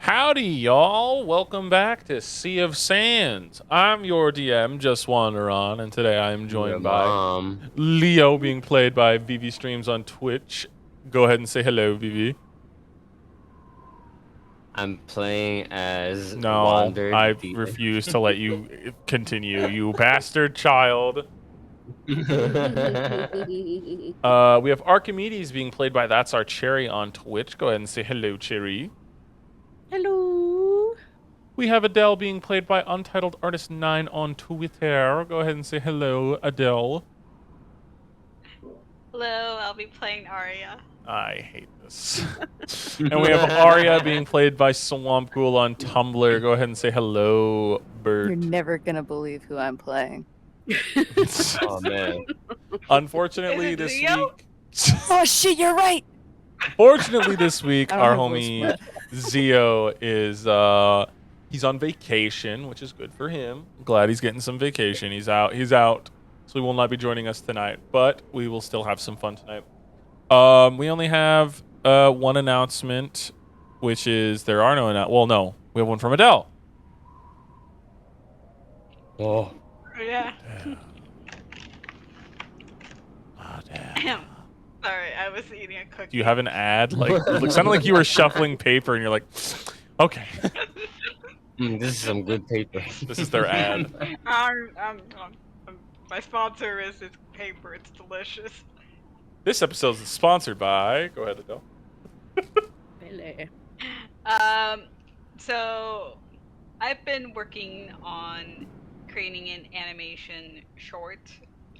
Howdy, y'all. Welcome back to Sea of Sands. I'm your DM, Just Wander On, and today I am Your joined by mom. Leo, being played by Vivi Streams on Twitch. Go ahead and say hello, Vivi. I'm playing as No, Wander I the. refuse to let you continue, you bastard child. We have Archimedes being played by That's Our Cherry on Twitch. Go ahead and say hello, Cherry. Hello. We have Adele being played by Untitled Artist 9 on Twitter. Go ahead and say hello, Adele. Hello, I'll be playing Arya. I hate this. And we have Arya being played by Swamp Ghoul on Tumblr. Go ahead and say hello, Bert. You're never gonna believe who I'm playing. Oh man. Unfortunately, Is it this Leo? week. Oh shit, you're right! Fortunately, this week, I don't our have voice homie split. Zio is he's on vacation, which is good for him. I'm glad he's getting some vacation. He's out. So he will not be joining us tonight, but we will still have some fun tonight. We only have one announcement, which is there are no no, we have one from Adele. Oh. Yeah. Adele. Sorry, I was eating a cookie. Do you have an ad? Like, it sounded like you were shuffling paper, and you're like, okay, This is some good paper. this is their ad. My sponsor is this paper. It's delicious. This episode is sponsored by. Go ahead, Adele. Pele. So I've been working on creating an animation short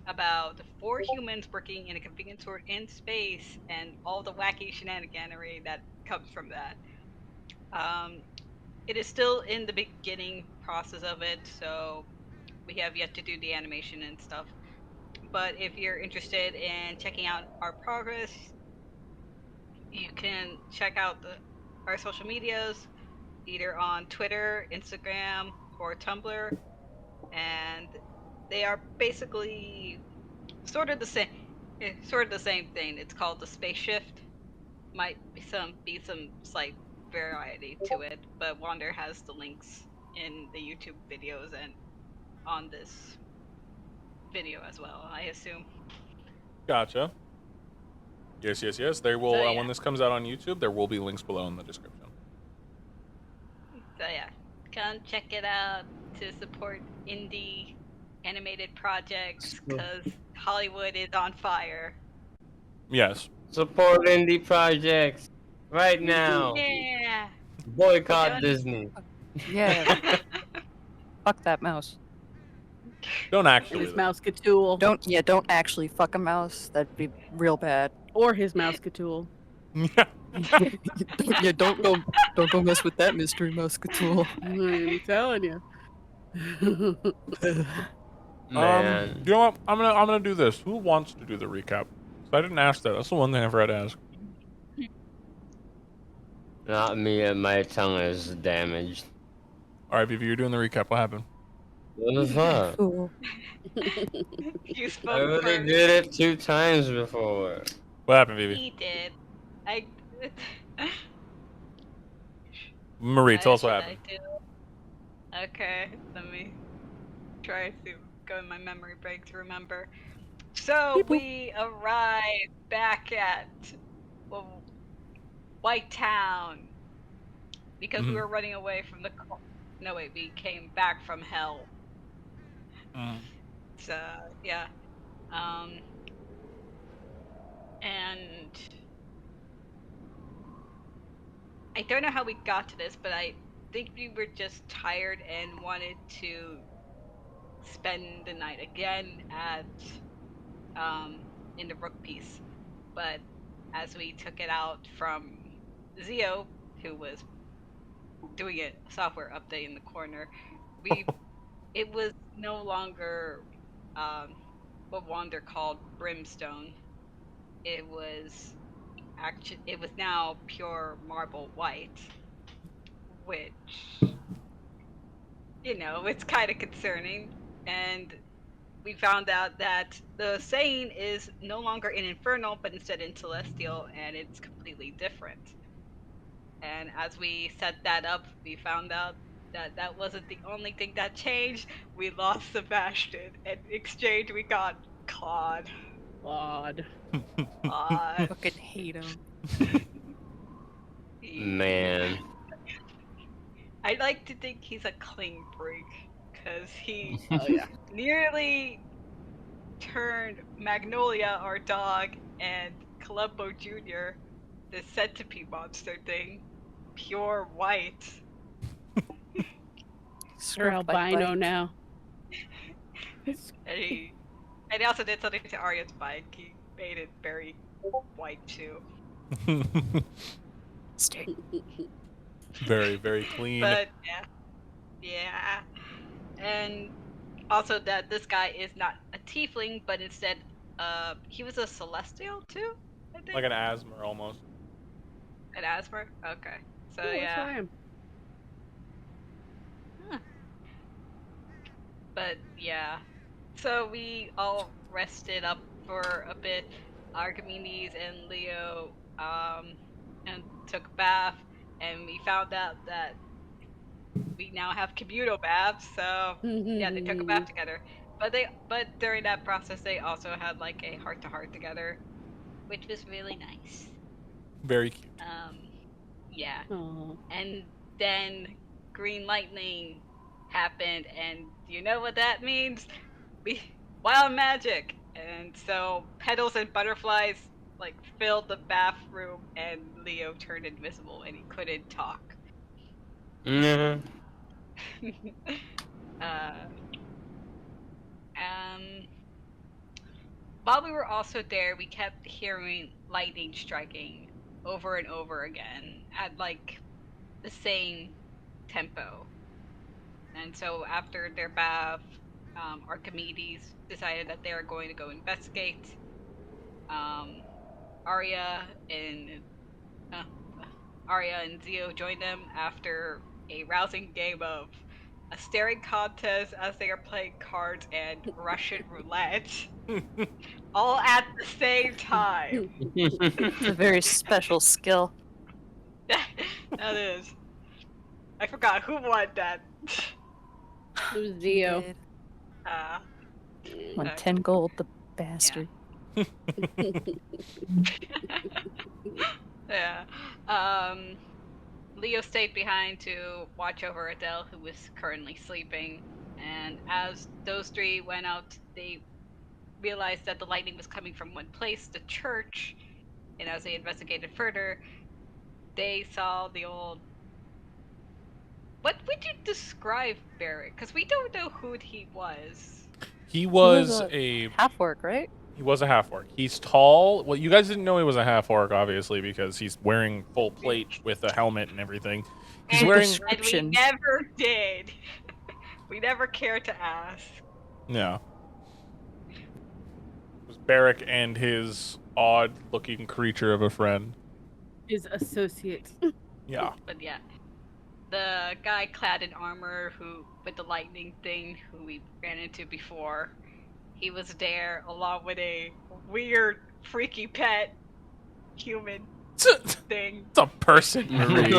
about 4 humans working in a convenience store in space and all the wacky shenaniganery that comes from that. It is still in the beginning process of it, so we have yet to do the animation and stuff. But if you're interested in checking out our progress, you can check out our social medias, either on Twitter, Instagram, or Tumblr, and they are basically sort of the same thing. It's called the Space Shift. Might be some slight variety to it, but Wander has the links in the YouTube videos and on this video as well, I assume. Gotcha. Yes. There will So, yeah. when this comes out on YouTube, there will be links below in the description. So yeah, come check it out to support indie animated projects because Hollywood is on fire. Yes. Support indie projects right now. Yeah. Boycott Don't- Disney. Yeah, fuck that mouse. Don't actually. His mouse Catool. Don't actually fuck a mouse. That'd be real bad. Or his mouse Catool. Don't go mess with that mystery mouse tool. I'm telling you. Man. You know what? I'm gonna do this. Who wants to do the recap? I didn't ask that. That's the one thing I never had to ask. Not me, and my tongue is damaged. All right, Vivi, you're doing the recap. What happened? What the fuck? Fool. You I spoke already first. did it 2 times before. What happened, Vivi? He did. I. Marie, tell us what Should happened. I do? Okay, let me try to go in my memory break to remember. So we arrived back at White Town because we Mhm. were running away from the. No wait, we came back from hell. So yeah, and I don't know how we got to this, but I think we were just tired and wanted to spend the night again at in the Rook piece. But as we took it out from Zio, who was doing a software update in the corner, it was no longer what Wander called brimstone. It was now pure marble white, which it's kind of concerning. And we found out that the Sane is no longer in Infernal, but instead in Celestial, and it's completely different. And as we set that up, we found out that that wasn't the only thing that changed. We lost Sebastian. In exchange, we got Claude. Odd. Claude. Fucking hate him. Man. I like to think he's a clean break, because he Oh yeah. nearly turned Magnolia, our dog, and Columbo Jr., the centipede monster thing, pure white. They're Scrubbed by albino bike. now. And he also did something to Arya's bike. He made it very white too. Stay. Very, very clean. But yeah. And also that this guy is not a tiefling, but instead, he was a celestial too. I think. Like an asthma almost. An Asper. Okay. So Oh, that's yeah. who I am. But yeah. So we all rested up for a bit. Archimedes and Leo and took a bath, and we found out that we now have communal baths. So yeah, they took a bath together. But during that process, they also had like a heart-to-heart together, which was really nice. Very cute. Yeah. Oh. And then green lightning happened, and do you know what that means? Wild magic. And so petals and butterflies like filled the bathroom, and Leo turned invisible, and he couldn't talk. Mhm. While we were also there, we kept hearing lightning striking over and over again at like the same tempo. And so after their bath, Archimedes decided that they were going to go investigate. Arya and Zio joined them after a rousing game of a staring contest as they are playing cards and Russian roulette, all at the same time. It's a very special skill. That is. I forgot who won that. It was Zio. Did. Uh, Won Okay. 10 gold, the bastard. yeah. Leo stayed behind to watch over Adele, who was currently sleeping. And as those three went out, they realized that the lightning was coming from one place, the church. And as they investigated further, they saw the old. What would you describe Barrick? Because we don't know who he was. He was was a Half work, right? half orc. He's tall. Well, you guys didn't know he was a half orc, obviously, because he's wearing full plate with a helmet and everything. He's And- wearing. And we Description. never did. We never cared to ask. Yeah. It was Barrick and his odd-looking creature of a friend. His associate. Yeah. But yeah. The guy clad in armor who with the lightning thing who we ran into before, he was there along with a weird, freaky pet human It's thing. a person, Marie.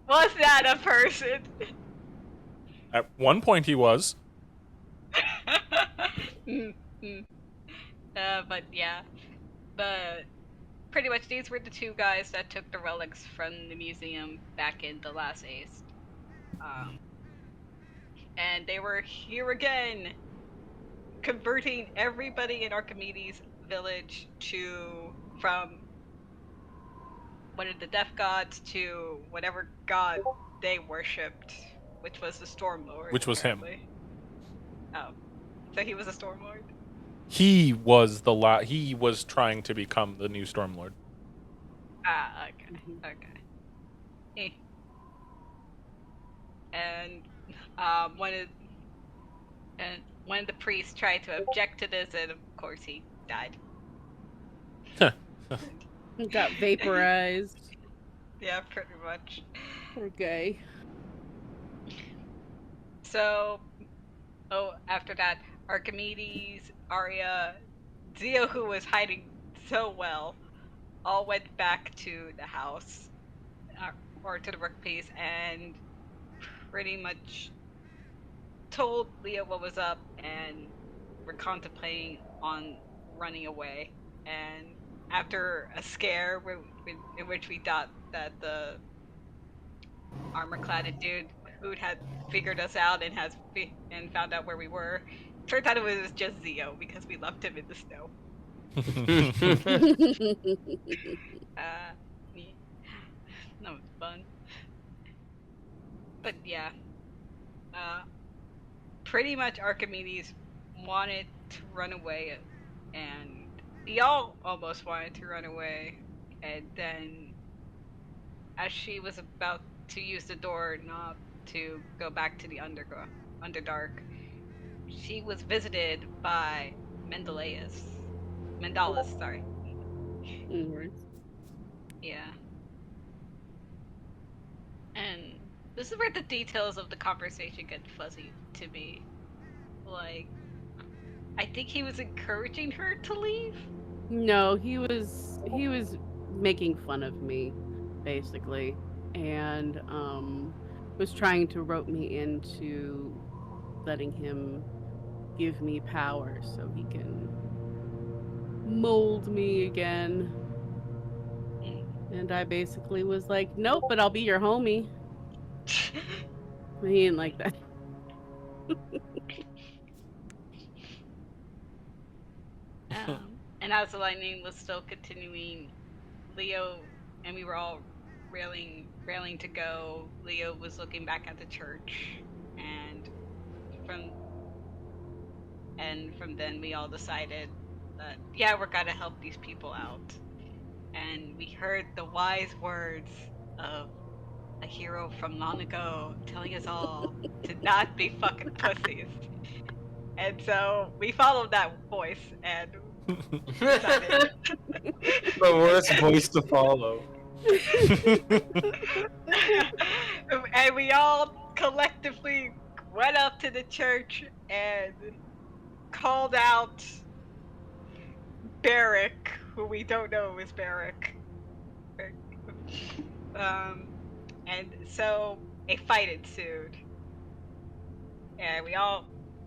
Was that a person? At one point, he was. But yeah. But pretty much these were the two guys that took the relics from the museum back in the last Ace. And they were here again, converting everybody in Archimedes village from one of the death gods to whatever god they worshipped, which was the Stormlord. Which was him. apparently. Oh, so he was a Stormlord. He was he was trying to become the new Stormlord. Ah, okay. Eh. And one of the priests tried to object to this, and of course he died. Got vaporized. Yeah, pretty much. Poor guy. So, after that, Archimedes, Arya, Zio, who was hiding so well, all went back to the house or to the workplace and pretty much told Leo what was up, and we're contemplating on running away. And after a scare in which we thought that the armor-clad dude who had figured us out and found out where we were, turned out it was just Zio because we left him in the snow. Yeah. That was fun. But yeah, pretty much Archimedes wanted to run away, and we all almost wanted to run away, and then as she was about to use the doorknob to go back to the Underdark, she was visited by Mendalis, sorry. Yeah. And this is where the details of the conversation get fuzzy to me. Like, I think he was encouraging her to leave. No, he was making fun of me, basically, and was trying to rope me into letting him give me power so he can mold me again. And I basically was like, nope, but I'll be your homie. He didn't like that. And as the lightning was still continuing, Leo and we were all railing to go. Leo was looking back at the church, and from then we all decided that we're gonna help these people out. And we heard the wise words of a hero from long ago telling us all to not be fucking pussies. And so we followed that voice and decided. The worst voice to follow. And we all collectively went up to the church and called out Barrick, who we don't know is Barrick. And so a fight ensued. And we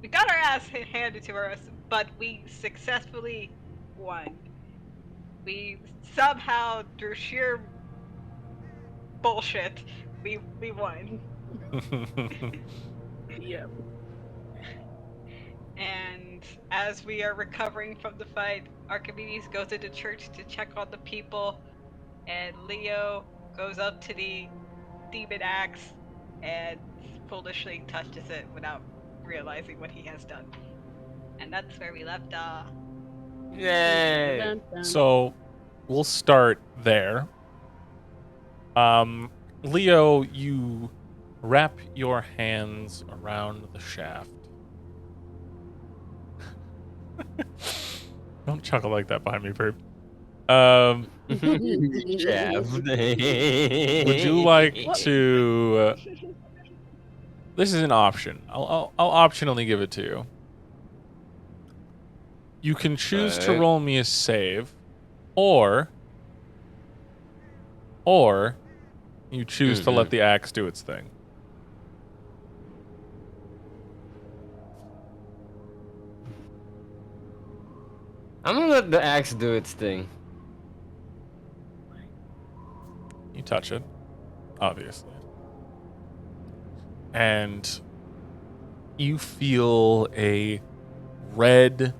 got our ass handed to us, but we successfully won. We somehow, through sheer bullshit, we won. Yep. And as we are recovering from the fight, Archimedes goes into church to check on the people, and Leo goes up to the demon axe and foolishly touches it without realizing what he has done. And that's where we left off. Yay! Dun, dun. So we'll start there. Leo, you wrap your hands around the shaft. Don't chuckle like that behind me, Perp. Shaft. Would you like to? This is an option. I'll optionally give it to you. You can choose to Alright. roll me a save, or you choose to let the axe do its thing. I'm gonna let the axe do its thing. You touch it, obviously. And you feel a red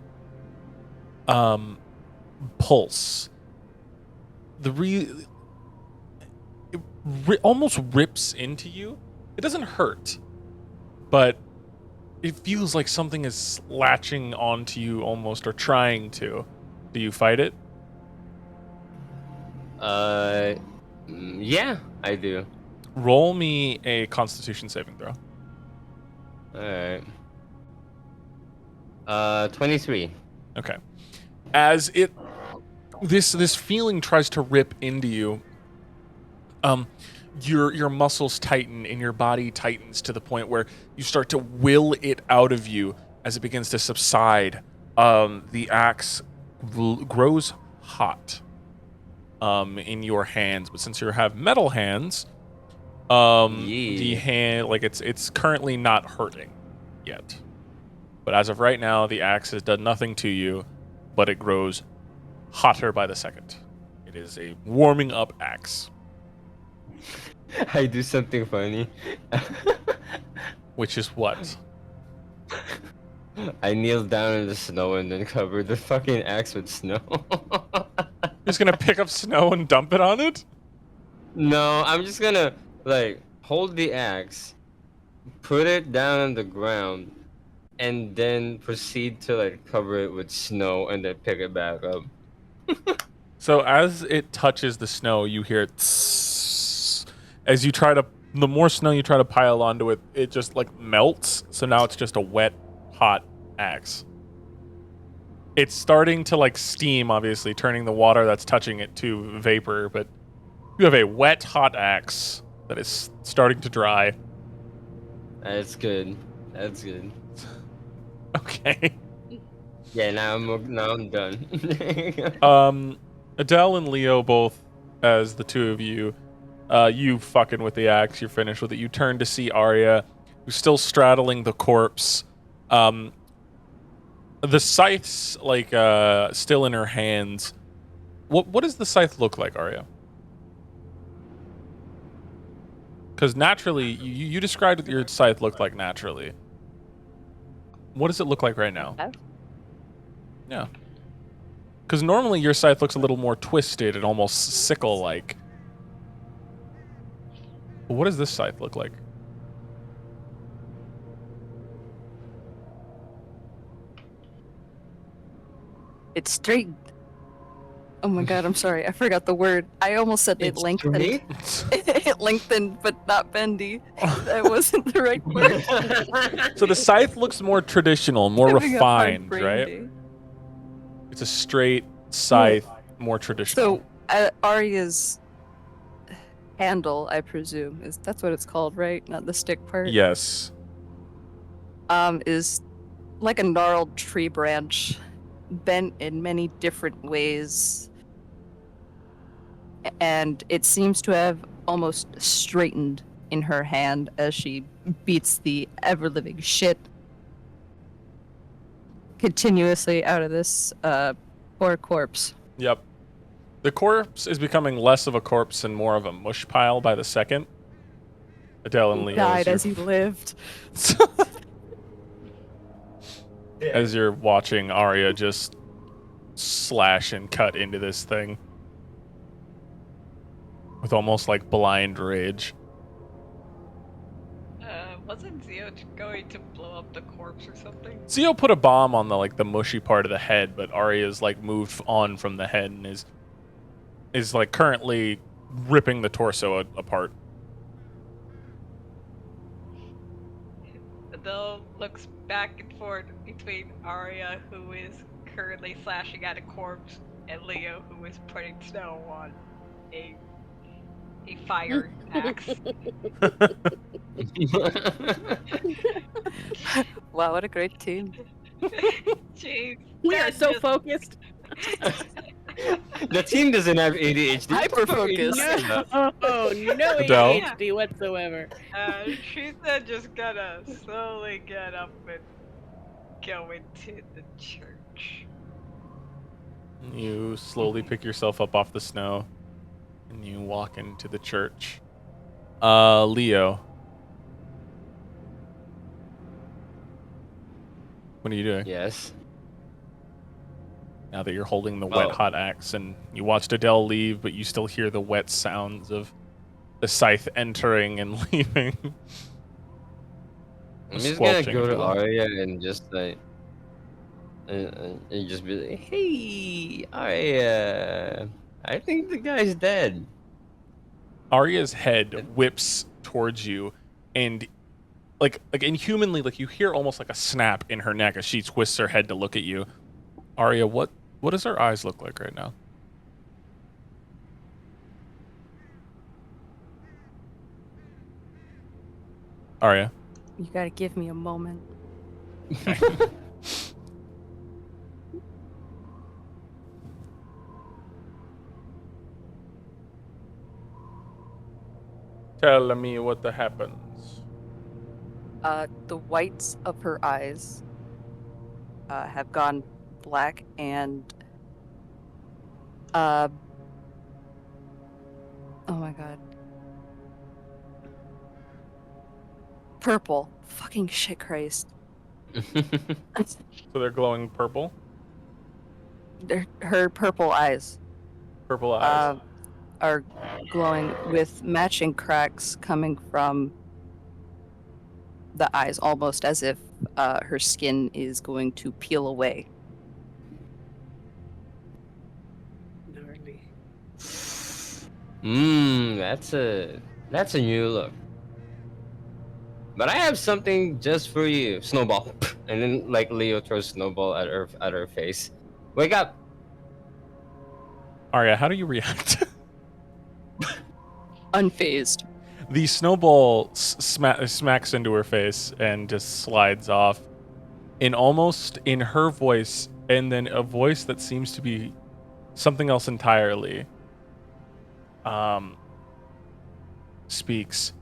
pulse. It almost rips into you. It doesn't hurt, but it feels like something is latching onto you almost, or trying to. Do you fight it? Yeah, I do. Roll me a Constitution saving throw. Alright. 23. Okay. As this feeling tries to rip into you, your muscles tighten and your body tightens to the point where you start to will it out of you as it begins to subside. The axe grows hot, in your hands, but since you have metal hands, Yeah. the hand, like it's currently not hurting yet. But as of right now, the axe has done nothing to you, but it grows hotter by the second. It is a warming up axe, I do something funny. which is what? I kneel down in the snow and then cover the fucking axe with snow. Just gonna pick up snow and dump it on it? No, I'm just gonna like hold the axe, put it down on the ground, and then proceed to like cover it with snow and then pick it back up. So as it touches the snow, you hear it tss. As you try to, the more snow you try to pile onto it, it just like melts. So now it's just a wet, hot axe. It's starting to like steam, obviously, turning the water that's touching it to vapor, but you have a wet, hot axe that is starting to dry. That's good. That's good. Okay. Yeah, now I'm done. Adele and Leo both, as the two of you, you fucking with the axe, you're finished with it. You turn to see Arya, who's still straddling the corpse. The scythe's like still in her hands. What does the scythe look like, Arya? Because naturally, you described what your scythe looked like naturally. What does it look like right now? Yeah. Because normally your scythe looks a little more twisted and almost sickle-like. But what does this scythe look like? It's straight. Oh my god, I'm sorry. I forgot the word. I almost said it It's lengthened. straight? It lengthened, but not bendy. That wasn't the right word. So the scythe looks more traditional, more Having a hard refined, brain right? day. It's a straight scythe, more traditional. So, Arya's handle, I presume, that's what it's called, right? Not the stick part. Yes. Is like a gnarled tree branch, bent in many different ways, and it seems to have almost straightened in her hand as she beats the ever-living shit continuously out of this poor corpse. Yep. The corpse is becoming less of a corpse and more of a mush pile by the second. Adele and He Leo, died as he lived. as you're watching Arya just slash and cut into this thing with almost like blind rage. Wasn't Zio going to blow up the corpse or something? Zio put a bomb on the mushy part of the head, but Arya's like moved on from the head and is like currently ripping the torso apart. Adele looks back and forth between Arya, who is currently slashing at a corpse, and Leo, who is putting snow on a fire axe. Wow, what a great team. Jeez. We they're are so just- focused. The team doesn't have ADHD. Hyper-focused. No, no Adele? ADHD whatsoever. She's just gonna slowly get up and go into the church. You slowly pick yourself up off the snow and you walk into the church. Leo. What are you doing? Yes. Now that you're holding the wet, Oh. hot axe and you watched Adele leave, but you still hear the wet sounds of the scythe entering and leaving. I'm just gonna Squelching, go if you to will. Arya and just like, and just be like, "Hey, Arya, I think the guy's dead." Arya's head whips towards you, and like inhumanly, like you hear almost like a snap in her neck as she twists her head to look at you. Arya, what does her eyes look like right now? Arya. You gotta give me a moment. Tell me what the happens. The whites of her eyes have gone black and oh my god. Purple. Fucking shit Christ. So they're glowing purple. Her purple eyes Purple eyes. are glowing with matching cracks coming from the eyes, almost as if her skin is going to peel away. Gnarly. That's a new look. But I have something just for you, Snowball. And then like Leo throws Snowball at her face. Wake up! Arya, how do you react? Unfazed. The snowball smacks into her face and just slides off in her voice, and then a voice that seems to be something else entirely speaks,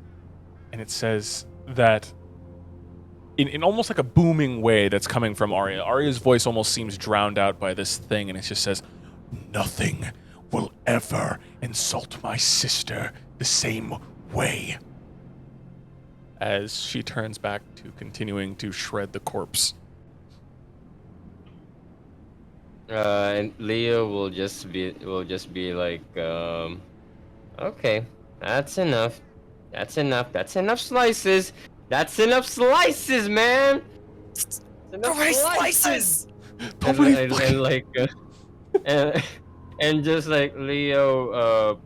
and it says that in almost like a booming way that's coming from Arya. Arya's voice almost seems drowned out by this thing, and it just says, "Nothing will ever insult my sister the same way," as she turns back to continuing to shred the corpse. And Leo will just be like, okay, that's enough. That's enough. That's enough slices. That's enough slices, man. It's enough slices. And like, and just like Leo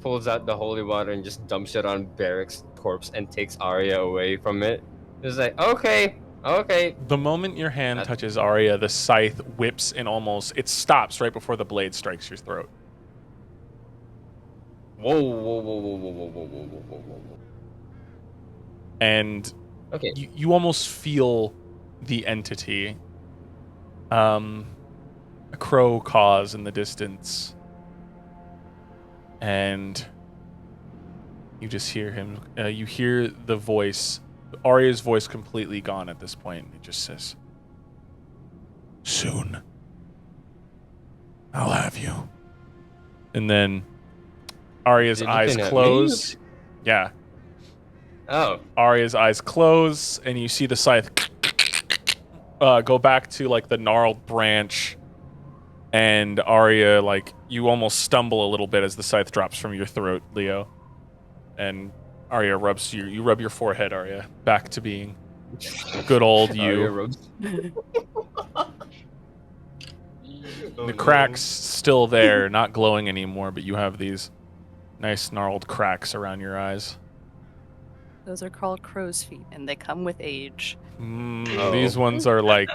pulls out the holy water and just dumps it on Barrick's corpse and takes Arya away from it. It's like, okay. The moment your hand touches Arya, the scythe whips and it stops right before the blade strikes your throat. Whoa. And Okay. you almost feel the entity, a crow caws in the distance, and you just hear him. You hear the voice, Arya's voice, completely gone at this point. It just says, "Soon, I'll have you." And then Arya's Is he eyes looking at close. Yeah. Oh. Arya's eyes close, and you see the scythe go back to like the gnarled branch, and Arya, like, you almost stumble a little bit as the scythe drops from your throat, Leo. And Arya rubs you rub your forehead, Arya, back to being good old you. Arya rubs. The crack's still there, not glowing anymore, but you have these nice gnarled cracks around your eyes. Those are called crow's feet, and they come with age. These ones are like,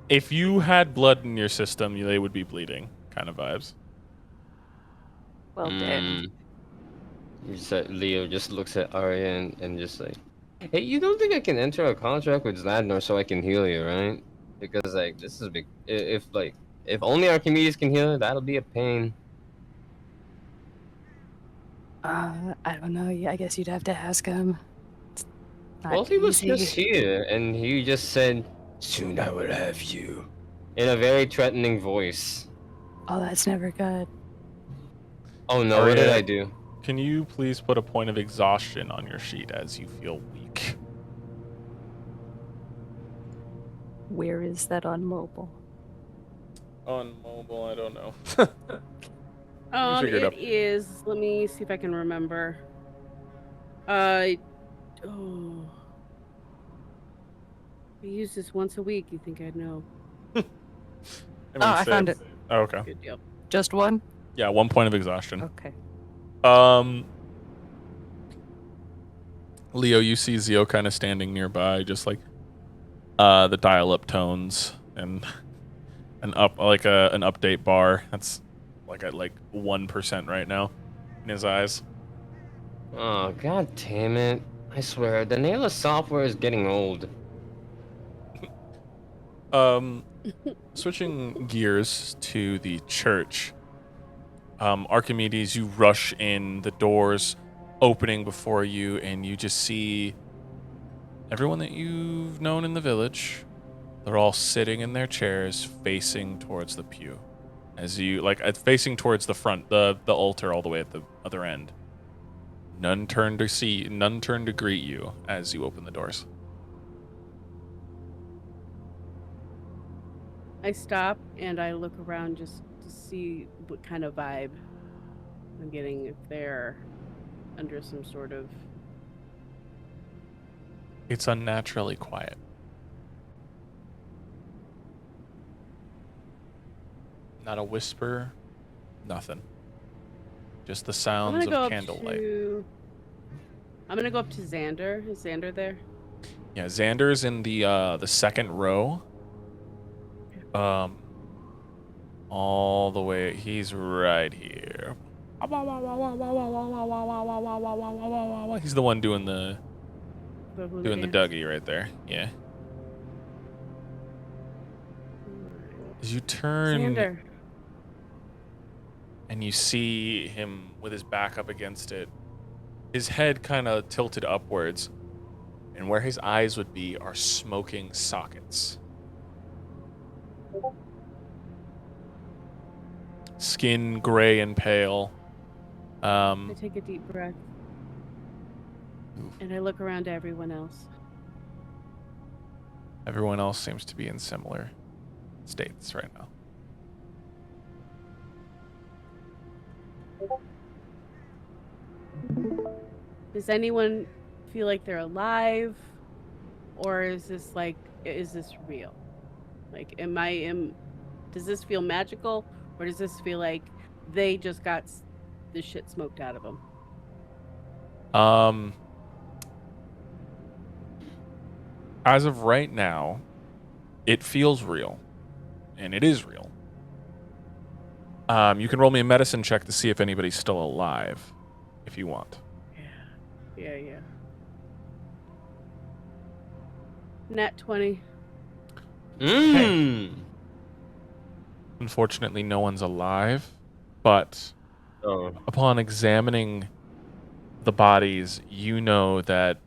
if you had blood in your system, they would be bleeding kind of vibes. Well, dead. Leo just looks at Arya and just like, hey, you don't think I can enter a contract with Zladnor so I can heal you, right? Because like this is big. If only Archimedes can heal her, that'll be a pain. I don't know. Yeah, I guess you'd have to ask him. Well, he was easy. just here, and he just said, "Soon I will have you," in a very threatening voice. Oh, that's never good. Oh no! What did Arya, I do? Can you please put a point of exhaustion on your sheet as you feel weak? Where is that on mobile? On mobile, I don't know. Figure it out. It is. Let me see if I can remember. I use this once a week. You think I'd know? I found it. Oh, okay. Good deal. Just one? Yeah, 1 point of exhaustion. Okay. Leo, you see Zio kind of standing nearby, just like the dial-up tones and an update bar. That's like at 1% right now in his eyes. Oh god damn it! I swear, the Naila software is getting old. Switching gears to the church. Archimedes, you rush in. The doors opening before you, and you just see everyone that you've known in the village. They're all sitting in their chairs facing towards the pew. As you, facing towards the front, the altar all the way at the other end. None turn to greet you as you open the doors. I stop and I look around just to see what kind of vibe I'm getting, if they're under some sort of... It's unnaturally quiet. Not a whisper, nothing. Just the sounds of candlelight. I'm gonna go up to Xander. Is Xander there? Yeah, Xander's in the second row. All the way. He's right here. He's the one doing the Dougie right there. Yeah. As you turn Xander. and you see him with his back up against it, his head kind of tilted upwards, and where his eyes would be are smoking sockets. Skin gray and pale. I take a deep breath. And I look around to everyone else. Everyone else seems to be in similar states right now. Does anyone feel like they're alive? Or is this real? Like, does this feel magical? Or does this feel like they just got the shit smoked out of them? As of right now, it feels real. And it is real. You can roll me a medicine check to see if anybody's still alive, if you want. Yeah. Nat 20. Unfortunately, no one's alive, but upon examining the bodies, you know that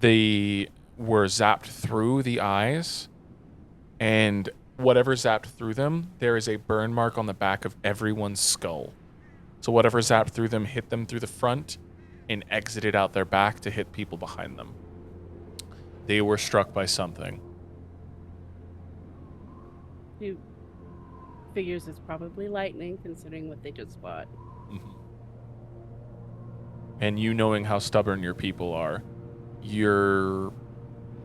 they were zapped through the eyes, and whatever zapped through them, there is a burn mark on the back of everyone's skull. So whatever zapped through them hit them through the front and exited out their back to hit people behind them. They were struck by something. He figures it's probably lightning, considering what they just fought. Mm-hmm. And you knowing how stubborn your people are, you're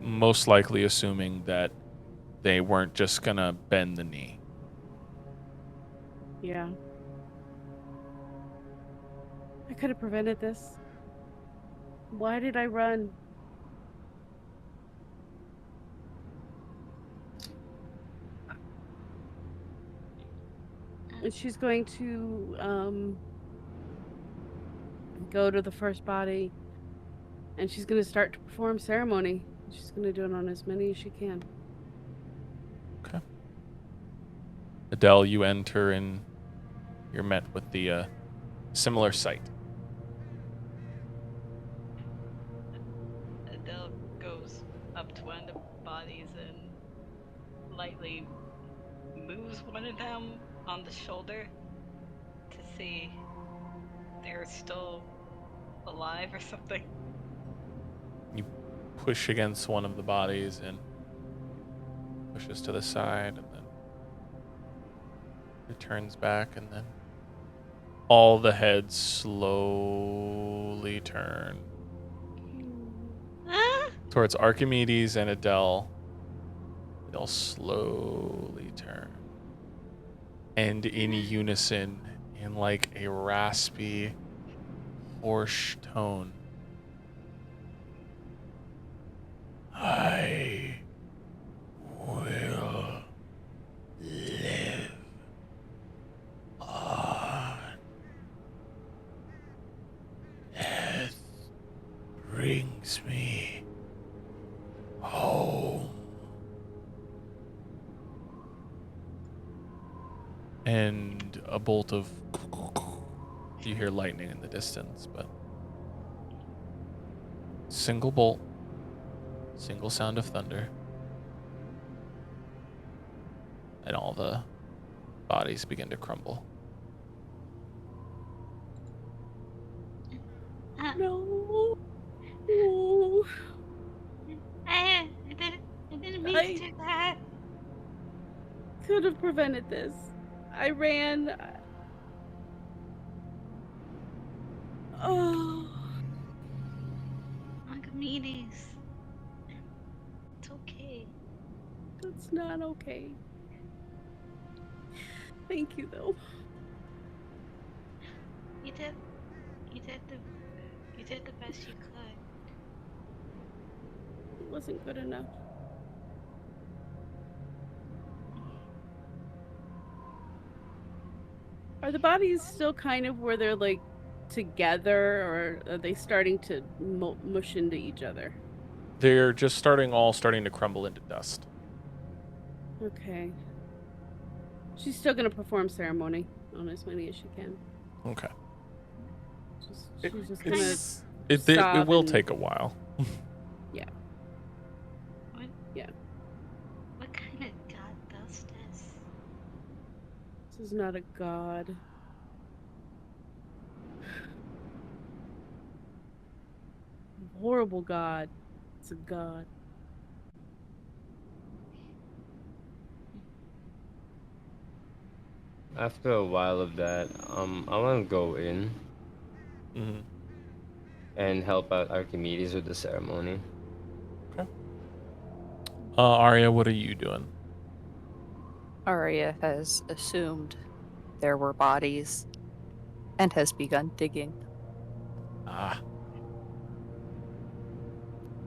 most likely assuming that they weren't just gonna bend the knee. Yeah. I could have prevented this. Why did I run? And she's going to go to the first body, and she's going to start to perform ceremony. She's going to do it on as many as she can. Okay. Adele, you enter and you're met with the similar sight. Adele goes up to one of the bodies and lightly moves one of them on the shoulder to see they're still alive or something. You push against one of the bodies and pushes to the side, and then returns back, and then all the heads slowly turn towards Archimedes and Adele. They'll slowly turn. And in unison, in like a raspy, hoarse tone, I will live on. Death brings me home. And a bolt of You hear lightning in the distance, but single bolt, single sound of thunder, and all the bodies begin to crumble. No. No. I didn't mean to do that. Could have prevented this. I ran. Oh. Archimedes. It's okay. That's not okay. Thank you, though. You did the best you could. It wasn't good enough. Are the bodies still kind of where they're like together, or are they starting to mush into each other? They're just starting to crumble into dust. Okay. She's still gonna perform ceremony on as many as she can. Okay. She's just gonna. It stop will and- take a while. What kind of god does this? This is not a god. Horrible god. It's a god. After a while of that, I want to go in Mm-hmm. and help out Archimedes with the ceremony. Arya, what are you doing? Arya has assumed there were bodies and has begun digging. Ah.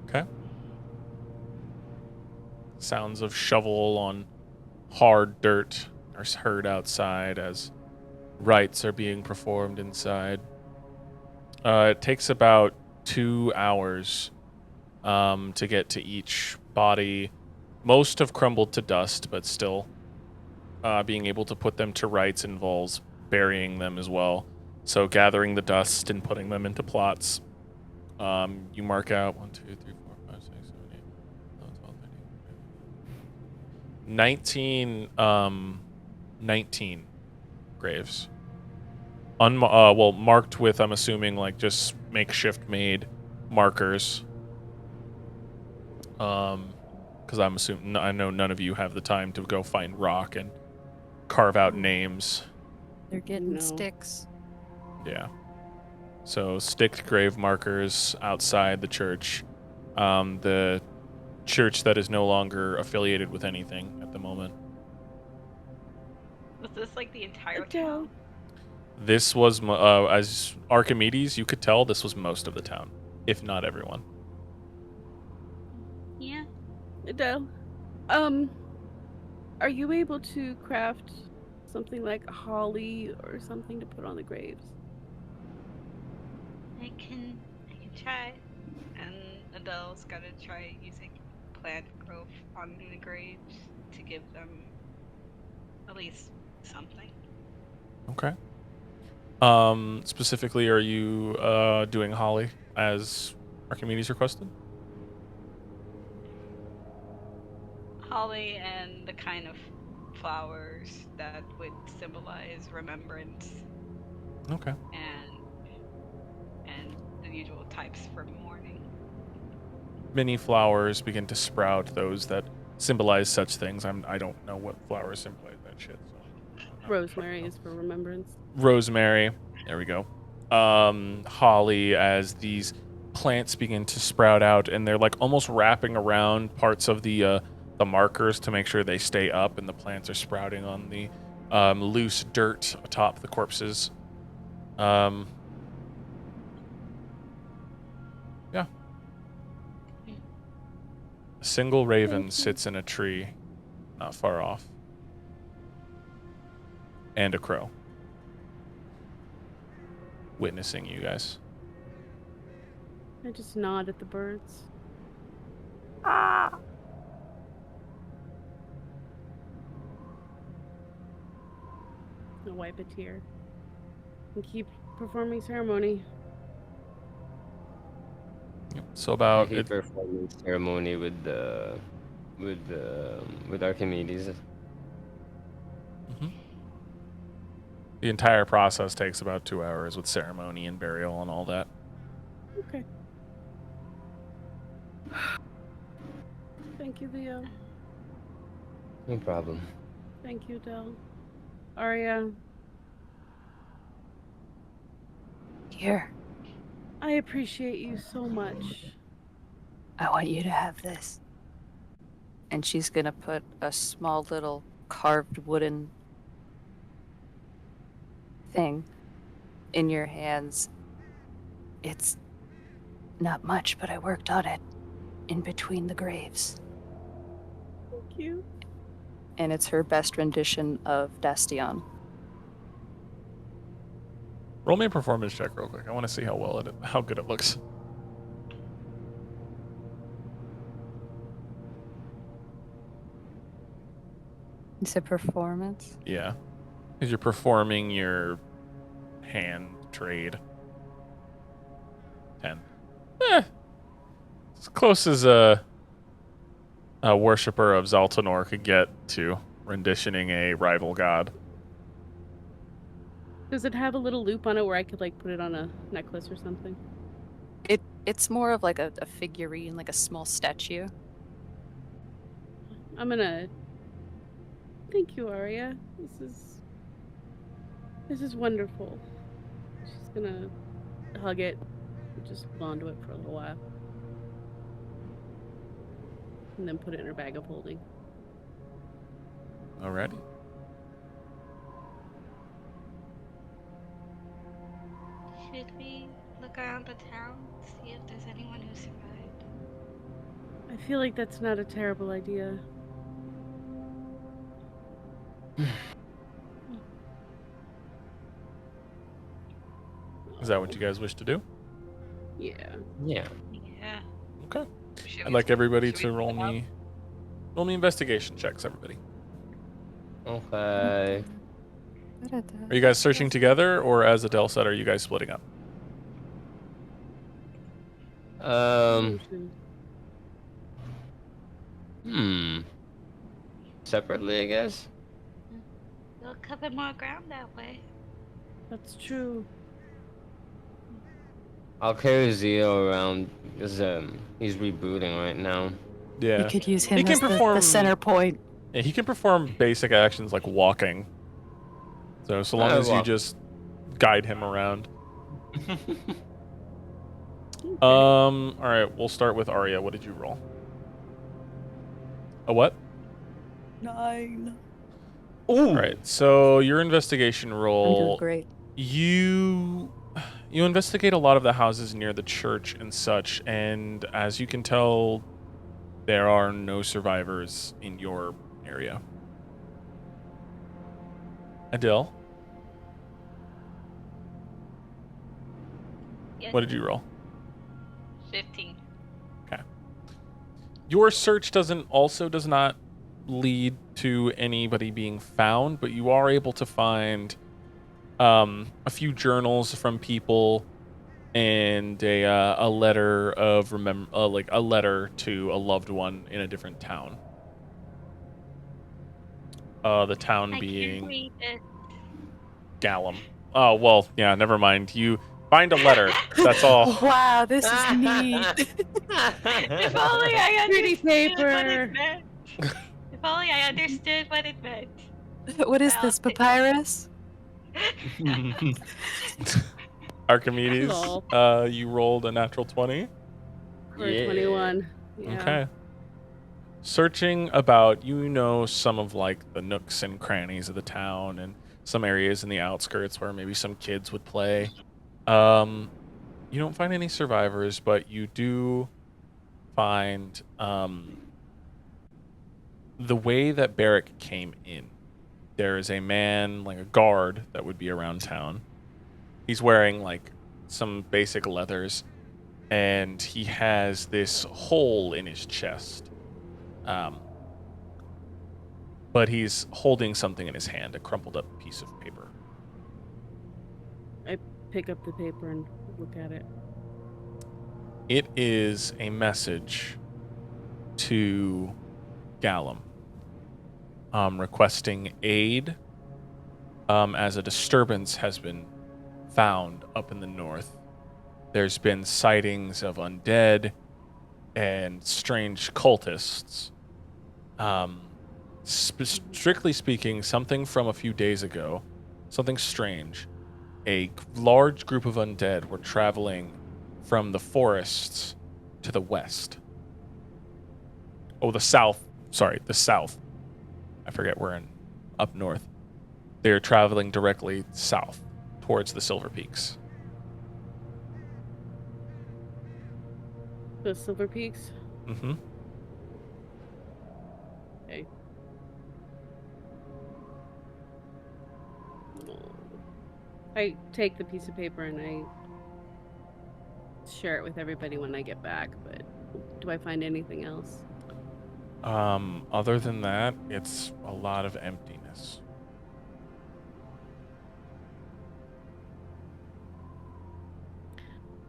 Okay. Sounds of shovel on hard dirt are heard outside as rites are being performed inside. It takes about 2 hours to get to each body. Most have crumbled to dust, but still being able to put them to rites involves burying them as well. So gathering the dust and putting them into plots. You mark out 1, 2, 3, 4, 5, 6, 7, 8, 9, 12, 13, 19 graves. Marked with, I'm assuming, like just makeshift made markers. Because I'm assuming, I know none of you have the time to go find rock and carve out names. They're getting No. sticks. Yeah. So sticked grave markers outside the church. The church that is no longer affiliated with anything at the moment. Was this like the entire Adele. town? This was, as Archimedes, you could tell this was most of the town, if not everyone. Yeah. Adele, are you able to craft something like holly or something to put on the graves? I can try. And Adele's gotta try using plant growth on the graves to give them at least something. Okay. Specifically, are you doing holly as Archimedes requested? Holly and the kind of flowers that would symbolize remembrance Okay. and the usual types for mourning. Many flowers begin to sprout, those that symbolize such things. I don't know what flowers symbolize that shit. So. Rosemary is for remembrance. Rosemary. There we go. Holly, as these plants begin to sprout out, and they're like almost wrapping around parts of the markers to make sure they stay up, and the plants are sprouting on the loose dirt atop the corpses. Yeah. A single raven sits in a tree not far off. And a crow. Witnessing you guys. I just nod at the birds. I'll wipe a tear and keep performing ceremony. Yep. So about He it, performed the ceremony with Archimedes. mhm. The entire process takes about 2 hours with ceremony and burial and all that. Okay. Thank you, Leo. No problem. Thank you, Del. Arya, Here, I appreciate you so much. I want you to have this. And she's gonna put a small little carved wooden thing in your hands. It's not much, but I worked on it in between the graves. Thank you. And it's her best rendition of Dastion. Roll me a performance check real quick. I want to see how good it looks. It's a performance. Yeah, because you're performing your hand trade. 10. As close as a worshiper of Zaltanor could get to renditioning a rival god. Does it have a little loop on it where I could like put it on a necklace or something? It's more of like a figurine, like a small statue. I'm gonna. Thank you, Arya. This is wonderful. She's gonna hug it, and just hold onto it for a little while, and then put it in her bag of holding. Alrighty. Should we look around the town, see if there's anyone who survived? I feel like that's not a terrible idea. Is that what you guys wish to do? Yeah. Yeah. Yeah. Okay. Should I'd we- like everybody should to we roll pull out? me investigation checks, everybody. Okay. Are you guys searching together, or as Adele said, are you guys splitting up? Separately, I guess. We'll cover more ground that way. That's true. I'll carry Zio around because he's rebooting right now. Yeah. You could use him He can as the perform- center point. Yeah, he can perform basic actions like walking. So long I as you walk. just guide him around. All right, we'll start with Arya. What did you roll? A what? 9. All right. So your investigation I'm doing roll, great. you investigate a lot of the houses near the church and such, and as you can tell, there are no survivors in your area. Adele, Yes. what did you roll? 15. Your search does not lead to anybody being found, but you are able to find a few journals from people and a letter of a letter to a loved one in a different town. The town I can't being read it. Gallum. Oh well, yeah. Never mind. You find a letter. That's all. Wow, this is neat. If only I Pretty understood what paper. it meant. If only I understood what it meant. What is this, papyrus? Archimedes, Lol. you rolled a natural 20. Or Yeah. 21. Yeah. Okay. Searching about, some of like the nooks and crannies of the town and some areas in the outskirts where maybe some kids would play. You don't find any survivors, but you do find the way that Barrick came in. There is a man, like a guard, that would be around town. He's wearing like some basic leathers, and he has this hole in his chest. But he's holding something in his hand, a crumpled up piece of paper. pick up the paper and look at it. It is a message to Gallum, requesting aid, as a disturbance has been found up in the north. There's been sightings of undead and strange cultists. Strictly speaking, something from a few days ago, something strange. A large group of undead were traveling from the forests to the west. Oh, the south. Sorry, the south. I forget, we're in up north. They're traveling directly south towards the Silver Peaks. The Silver Peaks? Mm-hmm. Okay. I take the piece of paper and I share it with everybody when I get back, but do I find anything else? Other than that, it's a lot of emptiness.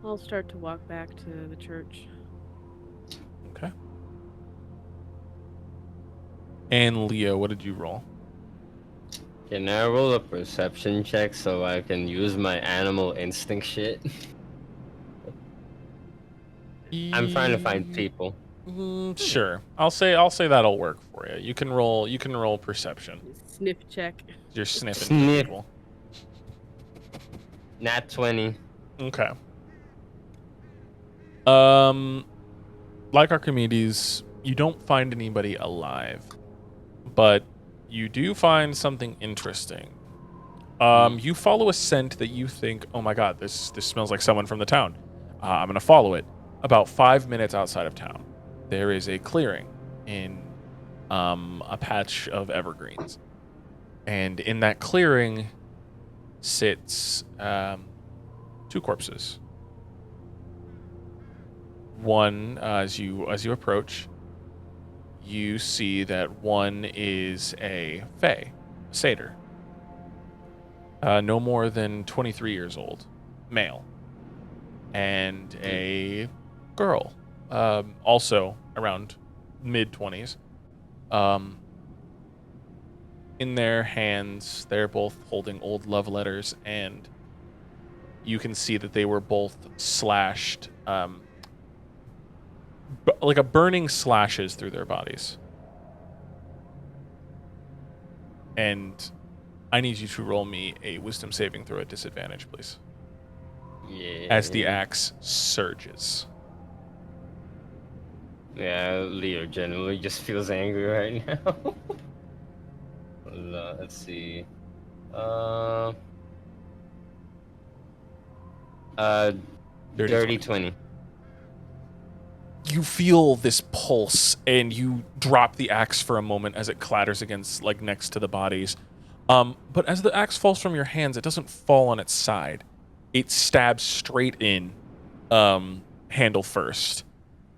I'll start to walk back to the church. Okay. And Leo, what did you roll? Can I roll a perception check so I can use my animal instinct shit? I'm trying to find people. Sure. I'll say that'll work for you. You can roll perception. Sniff check. You're sniffing Sniff. people. Nat 20. Okay. Like Archimedes, you don't find anybody alive, but you do find something interesting. You follow a scent that you think, oh my god, this smells like someone from the town. I'm gonna follow it. About 5 minutes outside of town, there is a clearing in a patch of evergreens, and in that clearing sits 2 corpses. One, as you approach, you see that one is a fae, a satyr, no more than 23 years old, male, and a girl, also around mid-20s. In their hands, they're both holding old love letters, and you can see that they were both slashed, like a burning slashes through their bodies. And I need you to roll me a wisdom saving throw at disadvantage, please. Yeah. As the axe surges. Yeah, Leo generally just feels angry right now. Let's see. Dirty 20. You feel this pulse, and you drop the axe for a moment as it clatters against, like, next to the bodies. But as the axe falls from your hands, it doesn't fall on its side. It stabs straight in, handle first,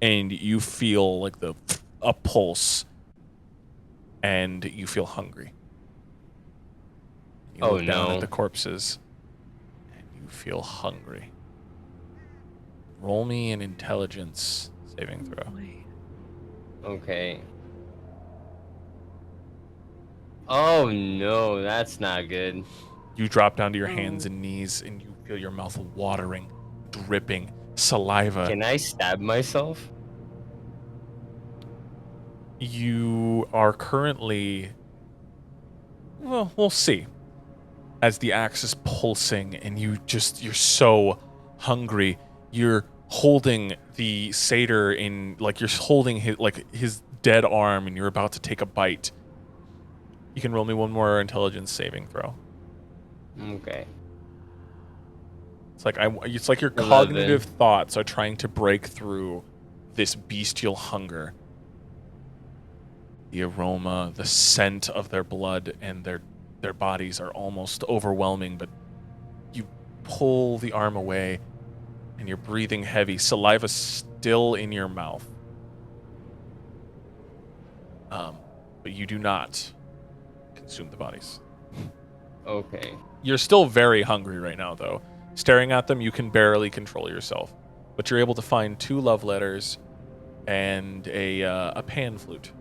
and you feel like a pulse, and you feel hungry. You look down at the corpses, and you feel hungry. Roll me an intelligence saving throw. Okay. Oh no, that's not good. You drop down to your hands and knees, and you feel your mouth watering, dripping, saliva. Can I stab myself? You are currently... Well, we'll see. As the axe is pulsing, and you're so hungry. You're holding the satyr in, like, you're holding his dead arm, and you're about to take a bite. You can roll me one more intelligence saving throw. Okay. It's like your 11. cognitive thoughts are trying to break through this bestial hunger. The aroma, the scent of their blood and their bodies are almost overwhelming, but you pull the arm away, and you're breathing heavy, saliva still in your mouth. But you do not consume the bodies. Okay. You're still very hungry right now, though. Staring at them, you can barely control yourself, but you're able to find 2 love letters and a pan flute.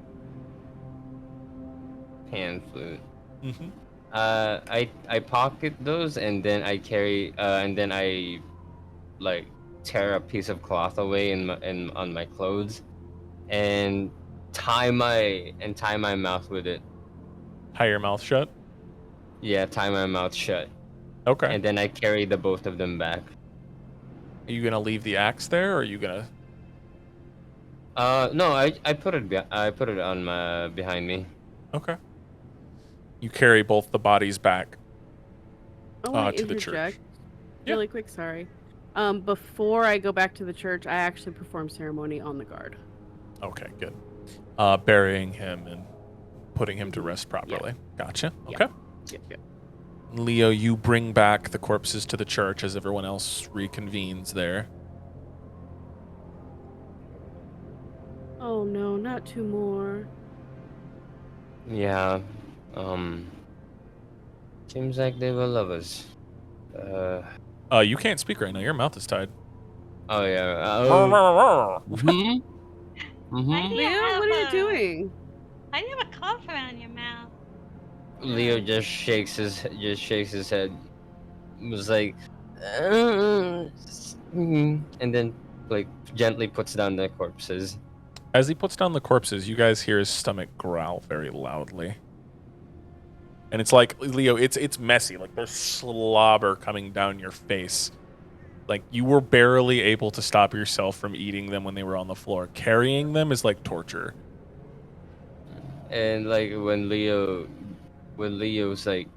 Pan flute. Mm-hmm. I pocket those and then I carry and then I like tear a piece of cloth away on my clothes and tie my mouth with it. Tie your mouth shut. Yeah, tie my mouth shut. Okay. And then I carry the both of them back. Are you gonna leave the axe there, or are you gonna? No, I put it on my behind me. Okay. You carry both the bodies back I want to to the church. interject Yeah. really quick. Sorry. Before I go back to the church, I actually perform ceremony on the guard. Okay, good. Burying him and putting him to rest properly. Gotcha. Yeah. Okay. Yep. Leo, you bring back the corpses to the church as everyone else reconvenes there. Oh no, not 2 more. Yeah. Seems like they were lovers. You can't speak right now. Your mouth is tied. Oh yeah. Mhm. Why Mhm. do you Leo, have what are you a- doing? Why do you have a cough around your mouth? Leo just shakes his head. Was like, and then like gently puts down the corpses. As he puts down the corpses, you guys hear his stomach growl very loudly. And it's like, Leo, it's messy. Like there's slobber coming down your face. Like you were barely able to stop yourself from eating them when they were on the floor. Carrying them is like torture. And like when Leo's like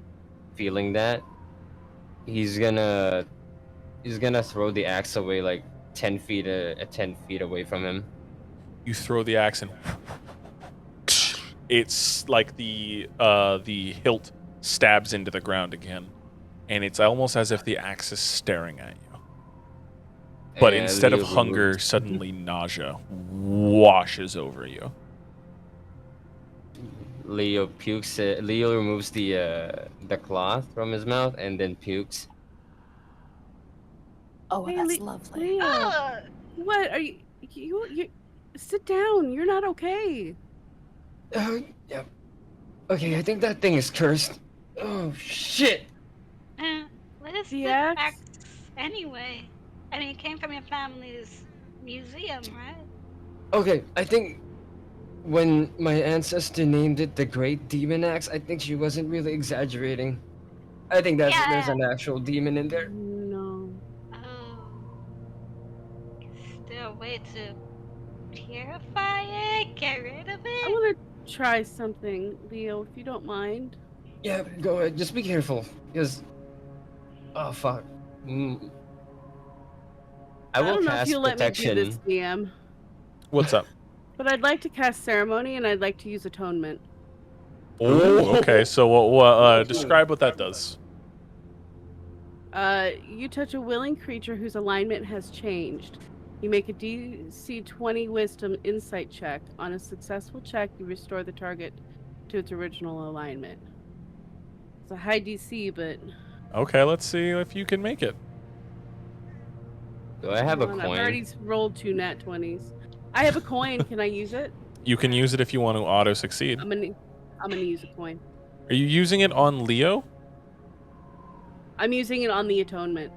feeling that, he's gonna throw the axe away like 10 feet away from him. You throw the axe and it's like the hilt stabs into the ground again. And it's almost as if the axe is staring at you. But And instead of Leo hunger, removes- suddenly nausea washes over you. Leo pukes it. Leo removes the cloth from his mouth and then pukes. Oh, Hey, that's lovely. Leo, Oh, what are you? You sit down. You're not okay. Yeah. Okay, I think that thing is cursed. Oh shit! what is The the axe? axe anyway? I mean, it came from your family's museum, right? Okay, I think when my ancestor named it the Great Demon Axe, I think she wasn't really exaggerating. I think there's Yeah. an actual demon in there. No. Oh. Is there a way to purify it? Get rid of I it? want to try something, Leo, if you don't mind. Yeah, go ahead. Just be careful, because oh fuck. I will don't know if cast you'll protection. let me do this, DM, What's up? but I'd like to cast ceremony and I'd like to use atonement. Oh, okay. So describe what that does. You touch a willing creature whose alignment has changed. You make a DC 20 Wisdom Insight check. On a successful check, you restore the target to its original alignment. It's a high DC, but Okay, let's see if you can make it. Do I have a Hold on, coin? I've already rolled 2 nat 20s. I have a coin. Can I use it? You can use it if you want to auto succeed. I'm gonna use a coin. Are you using it on Leo? I'm using it on the atonement.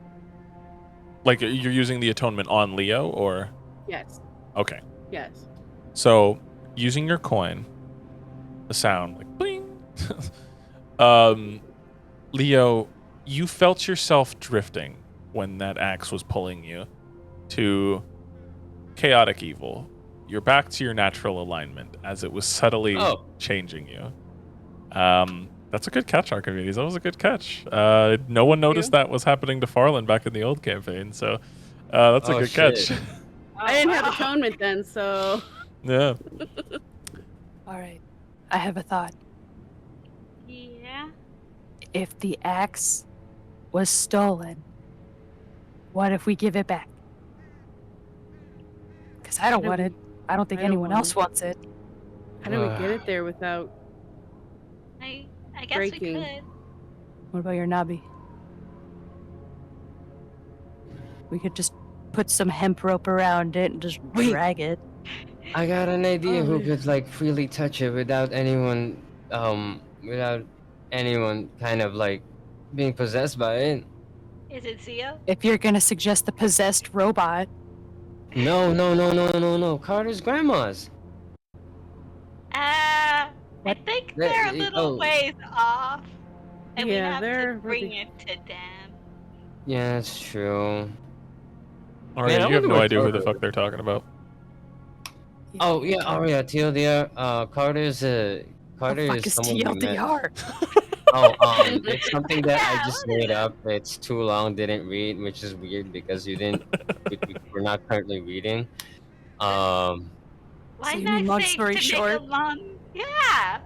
Like you're using the atonement on Leo, or Yes. okay. Yes. So using your coin, the sound like bling. Leo, you felt yourself drifting when that axe was pulling you to chaotic evil. You're back to your natural alignment as it was subtly changing you. That's a good catch, Archimedes. That was a good catch. No one noticed that was happening to Farland back in the old campaign, so that's a good catch. I didn't have atonement then, so Yeah. All right. I have a thought. Yeah. If the axe was stolen, what if we give it back? Because I don't want it. I don't think I don't anyone want else it. wants it. how do we get it there without? I guess Breaking. we could. What about your Nabi? We could just put some hemp rope around it and just Wait. drag it. I got an idea Oh, who yeah. could like freely touch it without anyone kind of like being possessed by it. Is it Zia? If you're gonna suggest the possessed robot, No. Carter's grandma's. I What? think That- they're a little oh. ways off. And we Yeah, have they're to bring really- it to them. Yeah, that's true. Aria, Man, I you have wonder no what idea who the Carter- fuck they're talking about. Oh yeah, Aria, TLDR. Carter's the Carter fuck is is someone we met. TLDR? Oh, it's something that I just made up. It's too long, didn't read, which is weird because you didn't. We're not currently reading. Why So you not mean long say story to short? make a long? Yeah.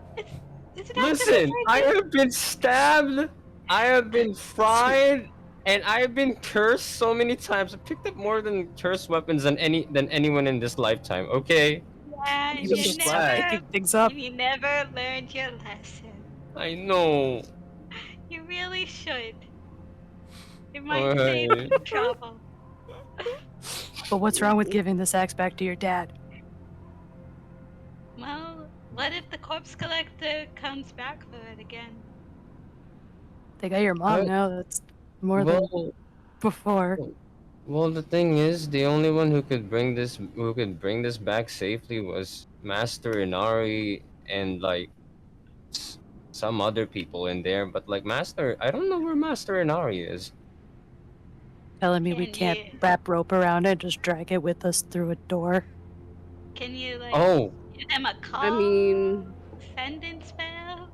It's not Listen, gonna I break it. have been stabbed, I have been fried, and I have been cursed so many times. I picked up more than cursed weapons than anyone in this lifetime. Okay, Yeah, You you just never, slack. Picking things up. you never learned your lesson. I know. You really should. It might Alright. save you trouble. But what's wrong with giving this axe back to your dad? Well, what if the corpse collector comes back for it again? They got your mom What? now. That's more than Well, before. well, the thing is, the only one who could bring this back safely was Master Inari and like some other people in there. But like Master, I don't know where Master Inari is. Telling me we Can can't you- wrap rope around it, just drag it with us through a door. Can you like Oh, give them a call? I mean, sending spell?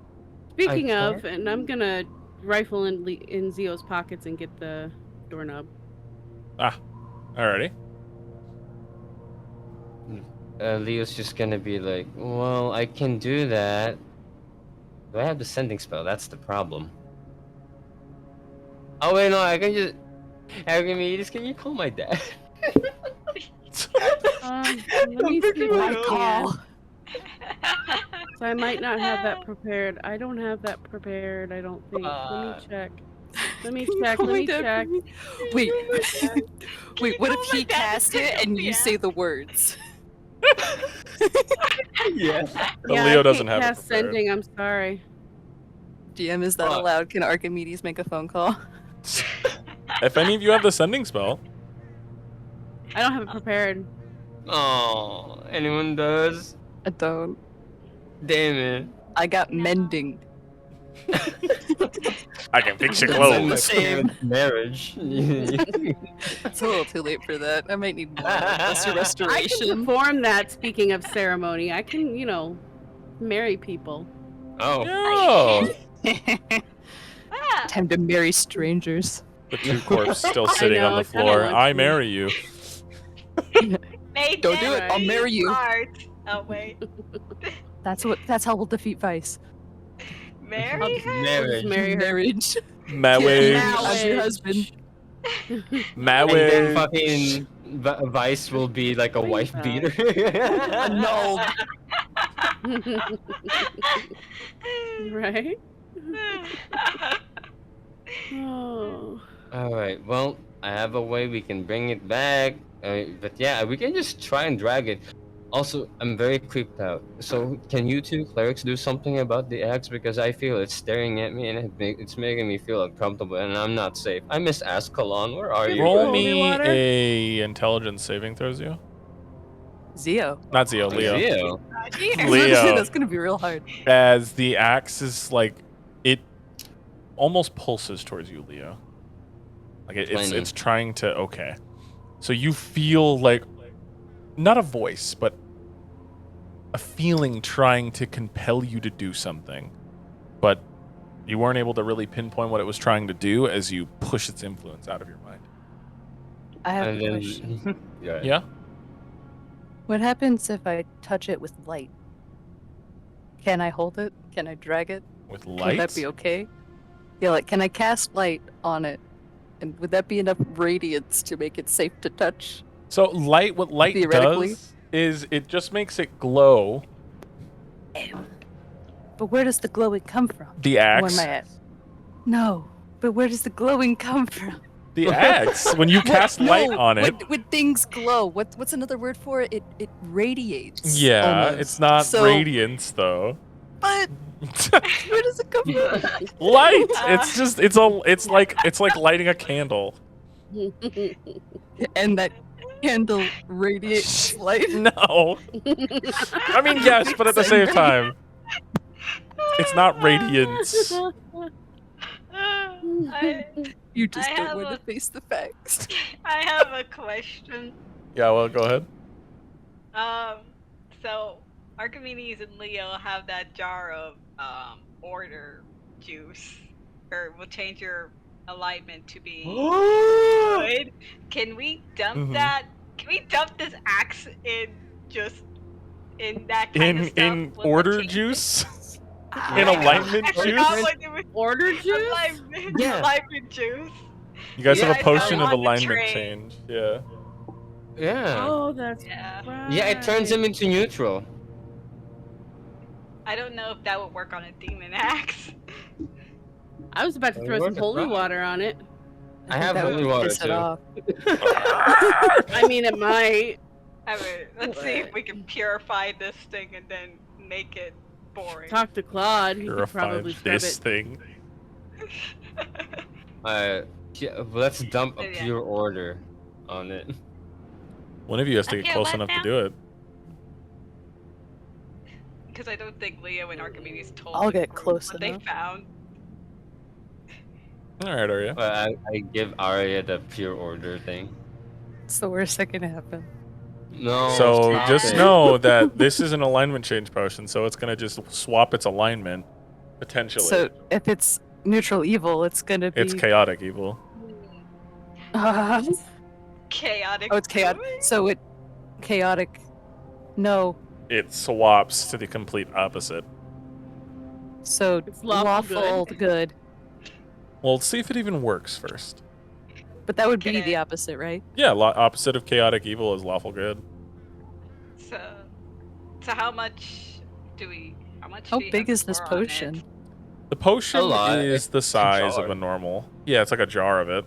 speaking of, can't- and I'm gonna rifle in Zio's pockets and get the doorknob. Alrighty. Leo's just gonna be like, well, I can do that. Do I have the sending spell? That's the problem. Oh wait, no, I can just. Archimedes, can you call my dad? Let me see if I My can. call. So I might not have that prepared. I don't have that prepared. I don't think. Let me check. Let me Can you check. call Let my me dad check. for me? Wait, wait. What call if my he dad to casts pick it up and the you axe? say the words? Yeah. But Yeah, Leo I doesn't can't have it cast prepared. sending. I'm sorry. DM, is that Fuck. allowed? Can Archimedes make a phone call? If any of you have the sending spell, I don't have it prepared. Oh, anyone does? I don't. Damn it. I got No. mending. I can fix your It's Send all my the same. parents' marriage. It's a little too late for that. I might need more lesser I can restoration. perform that. Speaking of ceremony, I can, marry people. Oh. yo, Ah, Time to marry strangers. the two corpses still sitting know, on the I kinda floor. want I to. marry you. made Don't do them it, I'll marry you. apart. Oh wait, That's how we'll defeat Vice. marry her? Marriage. Marry her. Marriage. Marriage. As your husband. And then Marriage. fucking Vice will be like a wife beater. No. Right? Oh. Alright, well, I have a way we can bring it back. But yeah, we can just try and drag it. Also, I'm very creeped out. So, can you two clerics do something about the axe? Because I feel it's staring at me and it's making me feel uncomfortable and I'm not safe. I miss Ascalon. Where are you? Roll Holy me water? a intelligence saving throw, Zio. Zio. Not Zio, Leo. Leo. Leo. That's gonna be real hard. As the axe is like, it almost pulses towards you, Leo. Like it's 20. it's trying to. Okay, so you feel like not a voice, but a feeling trying to compel you to do something, but you weren't able to really pinpoint what it was trying to do as you push its influence out of your mind. I have And a question. then. Yeah. Yeah. What happens if I touch it with light? Can I hold it? Can I drag it? With Would light. that be okay? Yeah, like, can I cast light on it? And would that be enough radiance to make it safe to touch? So light, what light Theoretically. does is it just makes it glow. But where does the glowing come from? The Where axe. am I at? No, but where does the glowing come from? The axe. When you cast light on it. When things glow, what's another word for it? It radiates. Yeah, almost. it's not So- radiance though. But where does it come from? Light. It's just it's like lighting a candle. And that candle radiates light. No. I mean yes, but at the same time, it's not radiance. You just I don't have want to a- face the facts. I have a question. Yeah, well, go ahead. So Archimedes and Leo have that jar of order juice, or will change your alignment to be good. Can we dump Mhm. that? Can we dump this axe in that kind of stuff? In Will it order change it? juice? I In forgot- alignment I forgot juice? what it was. Order juice? Alignment, Yeah. alignment juice. You guys Yeah, have a it's potion of on the alignment train. change. Yeah. Yeah. Oh, that's Yeah. right. Yeah, it turns him into neutral. I don't know if that would work on a demon axe. I was about to Well, throw worth some a holy try. water on it. I think have that would holy water piss it too. off. I mean, it might. I mean, let's see if we can purify this thing and then make it boring. Talk to Claude. He could Purify probably scrub this it. thing. Yeah, let's dump a Yeah. pure order on it. One of you has to get Okay, close what enough now? to do it. Because I don't think Leo and Archimedes told I'll the get group close what enough. they found. All right, Arya. But I give Arya the pure order thing. It's the worst that can happen. No. So stop just it. know that this is an alignment change potion, so it's gonna just swap its alignment potentially. So if it's neutral evil, it's gonna be. It's chaotic evil. Chaotic. Oh, it's chaotic. good? So it chaotic. No. It swaps to the complete opposite. So It's lawful lawful good. Well, let's see if it even works first. But that would be Okay. the opposite, right? Yeah, opposite of chaotic evil is lawful good. So how much do we? How much? How do you big have is this to pour on it? potion? The potion A lot. is the It's a size of jar. a normal. Yeah, it's like a jar of it.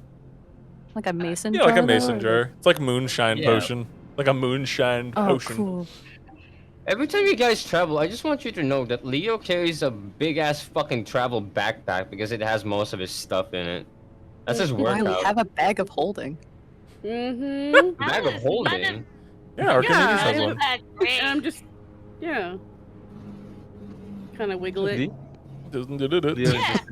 Like a mason Yeah, jar? like a though, mason or jar. It's like moonshine Yeah. potion. Like a moonshine Oh, potion. cool. Every time you guys travel, I just want you to know that Leo carries a big ass fucking travel backpack because it has most of his stuff in it. That's his I workout. have a bag of holding. Mm-hmm. Bag of holding. Yeah, Archimedes Yeah, has I- one. Great. And I'm just, yeah. Kind of wiggle it. Leo's Yeah. just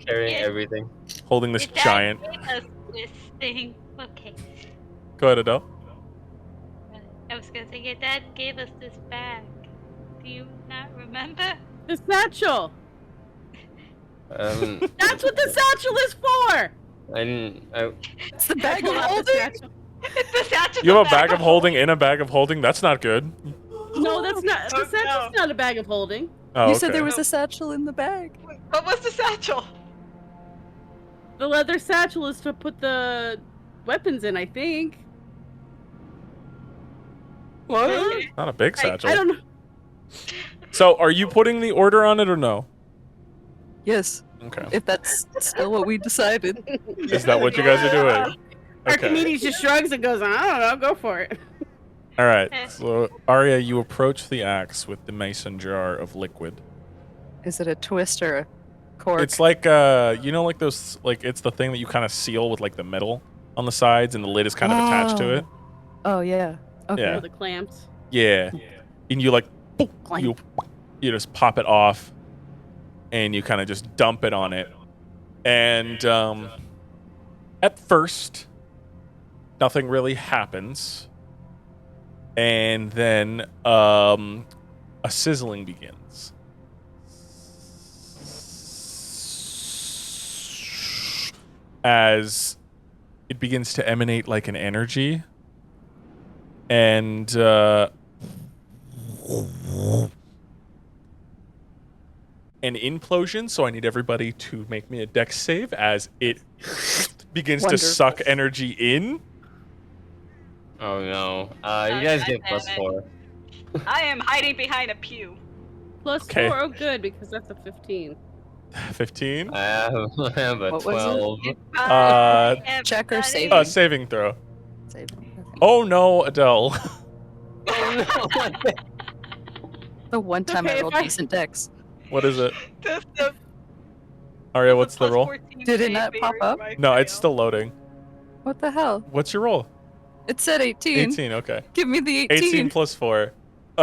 carrying Yeah. everything. Holding this Your dad giant. gave us this thing. Okay. Go ahead, Adele. I was gonna say your dad gave us this bag. Do you not remember? The satchel. Um, That's what the satchel is for. I didn't. It's the I bag pull of out the holding. satchel. It's the satchel. You have a bag of holding in a bag of holding? That's not good. No, that's not. Oh, The satchel's no. not a bag of holding. Oh, You said okay. there was a satchel in the bag. What was the satchel? The leather satchel is to put the weapons in, I think. What? Not a big satchel. I don't know. So, are you putting the order on it or no? Yes, Okay. if that's still what we decided. Is that what you guys are doing? Okay. Archimedes just shrugs and goes, I don't know, go for it. All right. So, Arya, you approach the axe with the mason jar of liquid. Is it a twist or a cork? It's like you know, like those, like it's the thing that you kind of seal with like the metal on the sides, and the lid is kind of attached to it. Oh yeah. Okay. Yeah. Or the clamps. Yeah. And you like, Clank. you just pop it off, and you kind of just dump it on it, and at first, nothing really happens, and then a sizzling begins. As it begins to emanate like an energy, and an implosion, so I need everybody to make me a dex save as it begins to Wonderful. suck energy in. Oh no. You guys God get damn +4. I am hiding behind a pew. Plus Okay. 4, oh good, because that's a 15. 15. I have a What was it? 12. Check or Everybody. saving? Saving throw. Saving. Okay. Oh no, Adele. Oh no! The one time Okay, I if rolled I- decent decks. What is it? That's the Aria, what's the plus roll? 14 Did it save not pop barrier up? by No, it's fail. still loading. What the hell? What's your roll? It said 18. 18, okay. Give me the 18. 18 plus 4. Do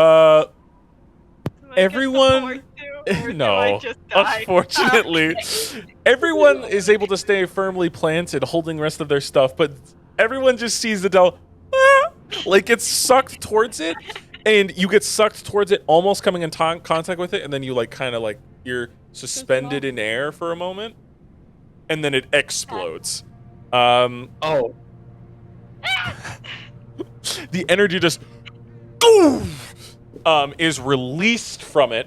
I get the everyone- four too, or do I No. just die? Unfortunately, everyone is able to stay firmly planted, holding the rest of their stuff, but everyone just sees Adele, like gets sucked towards it, and you get sucked towards it, almost coming in contact with it, and then you like kind of like you're suspended in air for a moment, and then it explodes. Oh, The energy just is released from it,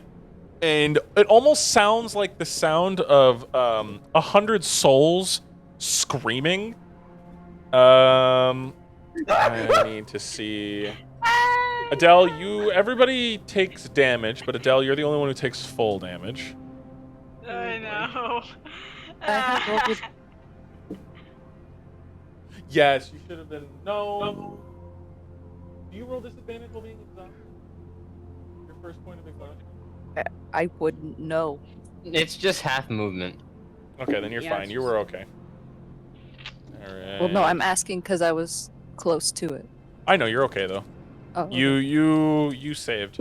and it almost sounds like the sound of 100 souls screaming. I need to see. Adele, everybody takes damage, but Adele, you're the only one who takes full damage. I know. I have rolled with- Yes, you should have been. No. Do you roll disadvantage while being exhausted? Your first point of exhaustion? I wouldn't know. it's just half movement. Okay, then you're Yeah, fine. it's You just- were okay. Alright. Well, no, I'm asking because I was close to it. I know you're okay though. Oh, okay. You saved.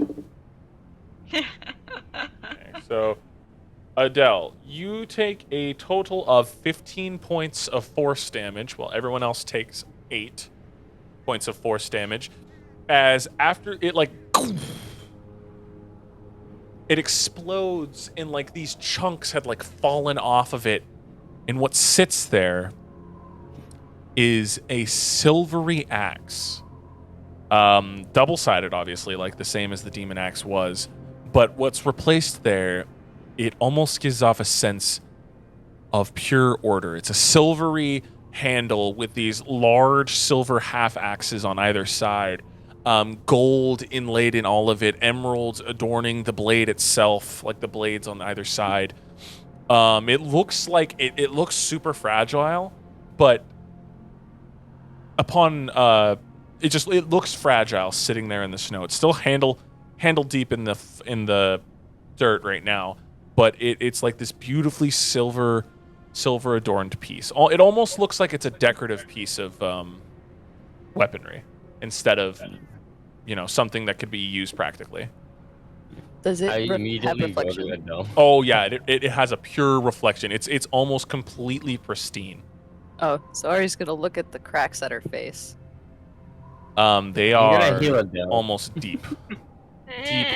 Okay, so Adele, you take a total of 15 points of force damage, while everyone else takes 8 points of force damage. As after it it explodes, and like these chunks had like fallen off of it, and what sits there is a silvery axe. Double-sided, obviously, like the same as the demon axe was. But what's replaced there, it almost gives off a sense of pure order. It's a silvery handle with these large silver half axes on either side. Gold inlaid in all of it, emeralds adorning the blade itself, like the blades on either side. It looks like it looks super fragile, but upon it looks fragile sitting there in the snow. It's still handle deep in the dirt right now, but it's like this beautifully silver adorned piece. It almost looks like it's a decorative piece of weaponry instead of something that could be used practically. Does it I have immediately go to reflection? Adele. Oh yeah, it has a pure reflection. It's almost completely pristine. Oh, so Ari's gonna look at the cracks at her face. They I'm gonna are heal Adele. almost deep.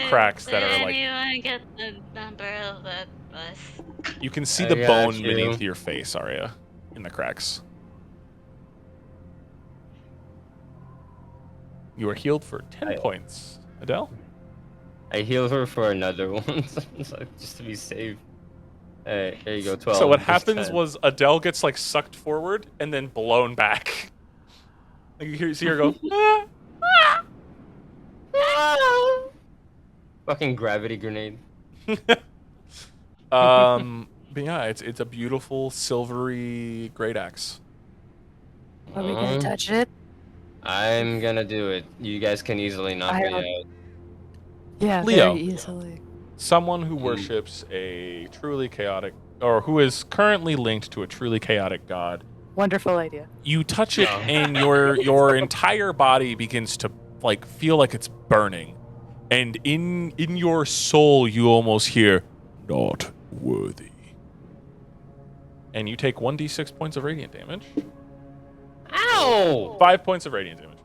cracks that are, like- Anyone get the number of that bus? You can see I the got bone you. beneath your face, Arya, in the cracks. You are healed for 10 points. Adele? I heal her for another one, so just to be safe. Hey, there you go, 12. So what Just happens 10. was Adele gets like sucked forward and then blown back. Like you see her go, Fucking gravity grenade. but yeah, it's a beautiful silvery great axe. Are we gonna touch it? I'm gonna do it. You guys can easily knock I me don't- out. Yeah, Leo. very easily. Someone who worships a truly chaotic, or who is currently linked to a truly chaotic god. Wonderful idea. You touch it, No. and your entire body begins to like feel like it's burning, and in your soul you almost hear "not worthy," and you take 1d6 points of radiant damage. Ow! 5 points of radiant damage.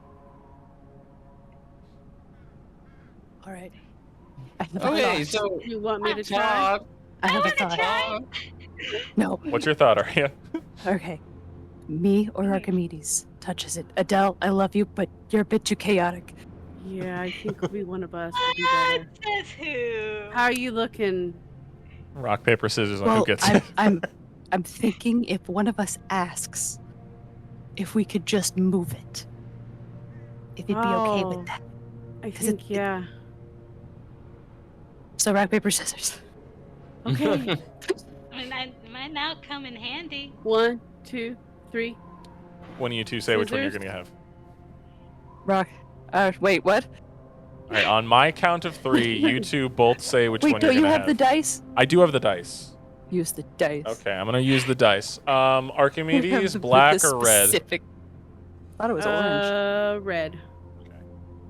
All right. I have a Okay, thought. so You want me to try? talk. I have a wanna thought. try. No. What's your thought, Arya? Okay. Me or Archimedes touches it. Adele, I love you, but you're a bit too chaotic. Yeah, I think maybe one of us would be better. Says who? How are you looking? Rock paper scissors on Well, who gets I'm, it. I'm thinking if one of us asks if we could just move it, if you'd be okay Oh. with that. I 'Cause think yeah. So rock paper scissors. Okay. I might now come in handy. 1, 2, 3. One of you two say which one you're Scissors? gonna have. Rock. Wait, what? All right, on my count of 3, you two both say which Wait, one you're don't you gonna have the dice? I do have the dice. Use the dice. Okay, I'm gonna use the dice. Archimedes, With black the or red? specific- Thought it was orange. Red.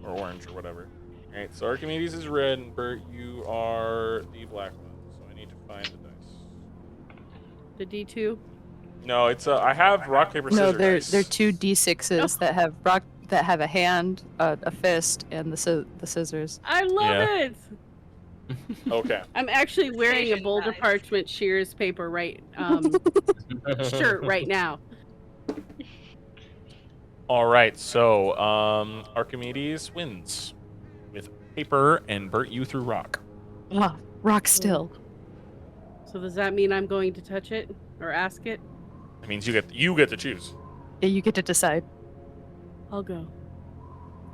Or orange or whatever. All right, so Archimedes is red, and Bert, you are the black one. So I need to find the dice. The D2. No, it's I have rock paper scissors. No, they're dice. 2 d6s that have a hand, a fist, and the scissors. I love Yeah. it. Okay. I'm actually wearing a Station Boulder knife. Parchment Shears paper shirt right now. All right, so Archimedes wins with paper, and Bert, you threw rock. Ah, rock still. So does that mean I'm going to touch it or ask it? That means you get to choose. Yeah, you get to decide. I'll go.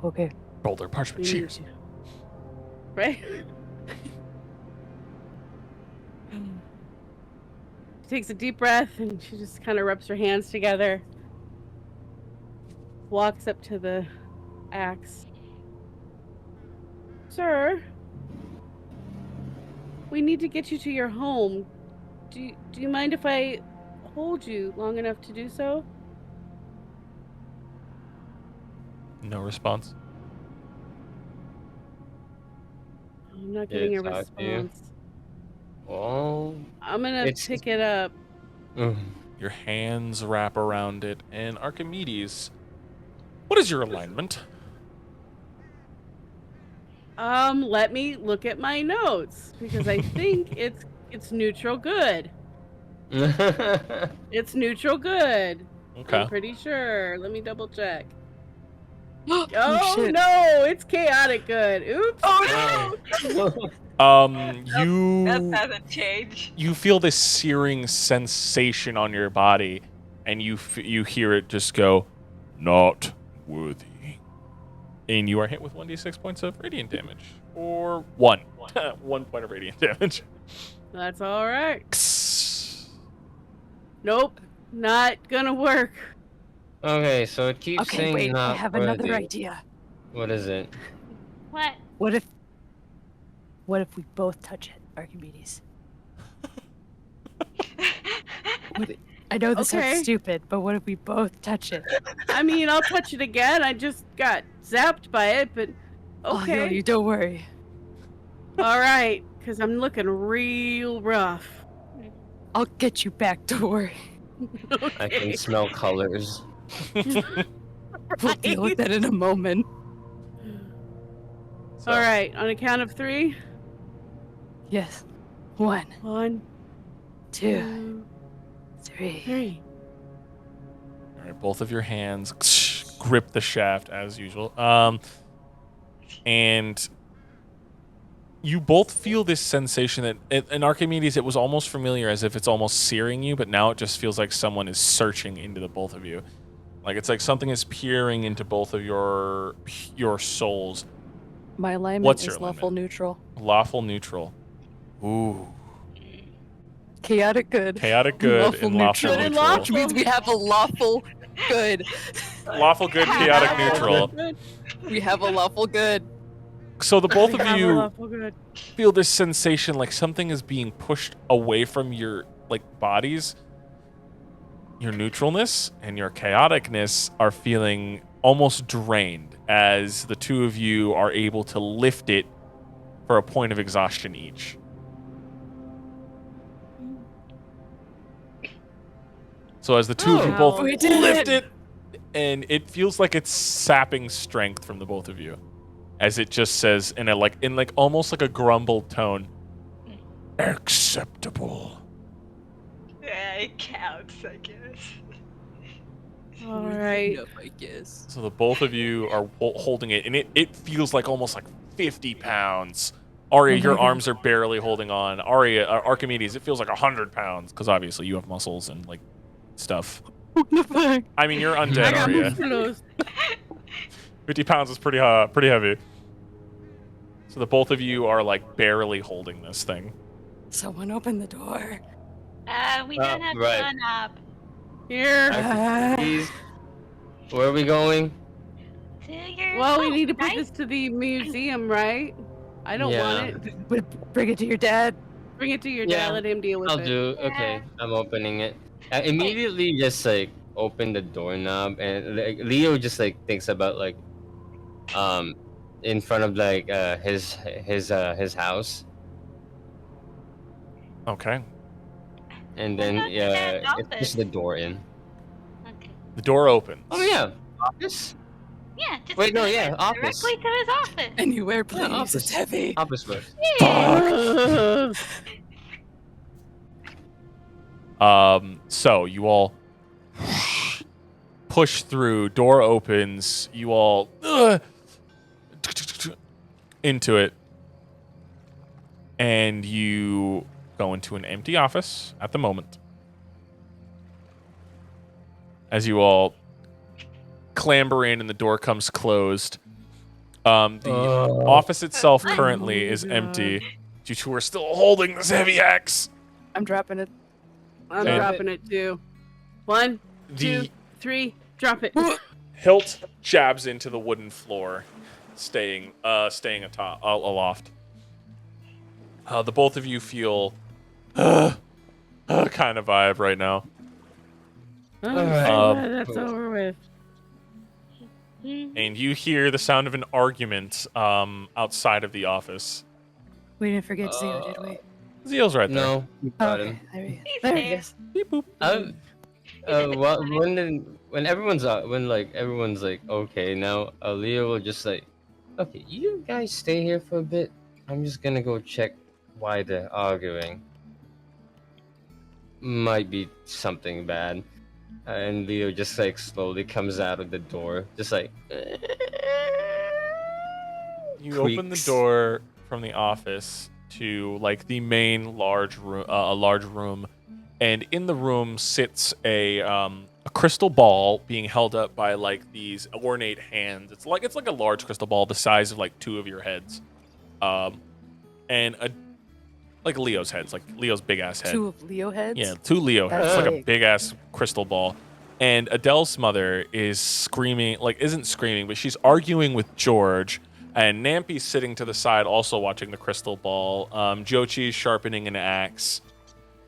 Okay. Boulder parchment We need cheers. to. Right? She takes a deep breath and she just kind of rubs her hands together. Walks up to the axe. Sir, we need to get you to your home. Do you mind if I hold you long enough to do so? No response. I'm not getting a it's up to you. response. Well, I'm gonna It's- pick it up. Your hands wrap around it, and Archimedes, what is your alignment? Let me look at my notes because I think it's neutral good. It's neutral good. Okay. I'm pretty sure. Let me double check. Oh, Oh shit. no, it's chaotic good. Oops. Oh You That doesn't change. you feel this searing sensation on your body, and you hear it just go, "Not worthy," and you are hit with 1d6 points of radiant damage, or 1 point of radiant damage. That's all right. Nope, not gonna work. Okay, so it keeps Okay, saying wait, not I have another worthy. idea. What is it? What? What if we both touch it, Archimedes? I know this Okay. sounds stupid, but what if we both touch it? I mean, I'll touch it again. I just got zapped by it, but Oh, no, okay. you don't worry. All right, because I'm looking real rough. I'll get you back, don't worry. I can smell colors. We'll deal with that in a moment. So, All right, on a count of 3. Yes. 1, 1, 2, 2, 3. 3. All right, both of your hands grip the shaft as usual. And you both feel this sensation that, in Archimedes, it was almost familiar, as if it's almost searing you, but now it just feels like someone is searching into the both of you. Like it's like something is peering into both of your souls. My alignment What's is your lawful alignment? neutral. Lawful neutral. Ooh. Chaotic good. Chaotic good Lawful and lawful neutral. Good and neutral. lawful. Which means we have a lawful good. Lawful good, chaotic Lawful neutral. good. We have a lawful good. So the both of Have a you lawful good. feel this sensation like something is being pushed away from your bodies. Your neutralness and your chaoticness are feeling almost drained as the two of you are able to lift it for a point of exhaustion each. So as the two of you Oh, both we did lift it. it, and it feels like it's sapping strength from the both of you, as it just says in almost like a grumbled tone, acceptable. Yeah, it counts, I guess. All right. Enough, I guess. So the both of you are holding it, and it feels like almost like 50 pounds. Aria, Oh my your God. arms are barely holding on. Aria, Archimedes, it feels like 100 pounds, because obviously you have muscles and stuff. I mean, you're I undead, got Aria. muscles. 50 pounds is pretty heavy. So the both of you are barely holding this thing. Someone open the door. We don't have right. the knob. Here. Please. Where are we going? To your Well, we house, need to put right? this to the museum, right? I don't want it. Bring it to your dad. Bring it to your Yeah, dad. Let him deal with I'll it. do. Okay, I'm opening it. I immediately just like open the doorknob, and like, Leo just like thinks about like, in front of like his house, Okay. and Well, then go to Dad's it pushes office. the door in. Okay. The door opens. Oh yeah, office. Yeah, just Wait, no, deliver yeah, it office. directly to his office. Anywhere, please. office. It's heavy. Office work. Ugh. So you all push through, door opens, you all into it, and you go into an empty office at the moment. As you all clamber in and the door comes closed, the office itself currently is empty. You two are still holding this heavy axe. I'm dropping it. I'm And- dropping it too. 1, 2, The 3, drop it. hilt jabs into the wooden floor, staying atop aloft. The both of you feel kind of vibe right now. Oh, Alright. so glad that's over with. And you hear the sound of an argument outside of the office. We didn't forget Zio, did we? Zeal's right there. No, you got him. There he is. He's There he there. is. Beep, boop. When everyone's everyone's like okay now, Leo will just like, okay, you guys stay here for a bit. I'm just gonna go check why they're arguing. Might be something bad. And Leo just like slowly comes out of the door, just like. You open the creaks. door from the office to like the main large room, and in the room sits a crystal ball being held up by like these ornate hands. It's like a large crystal ball the size of like two of your heads, and like Leo's heads, like Leo's big ass head. 2 of Leo heads? Yeah, 2 Leo heads. It's That's like a big. big ass crystal ball. And Adele's mother is screaming, like isn't screaming, but she's arguing with George. And Nampy's sitting to the side, also watching the crystal ball. Jochi's sharpening an axe,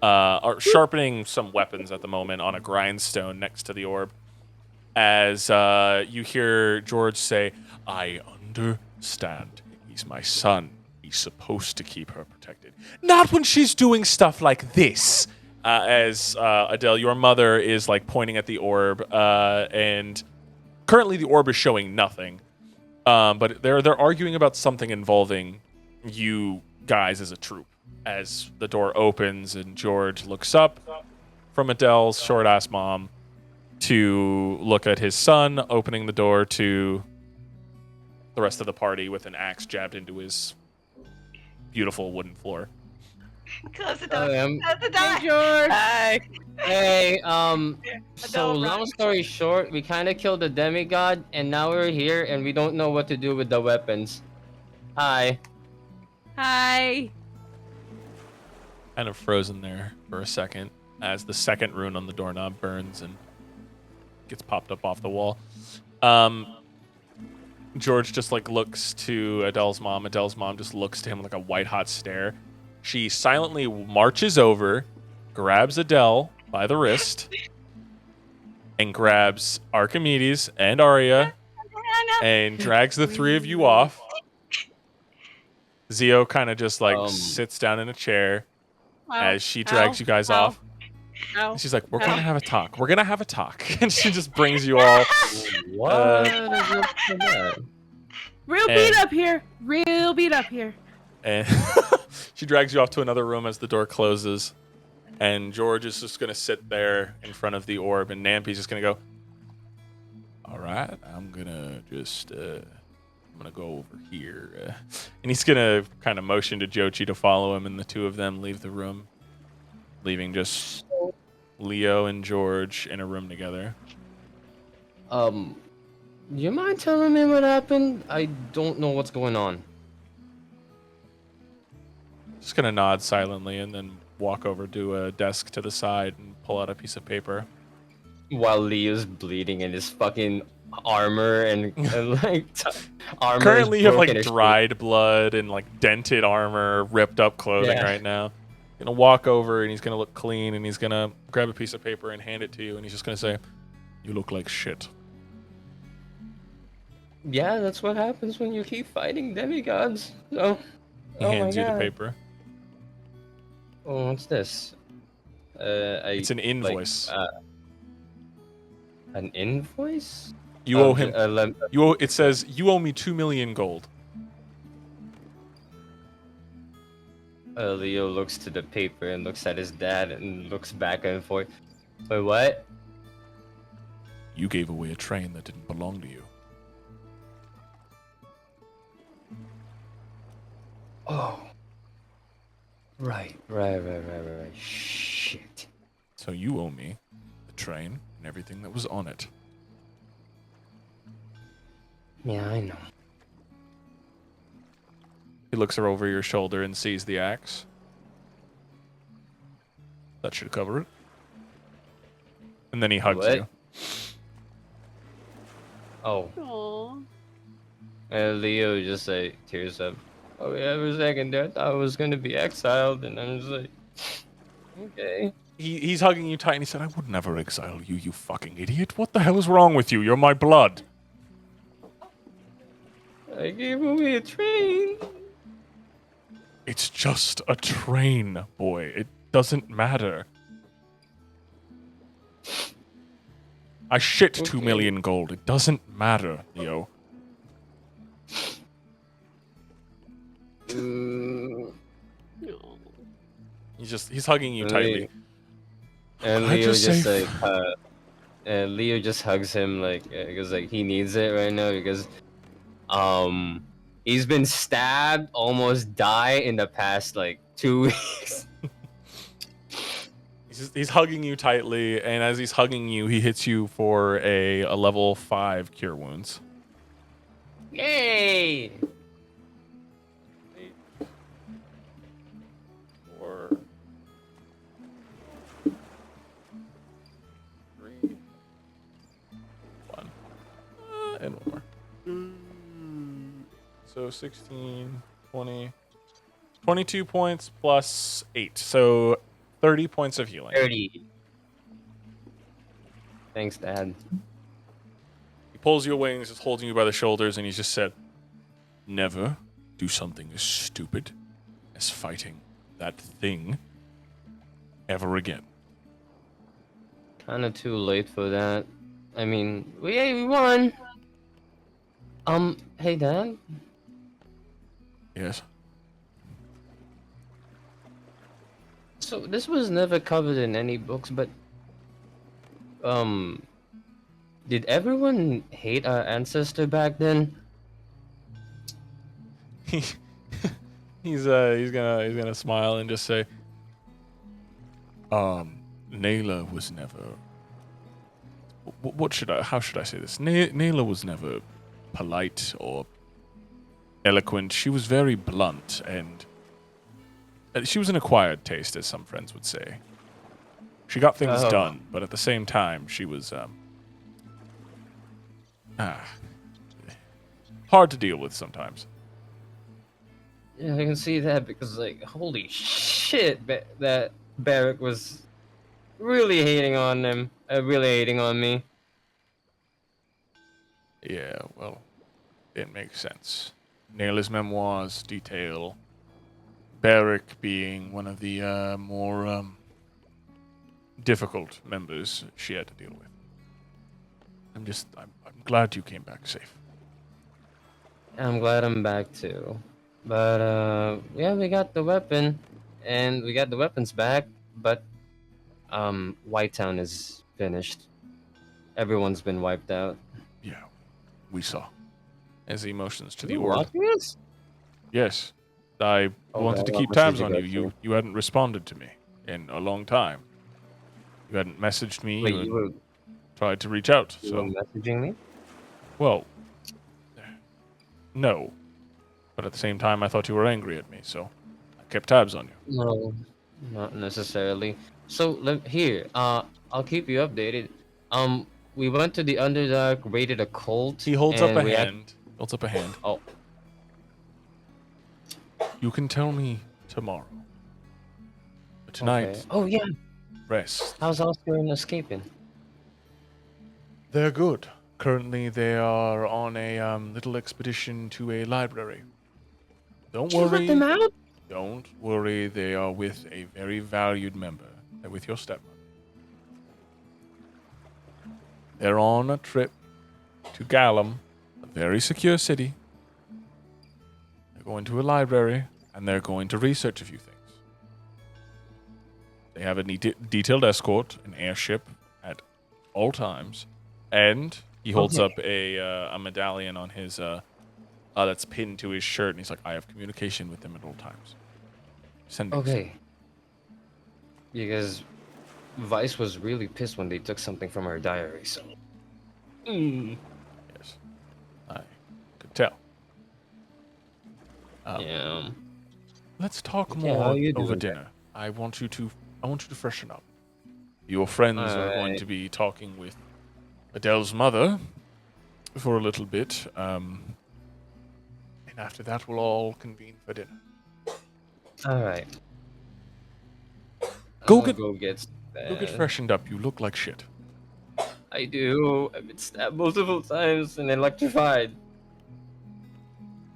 or sharpening some weapons at the moment on a grindstone next to the orb. As you hear George say, "I understand. He's my son. He's supposed to keep her protected. Not when she's doing stuff like this." As Adele, your mother is like pointing at the orb, and currently the orb is showing nothing. But they're arguing about something involving you guys as a troop. As the door opens and George looks up from Adele's short ass mom to look at his son opening the door to the rest of the party with an axe jabbed into his beautiful wooden floor. Close the door. Um, Close the Hey, door. George. Hi. Hey, so Adele long runs. story short, we kind of killed the demigod, and now we're here, and we don't know what to do with the weapons. Hi. Hi. Kind of frozen there for a second as the second rune on the doorknob burns and gets popped up off the wall. George just like looks to Adele's mom. Adele's mom just looks to him with like a white hot stare. She silently marches over, grabs Adele by the wrist, and grabs Archimedes and Arya and drags the three of you off. Zio kind of just like sits down in a chair as she drags you guys off. Ow. And she's like, "We're gonna have a talk. We're gonna have a talk." And she just brings you all. What is up with that? Real beat up here. Real beat up here. And she drags you off to another room as the door closes. And George is just gonna sit there in front of the orb, and Nampy's just gonna go, "All right, I'm gonna just, I'm gonna go over here." And he's gonna kind of motion to Jochi to follow him, and the two of them leave the room, leaving just Leo and George in a room together. Do you mind telling me what happened? I don't know what's going on. Just gonna nod silently and then walk over to a desk to the side and pull out a piece of paper. While Leo's bleeding in his fucking armor and like armor. Currently, is you have broken like as shit. dried blood and like dented armor, ripped up clothing Yeah. right now. Gonna walk over and he's gonna look clean and he's gonna grab a piece of paper and hand it to you and he's just gonna say, "You look like shit." Yeah, that's what happens when you keep fighting demigods. So, He oh hands my you the God. paper. Oh, what's this? It's an invoice. An invoice? You Oh, owe him. It says you owe me 2 million gold. Leo looks to the paper and looks at his dad and looks back and forth. Wait, what? You gave away a train that didn't belong to you. Oh. Right. Shit. So you owe me the train and everything that was on it. Yeah, I know. He looks over your shoulder and sees the axe. That should cover it. And then he hugs What? you. Oh. Aww. And Leo just like tears up. Oh yeah, for a second there, I thought I was gonna be exiled, and I'm just like, okay. He's hugging you tight and he said, "I would never exile you, you fucking idiot. What the hell is wrong with you? You're my blood." I gave away a train. It's just a train, boy. It doesn't matter. I shit 2 Okay. million gold. It doesn't matter, Leo. Mm, Aw. He's hugging you tightly. And Could I Leo just just say- like and Leo just hugs him like because like he needs it right now because he's been stabbed, almost died in the past like 2 weeks. He's hugging you tightly, and as he's hugging you, he hits you for a level 5 cure wounds. Yay! Or 3, 1, and 1 more. So 16, 20, 22 points plus 8. So 30 points of healing. 30. Thanks, Dad. He pulls you away and he's just holding you by the shoulders, and he's just said, "Never do something as stupid as fighting that thing ever again." Kind of too late for that. I mean, we won. Hey, Dad. Yes. So this was never covered in any books, but did everyone hate our ancestor back then? he's gonna smile and just say, Nayla was never. How should I say this? Nayla was never polite or eloquent. She was very blunt, and she was an acquired taste, as some friends would say. She got things Oh. done, but at the same time, she was hard to deal with sometimes. Yeah, I can see that because, like, holy shit, that Barrack was really hating on them. Really hating on me. Yeah, well, it makes sense. Nayla's memoirs detail Barrick being one of the more difficult members she had to deal with. I'm glad you came back safe. I'm glad I'm back too. But yeah, we got the weapon, and we got the weapons back. But Whitetown is finished. Everyone's been wiped out. Yeah, we saw. As he motions to the You orb. watching us? Yes, I Oh, wanted to well, keep what tabs message on you you. got You hadn't responded to me in a long time. You hadn't messaged me. Wait, you you were, had tried to reach out. you were So, messaging me? well, no. But at the same time, I thought you were angry at me, so I kept tabs on you. No, Not necessarily. So here, I'll keep you updated. We went to the Underdark, raided a cult. He holds up and a we hand. Holds up a hand. Oh, You can tell me tomorrow. But tonight, okay. Oh yeah. rest. How's Oscar and escaping? They're good. Currently, they are on a little expedition to a library. Don't Did you let worry. them out? Don't worry. They are with a very valued member. They're with your stepmother. They're on a trip to Gallum, a very secure city. They're going to a library, and they're going to research a few things. They have a detailed escort, an airship at all times, and he holds up a medallion on his that's pinned to his shirt, and he's like, "I have communication with them at all times." Send it. Okay. Because Vice was really pissed when they took something from her diary. So. Yes, I could tell. Yeah. Let's talk Yeah, more how you over doing, dinner. I want you to freshen up. Your friends are going Alright. to be talking with Adele's mother for a little bit, and after that, we'll all convene for dinner. All right. Go I'll get- go get. Go get freshened up. You look like shit. I do. I've been stabbed multiple times and electrified.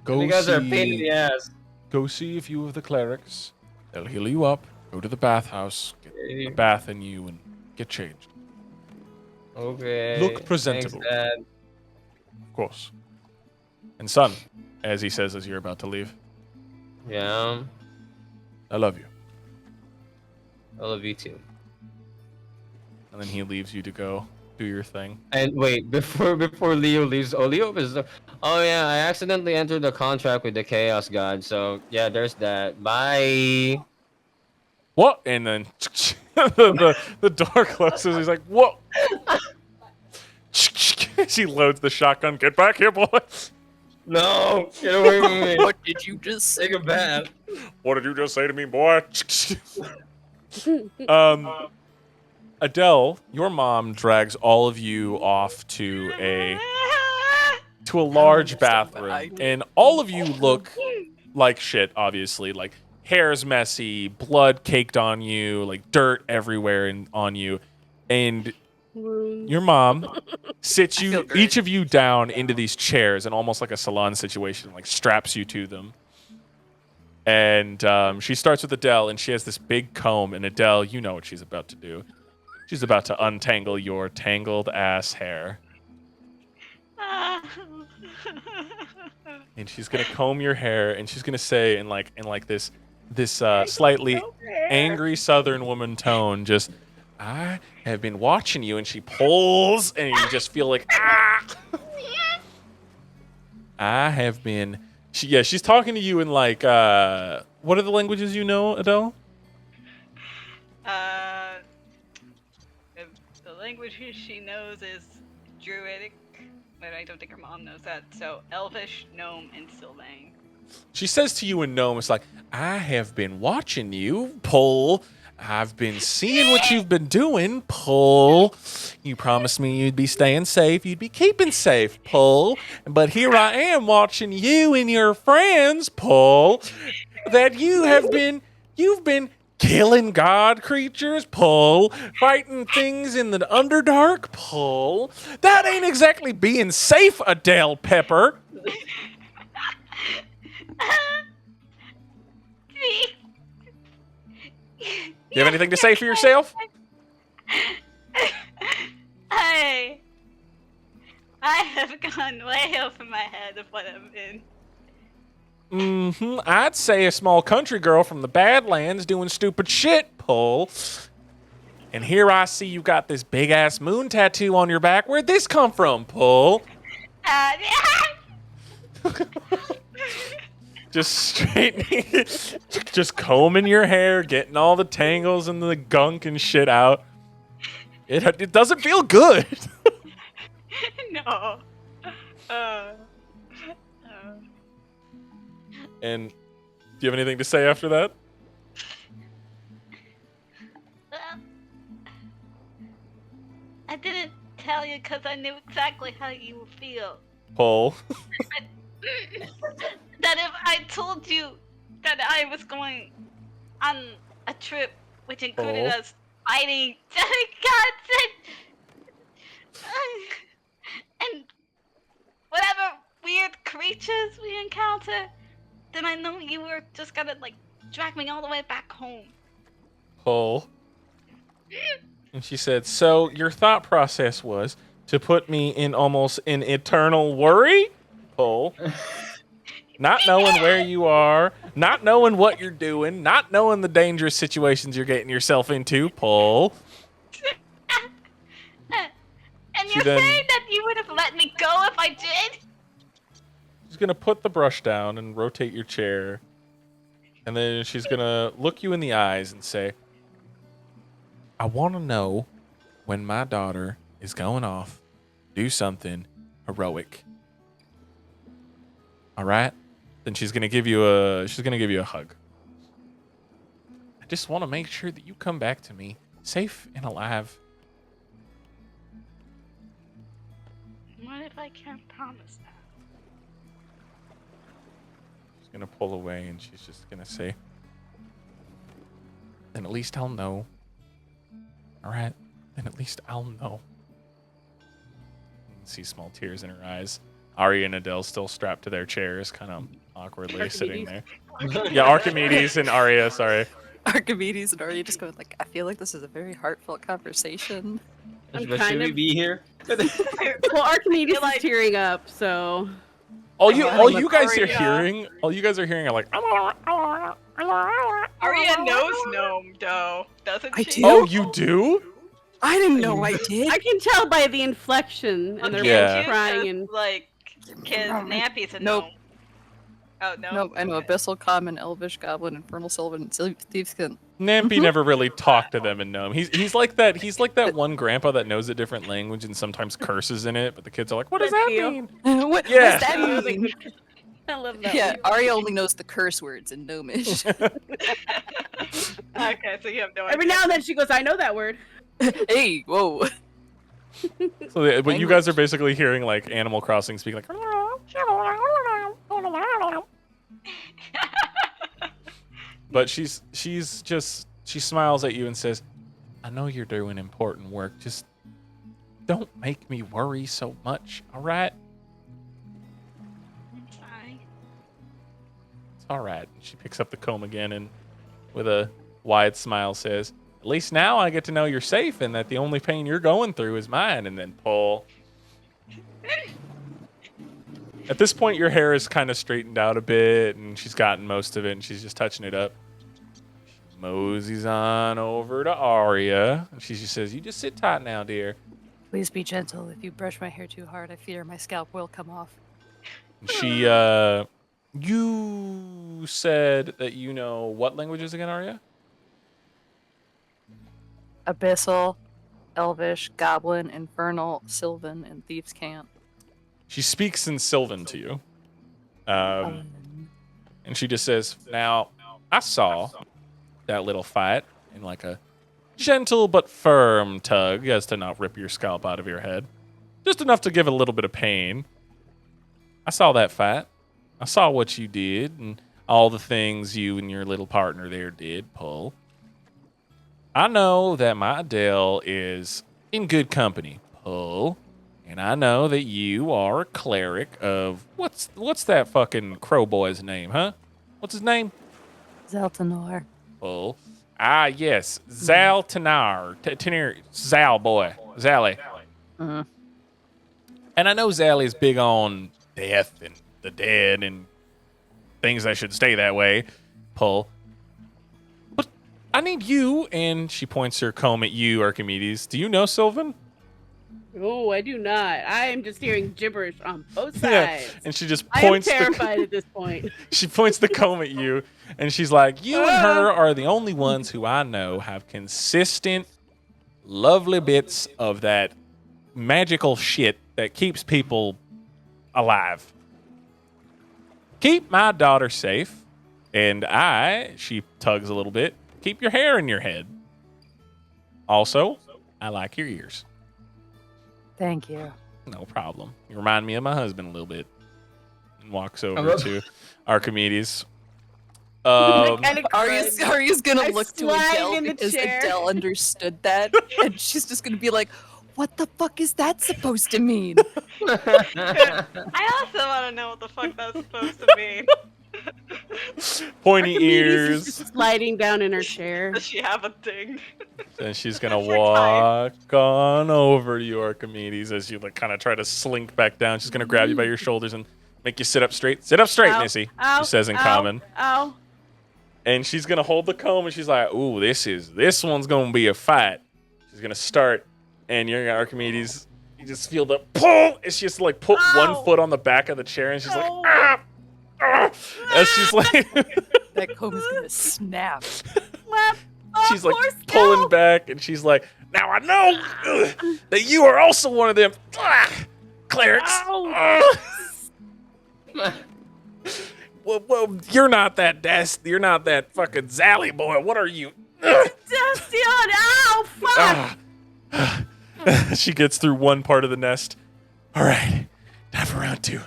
Go you guys are a pain in see. the ass. Go see a few of the clerics. They'll heal you up. Go to the bathhouse. Get a Okay. bath in you and get changed. Okay. Look presentable. Thanks, Dad. Of course. And son, as he says as you're about to leave, Yeah. I love you. I love you too. And then he leaves you to go do your thing. And wait, before Leo leaves, Leo is. Oh yeah, I accidentally entered the contract with the Chaos God. So yeah, there's that. Bye. What? And then the door closes. He's like, what? She loads the shotgun. Get back here, boy. No, get away from me. What did you just say? Take a bath. What did you just say to me, boy? Adele, your mom drags all of you off to a large bathroom, and all of you look like shit. Obviously, like hair's messy, blood caked on you, like dirt everywhere on you, and your mom sits feel you, great. each of you, down into these chairs, and almost like a salon situation, like straps you to them. And she starts with Adele, and she has this big comb. And Adele, you know what she's about to do. She's about to untangle your tangled ass hair. And she's gonna comb your hair, and she's gonna say in this slightly angry Southern woman tone, just, "I have been watching you," and she pulls, and you just feel like, ah. I have been. She's talking to you in like, what are the languages you know, Adele? The language she knows is Druidic, but I don't think her mom knows that. So Elvish, Gnome, and Sylvain. She says to you in Gnome, it's like, I have been watching you, Pull. I've been seeing what you've been doing, Pull. You promised me you'd be staying safe. You'd be keeping safe, Pull. But here I am watching you and your friends, Pull, that you've been killing god creatures, Pull. Fighting things in the Underdark, Pull. That ain't exactly being safe, Adele Pepper. You have anything to say for yourself? I have gone way over my head of what I've been. I'd say a small country girl from the Badlands doing stupid shit, Pull. And here I see you got this big ass moon tattoo on your back. Where'd this come from, Pull? Just straightening, just combing your hair, getting all the tangles and the gunk and shit out. It doesn't feel good. No. And do you have anything to say after that? tell you because I knew exactly how you would feel. Pull. That if I told you that I was going on a trip which included Oh. us fighting demigods and whatever weird creatures we encounter, then I know you were just gonna like drag me all the way back home. Pull. And she said, so your thought process was to put me in almost an eternal worry? Pull. Not knowing where you are, not knowing what you're doing, not knowing the dangerous situations you're getting yourself into. Pull. And She you're then- saying that you would have let me go if I did? She's going to put the brush down and rotate your chair. And then she's going to look you in the eyes and say, I want to know when my daughter is going off, do something heroic. All right? Then she's going to give you a hug. I just want to make sure that you come back to me safe and alive. What if I can't promise that? She's going to pull away and she's just going to say, then at least I'll know. All right? Then at least I'll know. You can see small tears in her eyes. Arya and Adele still strapped to their chairs, kind of awkwardly sitting there. Yeah, Archimedes and Arya, sorry. Archimedes and Arya just going like, I feel like this is a very heartfelt conversation. I'm But kind should we of- be here? Well, Archimedes You're like- is tearing up, so All you guys are Arya. hearing, are like, Arya knows Gnome, though, doesn't I she? do? oh, you do? I didn't know I did. I can tell by the inflection and their Yeah. both crying and Like, kids, Nappy's a Nope. gnome. Oh, no? Nope, I know Okay. Abyssal, Common, Elvish, Goblin, Infernal, Sylvan, and Thiefskin. Nampy never really talked to them in Gnome. He's like that. He's like that one grandpa that knows a different language and sometimes curses in it, but the kids are like, "What does that Thank you. mean?" What Yeah. does that mean? I love that. Yeah, one. Arya only knows the curse words in Gnomish. Okay, so you have no idea. Every now and then she goes, I know that word. Hey, whoa. So, but you guys are basically hearing like Animal Crossing speak like. But she smiles at you and says, "I know you're doing important work. Just don't make me worry so much, all right? I'm sorry. It's all right." And she picks up the comb again and, with a wide smile, says, "At least now I get to know you're safe and that the only pain you're going through is mine." And then pull. At this point, your hair is kind of straightened out a bit, and she's gotten most of it, and she's just touching it up. She moseys on over to Arya, and she just says, "You just sit tight now, dear." Please be gentle. If you brush my hair too hard, I fear my scalp will come off. And she, you said that you know what languages again, Arya? Abyssal, Elvish, Goblin, Infernal, Sylvan, and Thieves' Cant. She speaks in Sylvan to you. And she just says, "Now, I saw that little fight in like a gentle but firm tug as to not rip your scalp out of your head. Just enough to give it a little bit of pain. I saw that fight. I saw what you did and all the things you and your little partner there did, Pull. I know that my Adele is in good company, Pull. And I know that you are a cleric of what's that fucking crow boy's name, huh? What's his name? Zeltanor. Pull. Ah, yes, Zal Tanar, Zal boy, Zally. Mhm. And I know Zally's big on death and the dead and things that should stay that way. Pull. But I need you, and she points her comb at you, Archimedes. Do you know Sylvan? Oh, I do not. I am just hearing gibberish on both Yeah. sides. And she just I am points the terrified at this point. she points the comb at you, and she's like, "You and her are the only ones who I know have consistent, lovely bits of that magical shit that keeps people alive. Keep my daughter safe, and she tugs a little bit, keep your hair in your head. Also, I like your ears." Thank you. No problem. You remind me of my husband a little bit. And walks over to Archimedes. Kind of Arya's gonna I look to slide Adele in the because chair. Adele understood that, and she's just gonna be like, "What the fuck is that supposed to mean?" I also want to know what the fuck that's supposed to mean. Pointy Archimedes is ears. just sliding down in her chair. Does she have a thing? And she's gonna That's her type. walk on over to you, Archimedes, as you like kind of try to slink back down. She's gonna grab you by your shoulders and make you sit up straight. Sit up straight, Ow, Missy. ow, She says in ow, common. Ow. And she's gonna hold the comb and she's like, "Ooh, this one's gonna be a fight." She's gonna start, and you're Archimedes. You just feel the pull. And she just like put Ow. one foot on the back of the chair, and she's like, Ow. "Ah, ah," as she's like, That comb is gonna snap. Slap. she's like pulling back, and she's like, "Now I know that you are also one of them clerics." Ow. Well, you're not that You're not that fucking Zally boy. What are you? Dastion. Ow. Fuck. Ah. She gets through one part of the nest. All right, time for round two.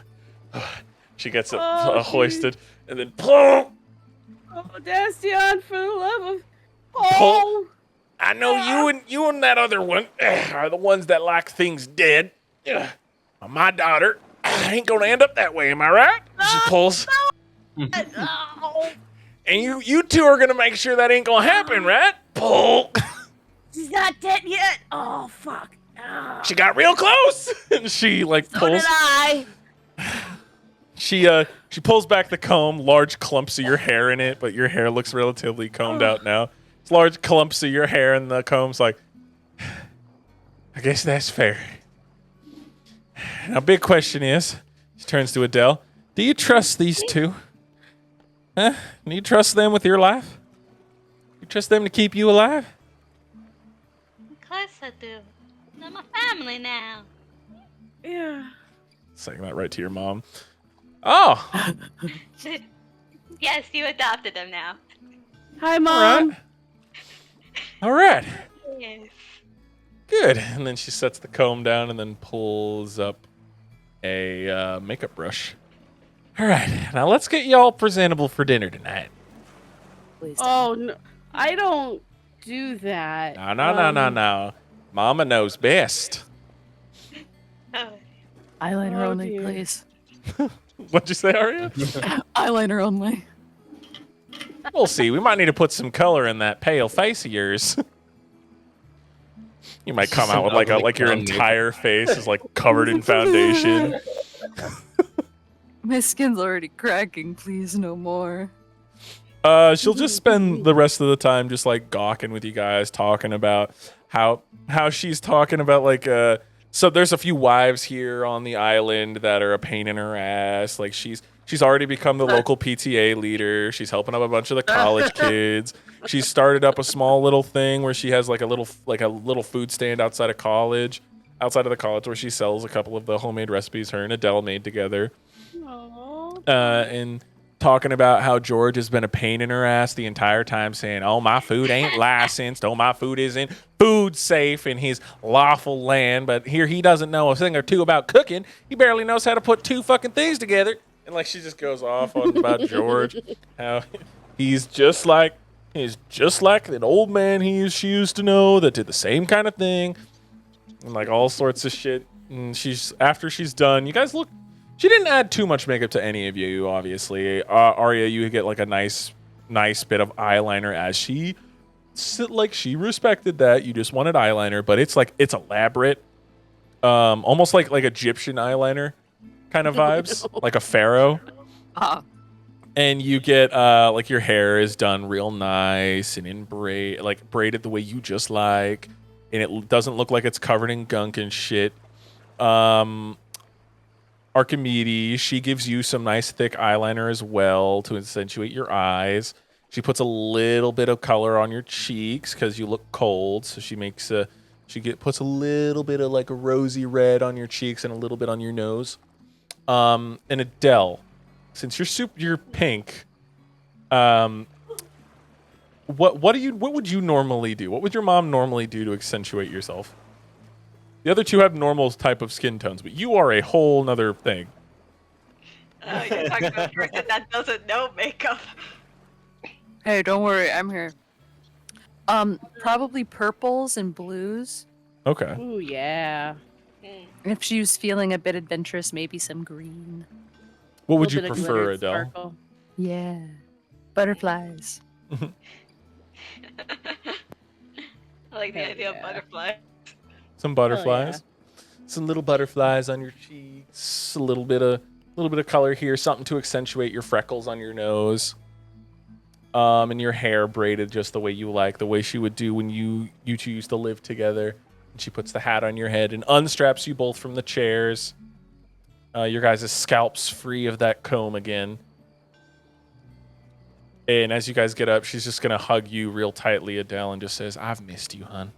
She gets it Oh, hoisted, and then pull. Oh, Dastion, for the love of... Oh. I know you and that other one are the ones that like things dead. Well, my daughter ain't gonna end up that way, am I right? She pulls. Oh. And you two are gonna make sure that ain't gonna happen, right? Pull. She's not dead yet. Oh, fuck. Ah. She got real close. And she like So pulls. did I. She pulls back the comb, large clumps of your hair in it, but your hair looks relatively combed out now. It's large clumps of your hair, and the comb's like, I guess that's fair. Now, big question is, she turns to Adele, do you trust these two? Huh? Do you trust them with your life? You trust them to keep you alive? Of course I do. They're my family now. Yeah. Saying that right to your mom. Oh, Yes, you adopted them now. Hi, all Mom. right. All right. Yes. Good. And then she sets the comb down and then pulls up a makeup brush. All right. Now let's get y'all presentable for dinner tonight. Please don't. Oh, no. I don't do that. No. Mama knows best. Oh, Eyeliner Oh, only, dear. please. What'd you say, Arya? Eyeliner only. We'll see. We might need to put some color in that pale face of yours. You might come out with like your Ugly entire face is like covered in foundation. My skin's already cracking. Please, no more. She'll just spend the rest of the time just like gawking with you guys, talking about how she's talking about like so there's a few wives here on the island that are a pain in her ass. Like she's already become the local PTA leader. She's helping up a bunch of the college kids. She started up a small little thing where she has like a little food stand outside of the college where she sells a couple of the homemade recipes her and Adele made together. Aw. And talking about how George has been a pain in her ass the entire time, saying, "Oh, my food ain't licensed. Oh, my food isn't food safe in his lawful land." But here he doesn't know a thing or two about cooking. He barely knows how to put two fucking things together. And like she just goes off on about George, how he's just like an old man she used to know that did the same kind of thing, and like all sorts of shit. And after she's done, you guys look. She didn't add too much makeup to any of you, obviously. Arya, you get like a nice bit of eyeliner as she respected that. You just wanted eyeliner, but it's elaborate. Almost like Egyptian eyeliner kind of vibes, like a pharaoh. Ah, And you get like your hair is done real nice and braided the way you just like, and it doesn't look like it's covered in gunk and shit. Archimedes, she gives you some nice thick eyeliner as well to accentuate your eyes. She puts a little bit of color on your cheeks because you look cold, so she puts a little bit of like a rosy red on your cheeks and a little bit on your nose. And Adele, since you're pink, what would you normally do? What would your mom normally do to accentuate yourself? The other two have normal type of skin tones, but you are a whole nother thing. You're talking about a person that doesn't know makeup. Hey, don't worry, I'm here. Probably purples and blues. Okay. Ooh, yeah. Mm. If she was feeling a bit adventurous, maybe some green. What would you Little bit of prefer, glitter and Adele? sparkle. Yeah. Butterflies. I like the Hell idea of yeah. butterfly. Some butterflies. Some little butterflies on your cheeks. A little bit of color here. Something to accentuate your freckles on your nose. And your hair braided just the way you like, the way she would do when you two used to live together. And she puts the hat on your head and unstraps you both from the chairs. Your guys' scalps free of that comb again. And as you guys get up, she's just gonna hug you real tightly, Adele, and just says, "I've missed you, hon."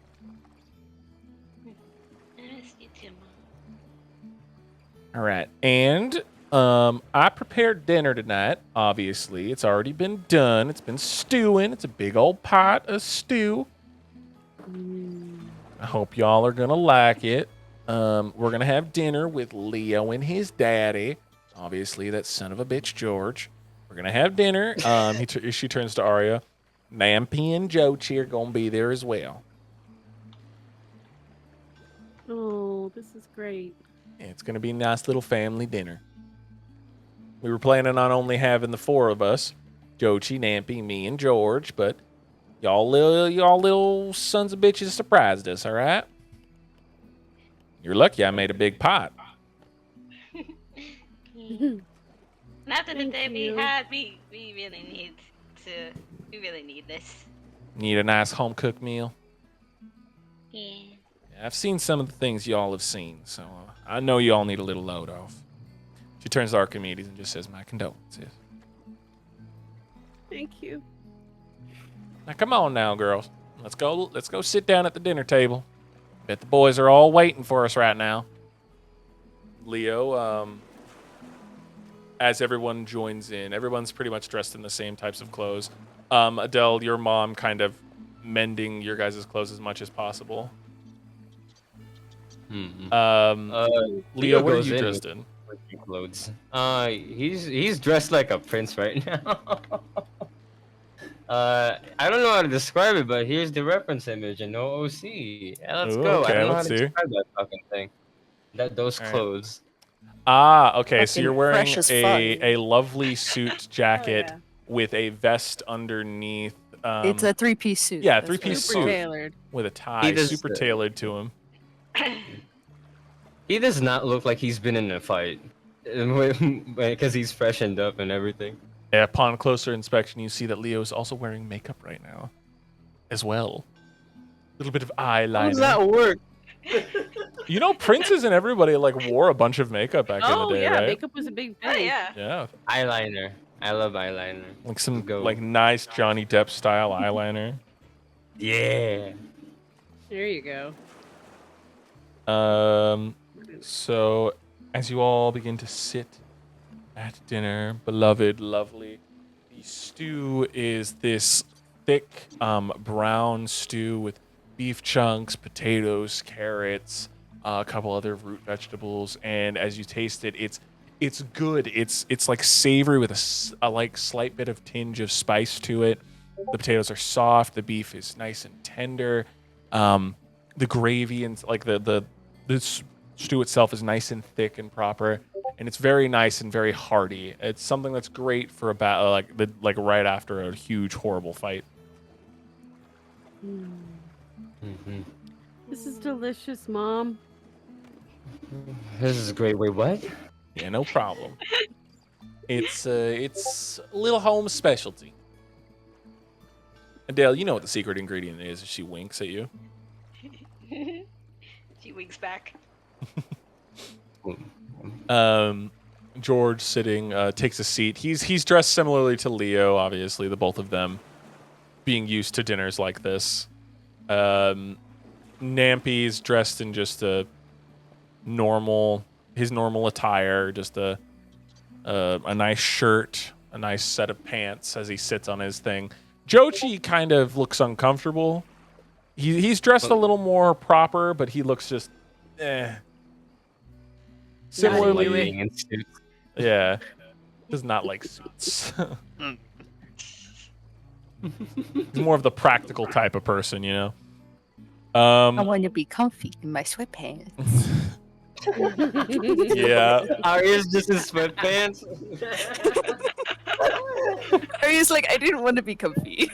All right, and I prepared dinner tonight. Obviously, it's already been done. It's been stewing. It's a big old pot of stew. I hope y'all are gonna like it. We're gonna have dinner with Leo and his daddy. Obviously, that son of a bitch, George. We're gonna have dinner. She turns to Arya. Nampy and Jochi are gonna be there as well. Oh, this is great. It's gonna be a nice little family dinner. We were planning on only having the four of us, Jochi, Nampy, me, and George, but y'all little sons of bitches surprised us, all right? You're lucky I made a big pot. And after the Thank day we you. had, we really need this. Need a nice home-cooked meal? Yeah. Yeah, I've seen some of the things y'all have seen, so I know y'all need a little load off. She turns to Archimedes and just says, "My condolences." Thank you. Now, come on now, girls. Let's go sit down at the dinner table. Bet the boys are all waiting for us right now. Leo, as everyone joins in, everyone's pretty much dressed in the same types of clothes. Adele, your mom kind of mending your guys' clothes as much as possible. Leo, what are goes you in dressed in? with clothes. He's dressed like a prince right now. I don't know how to describe it, but here's the reference image in OOC. Yeah, let's Ooh, go. okay, I don't know let's how to see. describe that fucking thing. Those All right. clothes. Ah, okay. So Fucking you're wearing fresh as fuck. a lovely suit jacket yeah. with a vest underneath. It's a three-piece suit. yeah, that's three-piece Super suit. tailored. with a tie, does, super tailored to him. He does not look like he's been in a fight, because he's freshened up and everything. Upon closer inspection, you see that Leo is also wearing makeup right now, as well. A little bit of eyeliner. How does that work? You know, princes and everybody like wore a bunch of makeup back in Oh the day, yeah, right? makeup was a big thing. Oh yeah. Yeah, Eyeliner. I love eyeliner. like some Go. like nice Johnny Depp style eyeliner. Yeah. There you go. So as you all begin to sit at dinner, beloved, lovely, the stew is this thick brown stew with beef chunks, potatoes, carrots, a couple other root vegetables, and as you taste it, it's good. It's like savory with a like slight bit of tinge of spice to it. The potatoes are soft. The beef is nice and tender. The gravy and like the stew itself is nice and thick and proper, and it's very nice and very hearty. It's something that's great for a battle like right after a huge horrible fight. Mm-hmm. This is delicious, Mom. This is great. Wait, what? Yeah, no problem. It's a little home specialty. Adele, you know what the secret ingredient is. She winks at you. She winks back. George sitting takes a seat. He's dressed similarly to Leo, obviously, the both of them being used to dinners like this. Nampy's dressed in just his normal attire, just a nice shirt, a nice set of pants as he sits on his thing. Jochi kind of looks uncomfortable. He's dressed a little more proper, but he looks just Similarly, Anyway. Being in suits. yeah, does not like suits. He's more of the practical type of person, you know. I want to be comfy in my sweatpants. Yeah. Arya's just in sweatpants. Arya's like, I didn't want to be comfy.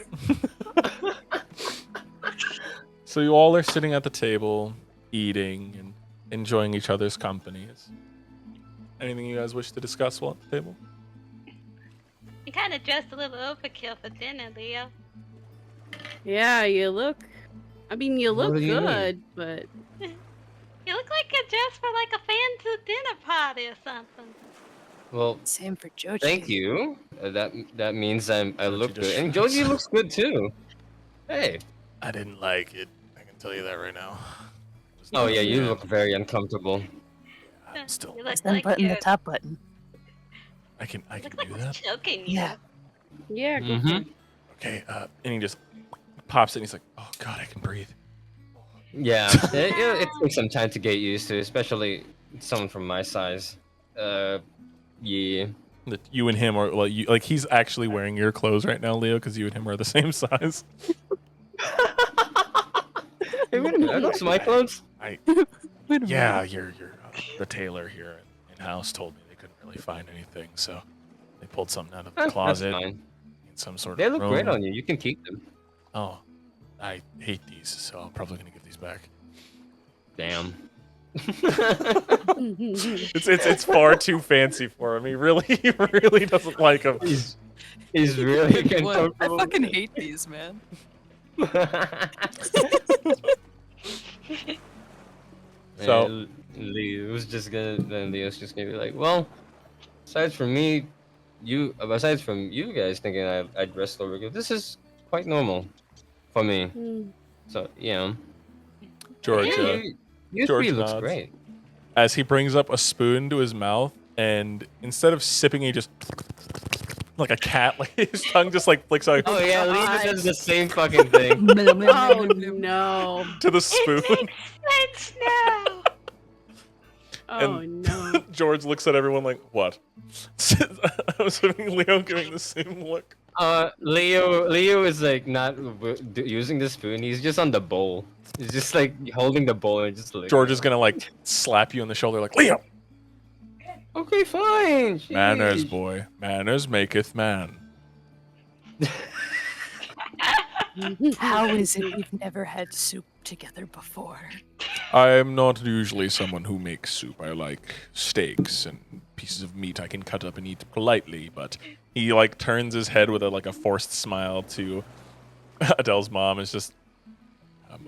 So you all are sitting at the table, eating and enjoying each other's company. Anything you guys wish to discuss while at the table? You kind of dressed a little overkill for dinner, Leo. Yeah, you look. I mean, you What look do you mean? good, but You look like you're dressed for like a fancy dinner party or something. Well, Same for Joji. thank you. That means I look just good, and shrugs. Joji looks good too. Hey. I didn't like it. I can tell you that right now. Oh yeah, you look very uncomfortable. I'm still. You look Then like button you're the top button. I can look do like that. it's choking you. Yeah. yeah. Go for Mm-hmm. it. Okay. And he just pops it. And he's like, "Oh God, I can breathe." Yeah, it takes some time to get used to, especially someone from my size. Yeah. That you and him are like he's actually wearing your clothes right now, Leo, because you and him are the same size. Hey, wait a minute, are those my clothes? Yeah, you're the tailor here in house told me they couldn't really find anything, so they pulled something out of the That's closet fine. in some sort They of look room. great on you. You can keep them. Oh, I hate these, so I'm probably gonna give these back. Damn. It's far too fancy for him. He really doesn't like them. He's really What? I uncomfortable. fucking hate these, man. So- And Leo's just gonna be like, well, aside from you guys thinking I dressed over good, this is quite normal for me. Mm. So yeah, George, you George three looks nods. great. as he brings up a spoon to his mouth, and instead of sipping, he just like a cat, like his tongue just like flicks out Oh yeah, Leo God. does the same fucking thing. Oh no! to the spoon. It makes sense now. Oh no! George looks at everyone like, "What?" I was having Leo giving the same look. Leo is like not using the spoon. He's just on the bowl. He's just like holding the bowl and just like. George is gonna like slap you in the shoulder, like, "Leo, Okay, fine. manners, sheesh. boy, manners maketh man." How is it we've never had soup together before? I'm not usually someone who makes soup. I like steaks and pieces of meat I can cut up and eat politely, but he like turns his head with a forced smile to Adele's mom. It's just,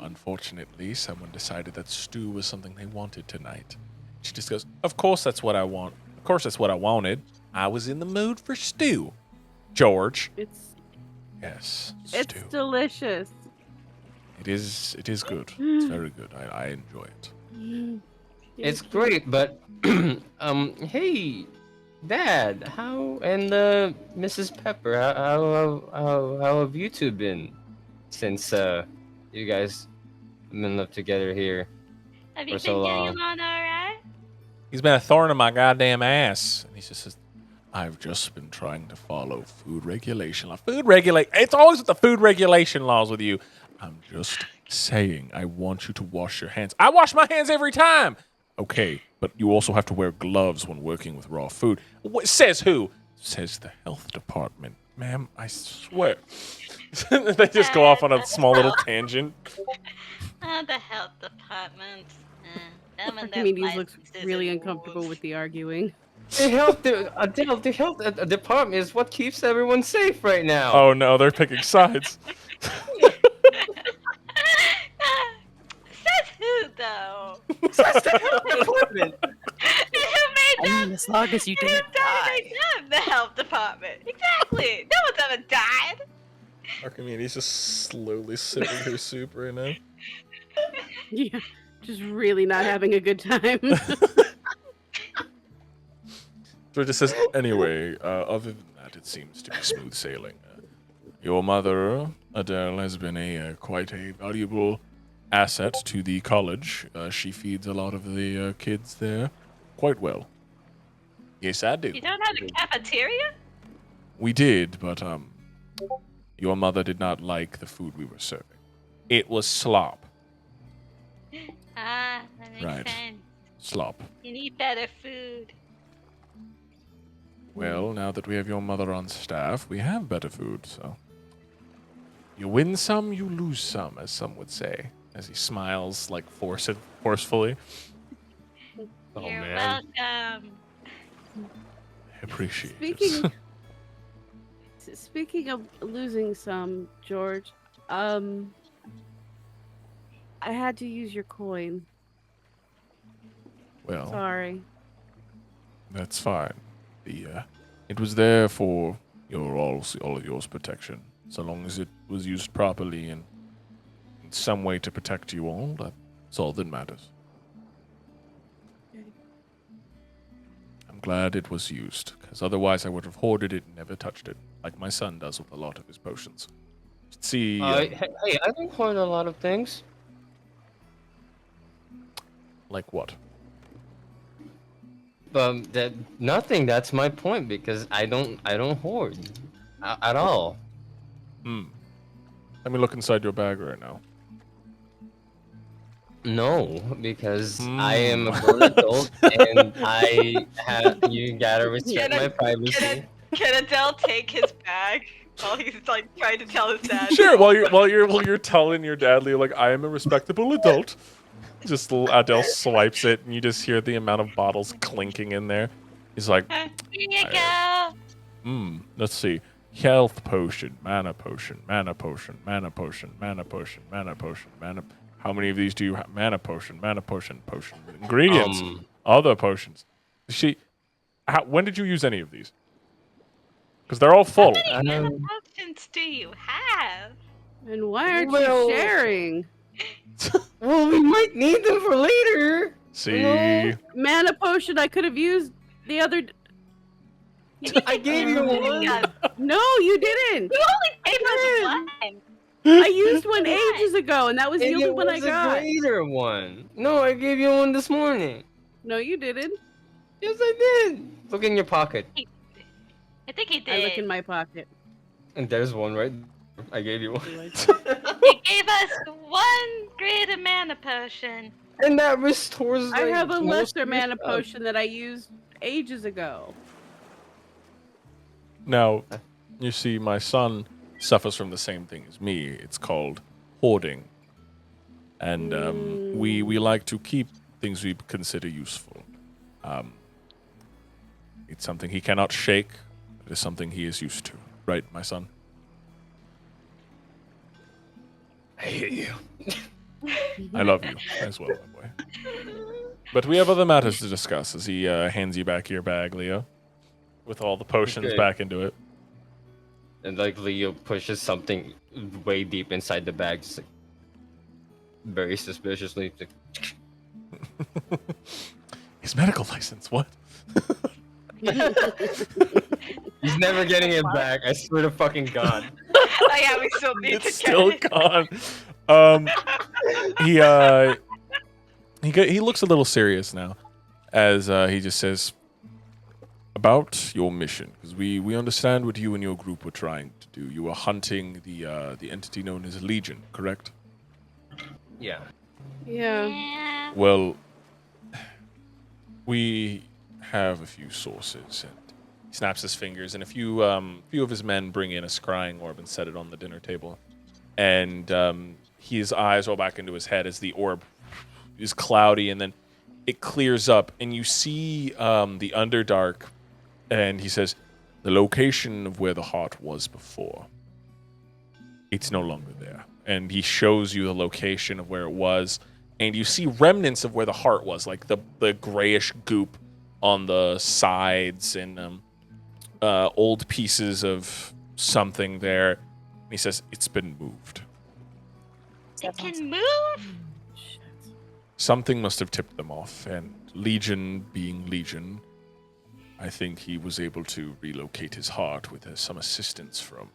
unfortunately, someone decided that stew was something they wanted tonight. She just goes, "Of course that's what I want. Of course that's what I wanted. I was in the mood for stew." George. Yes, It's stew. delicious. It is good. It's very good. I enjoy it. It's great, but hey, Dad, how and Mrs. Pepper, how have you two been since you guys have been up together here? Have you For been so getting long. along alright? He's been a thorn in my goddamn ass. And he just says, "I've just been trying to follow food regulation law. It's always with the food regulation laws with you. I'm just saying, I want you to wash your hands. I wash my hands every time. Okay, but you also have to wear gloves when working with raw food. Says who? Says the health department. Ma'am, I swear." They just go off on a small little tangent. Oh, the health department. Them and their Archimedes looks licenses really and uncomfortable rules. with the arguing. The health department is what keeps everyone safe right now. Oh no, they're picking sides. Says who, though? That's the health department. Who made I them? mean, as long as you Who didn't die. made them the health department? Exactly. No one's ever died. Archimedes just slowly sipping her soup right now. Yeah, just really not having a good time. So it just says, "Anyway, other than that, it seems to be smooth sailing. Your mother, Adele, has been quite a valuable asset to the college. She feeds a lot of the kids there quite well. Yes, I do. You don't have a cafeteria? We did, but your mother did not like the food we were serving. It was slop. Ah, that makes Right. sense. Slop. You need better food. Well, now that we have your mother on staff, we have better food, so. You win some, you lose some, as some would say, as he smiles, like, forcefully. Oh You're man. welcome. I appreciate Speaking it. speaking of losing some, George, I had to use your coin. Well, Sorry. that's fine. It was there for all of yours protection. So long as it was used properly and in some way to protect you all, that's all that matters. I'm glad it was used, because otherwise I would have hoarded it and never touched it, like my son does with a lot of his potions. See, Hey, I don't hoard a lot of things. like what? That nothing. That's my point because I don't hoard at all. Let me look inside your bag right now. No, because I am a grown adult and you gotta respect my privacy. Can Adele take his bag while he's like trying to tell his dad? Sure. While you're telling your dad, Leo, like, I am a respectable adult. Just Adele swipes it, and you just hear the amount of bottles clinking in there. He's like, Here you go. let's see. Health potion, mana potion, mana potion, mana potion, mana potion, mana potion, mana. How many of these do you have? Mana potion, potion. Ingredients, other potions. When did you use any of these? Because they're all full. How many mana potions do you have? And why aren't Well- you sharing? Well, we might need them for later. See, Mana potion I could have used the other. I gave you one. No, you didn't. You only gave us one. I used one ages ago, and that was the And only it one I was a got. greater one. No, I gave you one this morning. No, you didn't. Yes, I did. Look in your pocket. I think he I look in did. my pocket. And there's one right. I gave you one. He gave us one greater mana potion. And that restores. I like, have a most lesser of your mana stuff. potion that I used ages ago. now you see, my son suffers from the same thing as me. It's called hoarding, and we like to keep things we consider useful. It's something he cannot shake. It is something he is used to. Right, my son? I hear you. I love you as well, my boy. But we have other matters to discuss as he hands you back your bag, Leo, with all the potions Okay. back into it. And like Leo pushes something way deep inside the bag, just like, very suspiciously. Like, His medical license, what? he's never getting it back. I swear to fucking God. Oh yeah, we still need It's to still get it. gone. He looks a little serious now, as he just says about your mission, because we understand what you and your group were trying to do. You were hunting the entity known as Legion, correct? Yeah. Yeah. Yeah. Well, we have a few sources, and he snaps his fingers, and a few of his men bring in a scrying orb and set it on the dinner table, and his eyes roll back into his head as the orb is cloudy, and then it clears up, and you see the Underdark, and he says, the location of where the heart was before, it's no longer there. And he shows you the location of where it was, and you see remnants of where the heart was, like the grayish goop on the sides, and old pieces of something there. And he says, it's been moved. It can move? Shit. Something must have tipped them off, and Legion being Legion, I think he was able to relocate his heart with some assistance from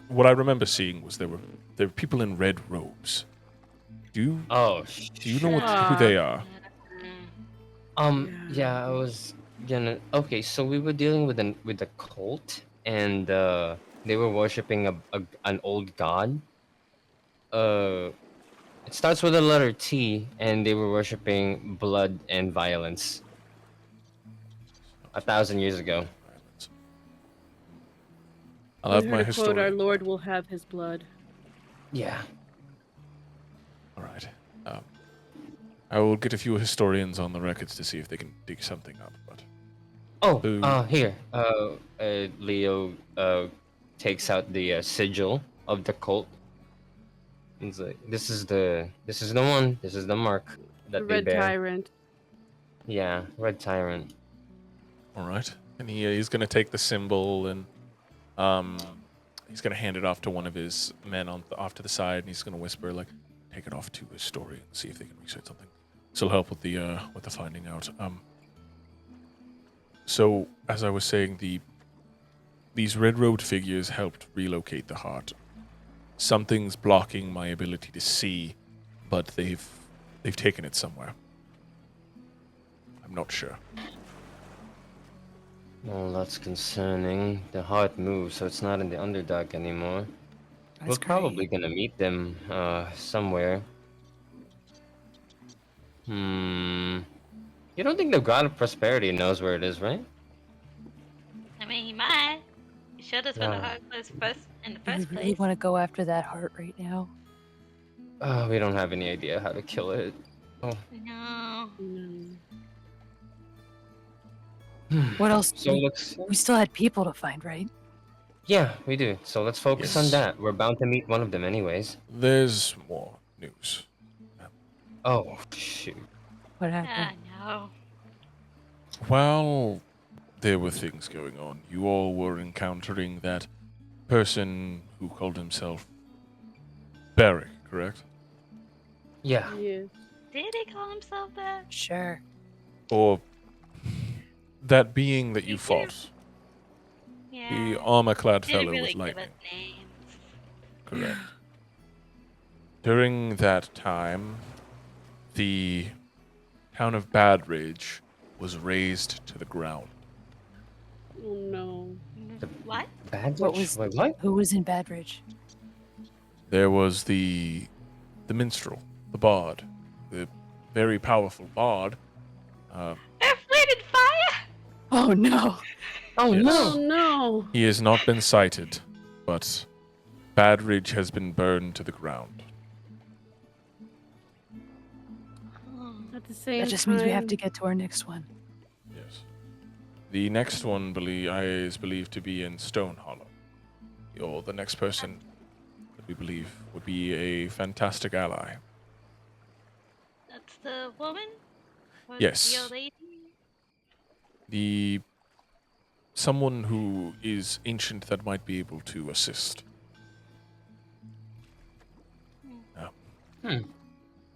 what I remember seeing was there were people in red robes. Do you Oh, do you know shit. who they are? Yeah, I was gonna. Okay, so we were dealing with a cult, and they were worshiping an old god. Uh, it starts with the letter T, and they were worshiping blood and violence 1,000 years ago. I'll have We my heard a quote, "Our historian. Lord will have his blood." Yeah. All right. I will get a few historians on the records to see if they can dig something up. But Oh, Who- here. Leo takes out the sigil of the cult. He's like, this is the one. This is the mark The that they Red bear. Tyrant. Yeah, Red Tyrant. all right, and he's gonna take the symbol and he's gonna hand it off to one of his men off to the side, and he's gonna whisper like, "Take it off to a historian, see if they can research something. This will help with the finding out." So as I was saying, these red-robed figures helped relocate the heart. Something's blocking my ability to see, but they've taken it somewhere. I'm not sure. Well, that's concerning. The heart moves, so it's not in the Underdark anymore. That's We're probably great. gonna meet them somewhere. You don't think the God of Prosperity knows where it is, right? I mean, he might. He showed us where the Yeah. heart was first in the Do we first really place. want to go after that heart right now? We don't have any idea how to kill it. No. No. What else? So let's. We still had people to find, right? Yeah, we do. So let's focus on Yes. that. We're bound to meet one of them, anyways. There's more news. Oh shoot. What Ah, happened? no. While there were things going on, you all were encountering that person who called himself Barrick, correct? Yeah. Yes. Did he call himself that? Sure. Or that being that you He did. fought, Yeah. the armor-clad Didn't fellow really with give us lightning, names. correct? During that time, the town of Badridge was razed to the ground. Oh no. What? Bad What witch? was- Wait, what? Who was in Badridge? There was the minstrel, the bard, the very powerful bard. They're flaming fire! Oh no! Oh Yes. Oh no. He has not been sighted, but Badridge has been burned to the ground. At the same That just means we have to time- get to our next one. Yes. The next one is believed to be in Stone Hollow. Or the next person that we believe would be a fantastic ally. That's the woman? Or Yes. The old lady? The someone who is ancient that might be able to assist.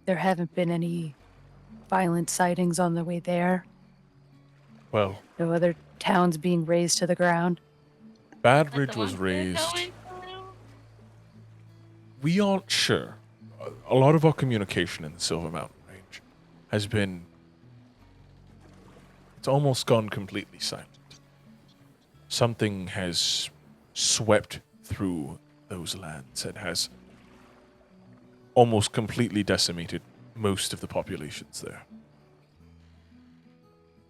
There haven't been any violent sightings on the way there. Well, No other towns being razed to the ground. Like the Badridge was ones we're raised. going through? We aren't sure. A lot of our communication in the Silver Mountain Range has been. It's almost gone completely silent. Something has swept through those lands and has almost completely decimated most of the populations there.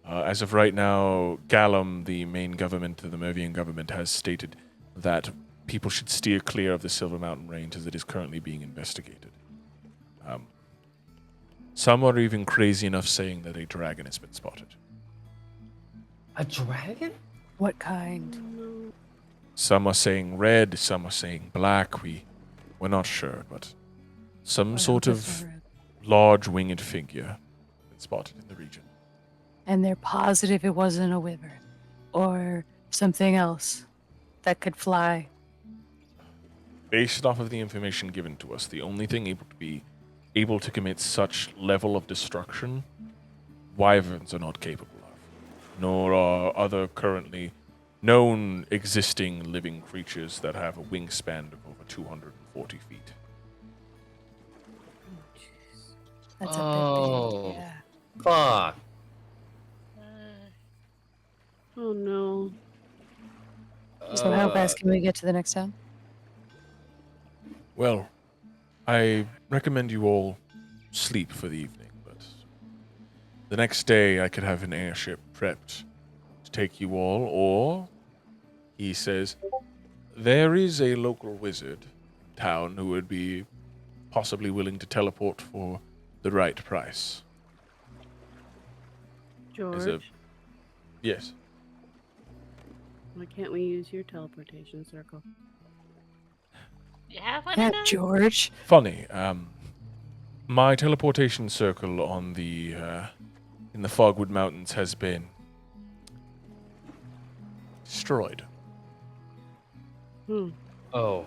As of right now, Gallum, the main government, the Mervian government, has stated that people should steer clear of the Silver Mountain Range as it is currently being investigated. Some are even crazy enough saying that a dragon has been spotted. A dragon? What kind? Some are saying red, some are saying black. We're not sure, but some What sort else is of there? large winged figure been spotted in the region. And they're positive it wasn't a wyvern. Or something else that could fly. Based off of the information given to us, the only thing able to commit such level of destruction, wyverns are not capable of, nor are other currently known existing living creatures that have a wingspan of over 240 feet. That's Oh. a bit big. Yeah. Fuck. Oh no. So how fast can we get to the next town? Well, I recommend you all sleep for the evening, but the next day I could have an airship prepped to take you all, or, he says, there is a local wizard in town who would be possibly willing to teleport for the right price. George, Yes. why can't we use your teleportation circle? You have one Yeah, of those? George. Funny, my teleportation circle on the, in the Fogwood Mountains has been destroyed. Oh.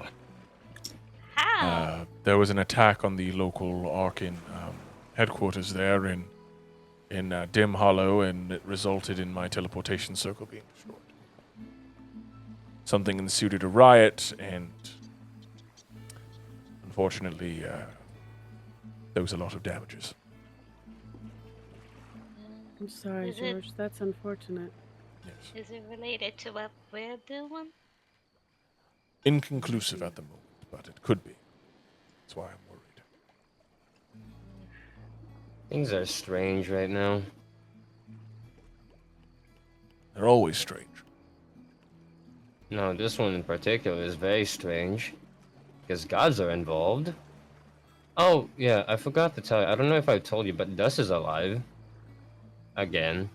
How? There was an attack on the local Arkin headquarters there in Dim Hollow, and it resulted in my teleportation circle being destroyed. Something ensued a riot, and unfortunately, there was a lot of damages. I'm sorry, Is it- George. That's unfortunate. Yes. Is it related to what we're doing? Inconclusive at the moment, but it could be. That's why I'm worried. Things are strange right now. They're always strange. No, this one in particular is very strange. Because gods are involved. Oh, yeah, I forgot to tell you. I don't know if I told you, but Dust is alive. Again.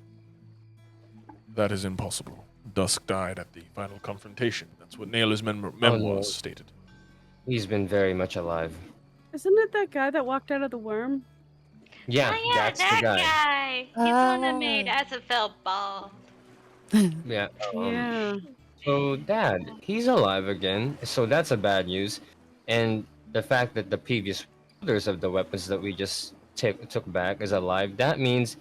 That is impossible. Dusk died at the final confrontation. That's what Naylor's memoirs no. stated. He's been very much alive. Isn't it that guy that walked out of the worm? Yeah, Oh yeah, that's that the guy. guy. He's the one that made Ah. Azrael bald. Yeah. Yeah. So, Dad, he's alive again. So that's a bad news. And the fact that the previous holders of the weapons that we just took back is alive, that means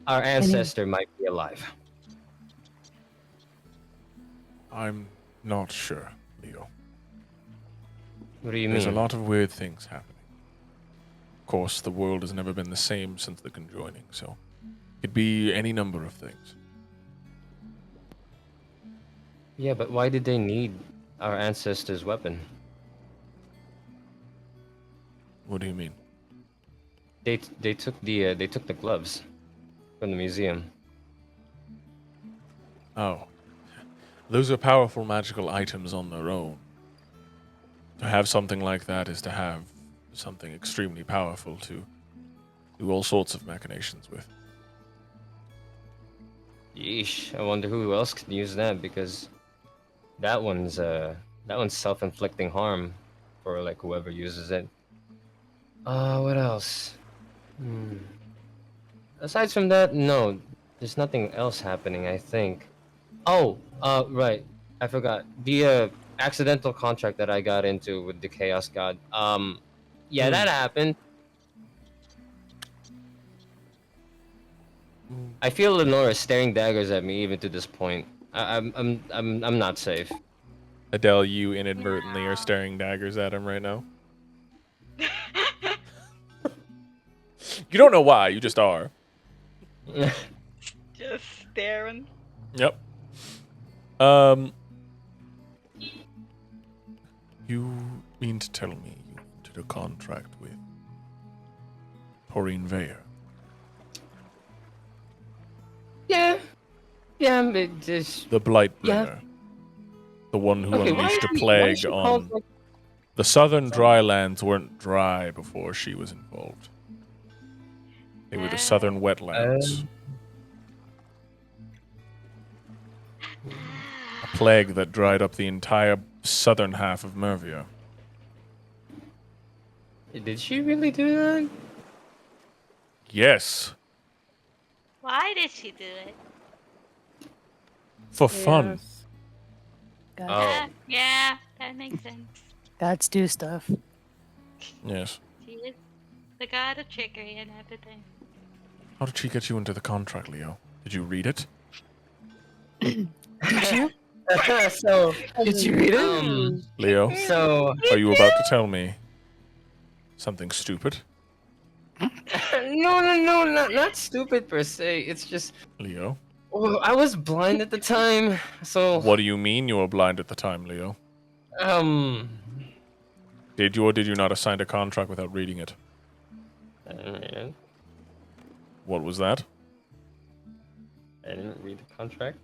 our ancestor might be alive. I'm not sure, Leo. What do you There's mean? a lot of weird things happening. Of course, the world has never been the same since the conjoining, so it could be any number of things. Yeah, but why did they need our ancestor's weapon? What do you mean? They took the gloves from the museum. Oh. Those are powerful magical items on their own. To have something like that is to have something extremely powerful to do all sorts of machinations with. Yeesh, I wonder who else could use that, because that one's self-inflicting harm for like whoever uses it. What else? Aside from that, no, there's nothing else happening, I think. Oh, right, I forgot. The accidental contract that I got into with the Chaos God. Yeah, that happened. I feel Lenora staring daggers at me even to this point. I'm not safe. Adele, you inadvertently are staring daggers at him right now. You don't know why, you just are. Just staring. Yep. You mean to tell me you did a contract with Taurine Veyer? Yeah, it just The Blightbringer. Yeah. The one who okay. Why unleashed is a she- why is plague she called, on... like- The southern drylands weren't dry before she was involved. They were the southern wetlands. A plague that dried up the entire southern half of Mervia. Did she really do that? Yes, Why did she do it? for fun. Yes. God, Oh. Yeah, that makes sense. gods do stuff. Yes. She is the god of trickery and everything. How did she get you into the contract, Leo? Did you read it? Did you? So, Did you read it? Leo, so are you about to tell me something stupid? no, not stupid per se. It's just Leo, I was blind at the time, so what do you mean you were blind at the time, Leo? um. Did you or did you not assign a contract without reading it? I didn't read it. What was that? I didn't read the contract.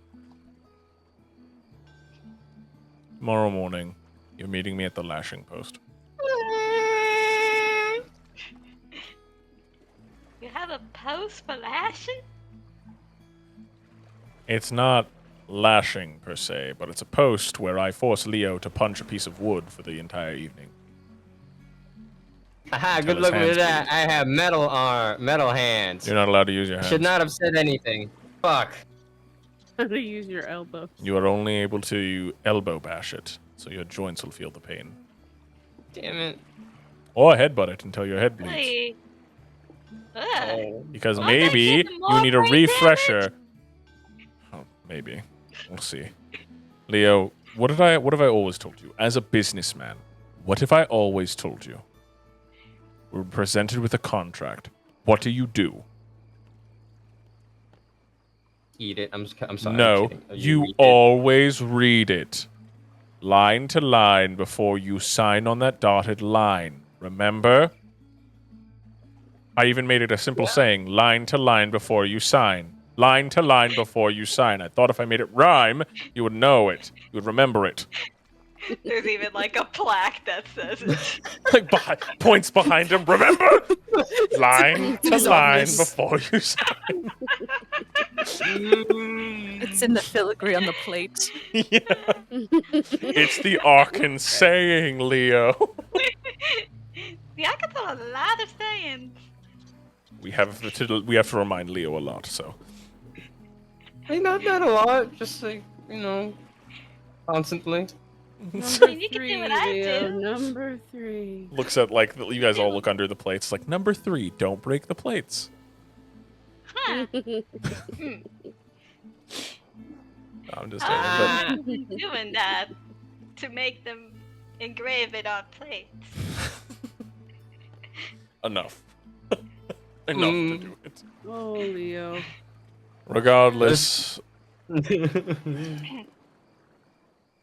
Tomorrow morning, you're meeting me at the lashing post. You have a post for lashing? It's not lashing per se, but it's a post where I force Leo to punch a piece of wood for the entire evening. Haha, Until good his luck hands with that. I have metal hands. You're not allowed to use your hands. Should not have said anything. Fuck. How to use your elbow. You are only able to elbow bash it, so your joints will feel the pain. Damn it. Or headbutt it until your head bleeds. Hey. Ugh. Oh. Because Won't maybe that give them more you need a brain refresher. Oh, maybe. We'll see. Leo, what have I always told you? As a businessman, what have I always told you? We're presented with a contract. What do you do? Eat it. I'm sorry. I'm No, kidding. you read it. always read it. Line to line before you sign on that dotted line. Remember? I even made it a simple saying, line to line before you sign. Line to line before you sign. I thought if I made it rhyme, you would know it. You would remember it. There's even like a plaque that says it. Like points behind him. Remember? Line to his line office. before you sign. It's in the filigree on the plate. Yeah. It's the Arkan saying, Leo. Yeah, I can tell a lot of sayings. We have to remind Leo a lot, so. Hey, not that a lot. Just like, constantly. Number You can do three, what I Leo. do. Number 3. Looks at you guys all look under the plates. Like number 3, don't break the plates. Huh. I'm just I'm doing that to make them engrave it on plates. enough. Enough to do it. Oh, Leo. Regardless,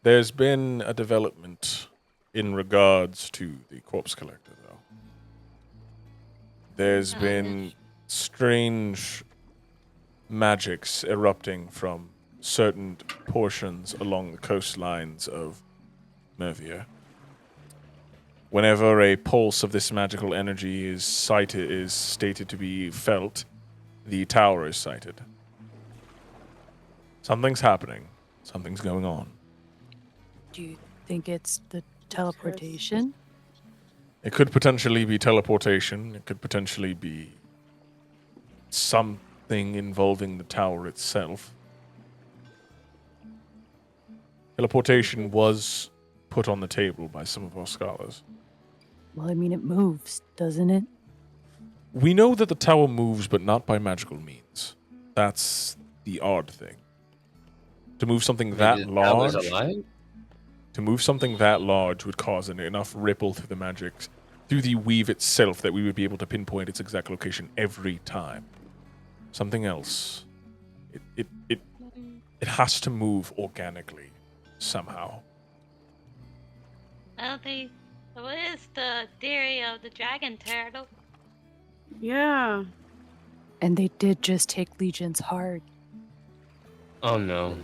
there's been a development in regards to the corpse collector, though. There's been strange magics erupting from certain portions along the coastlines of Mervia. Whenever a pulse of this magical energy is stated to be felt, the tower is sighted. Something's happening. Something's going on. Do you think it's the teleportation? It could potentially be teleportation. It could potentially be something involving the tower itself. Teleportation was put on the table by some of our scholars. Well, I mean, it moves, doesn't it? We know that the tower moves, but not by magical means. That's the odd thing. To move something that large, would cause enough ripple through the magic, through the weave itself, that we would be able to pinpoint its exact location every time. Something else. It has to move organically somehow. Well, what is the theory of the dragon turtle? Yeah. And they did just take Legion's heart. Oh no.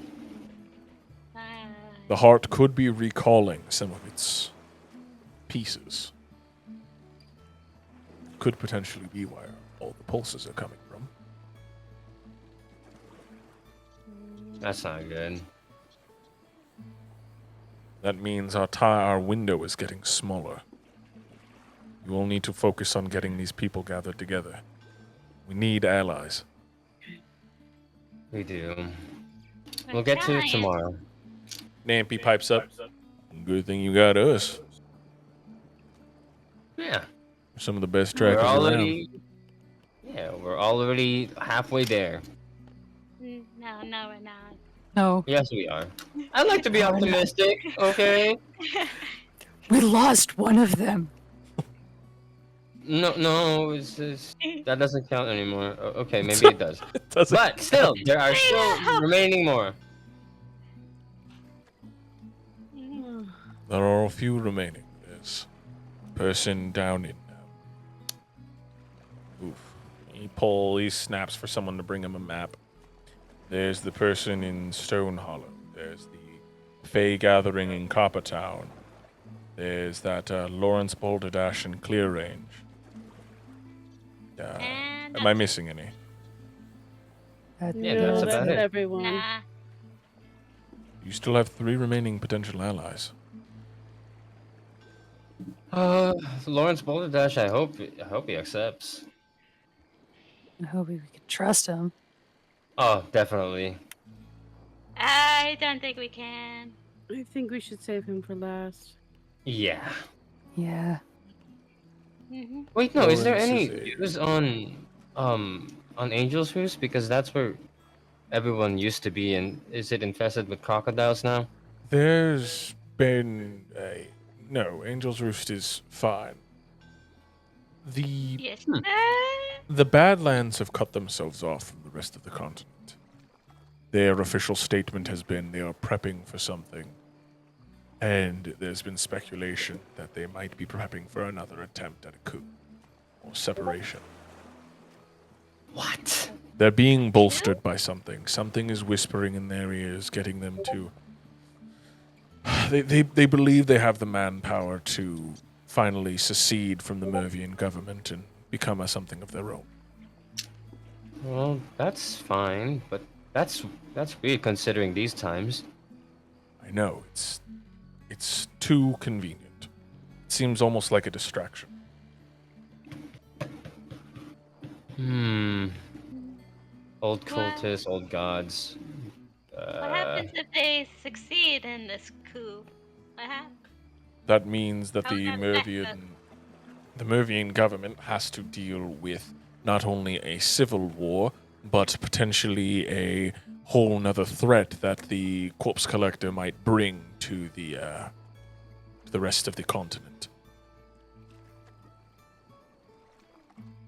The heart could be recalling some of its pieces. Could potentially be where all the pulses are coming from. That's not good. That means our window is getting smaller. You will need to focus on getting these people gathered together. We need allies. We do. We'll get to it tomorrow. Nampy pipes up. Good thing you got us. Yeah. Some of the best We're trackers around. we're already halfway there. No, we're not. No. Yes, we are. I like to be Oh, no. optimistic. Okay. We lost one of them. No, that doesn't count anymore. Okay, maybe it does. It doesn't But still, there are still Yeah. remaining more. There are a few remaining. There's a person down in. He snaps for someone to bring him a map. There's the person in Stone Hollow. There's the Fey Gathering in Coppertown. There's that Lawrence Balderdash in Clear Range. And Am I missing any? Yeah, that's about it. everyone. Nah. You still have 3 remaining potential allies. Lawrence Balderdash, I hope he accepts. I hope we could trust him. Oh, definitely. I don't think we can. I think we should save him for last. Yeah. Yeah. Wait, no, is there Lawrence any is a- news on Angel's Roost? Because that's where everyone used to be, and is it infested with crocodiles now? There's been a... No, Angel's Roost is fine. Yes. The Badlands have cut themselves off from the rest of the continent. Their official statement has been they are prepping for something. And there's been speculation that they might be prepping for another attempt at a coup or separation. What? They're being bolstered by something. Something is whispering in their ears, getting them to... They believe they have the manpower to finally secede from the Mervian government and become something of their own. Well, that's fine, but that's weird considering these times. I know, it's too convenient. It seems almost like a distraction. Old cultists, old gods. What happens if they succeed in this coup? What happens? That means that How the does that affect the Mervian government has to deal with not only a civil war, but potentially a whole nother threat that the Corpse Collector might bring to the rest of the continent.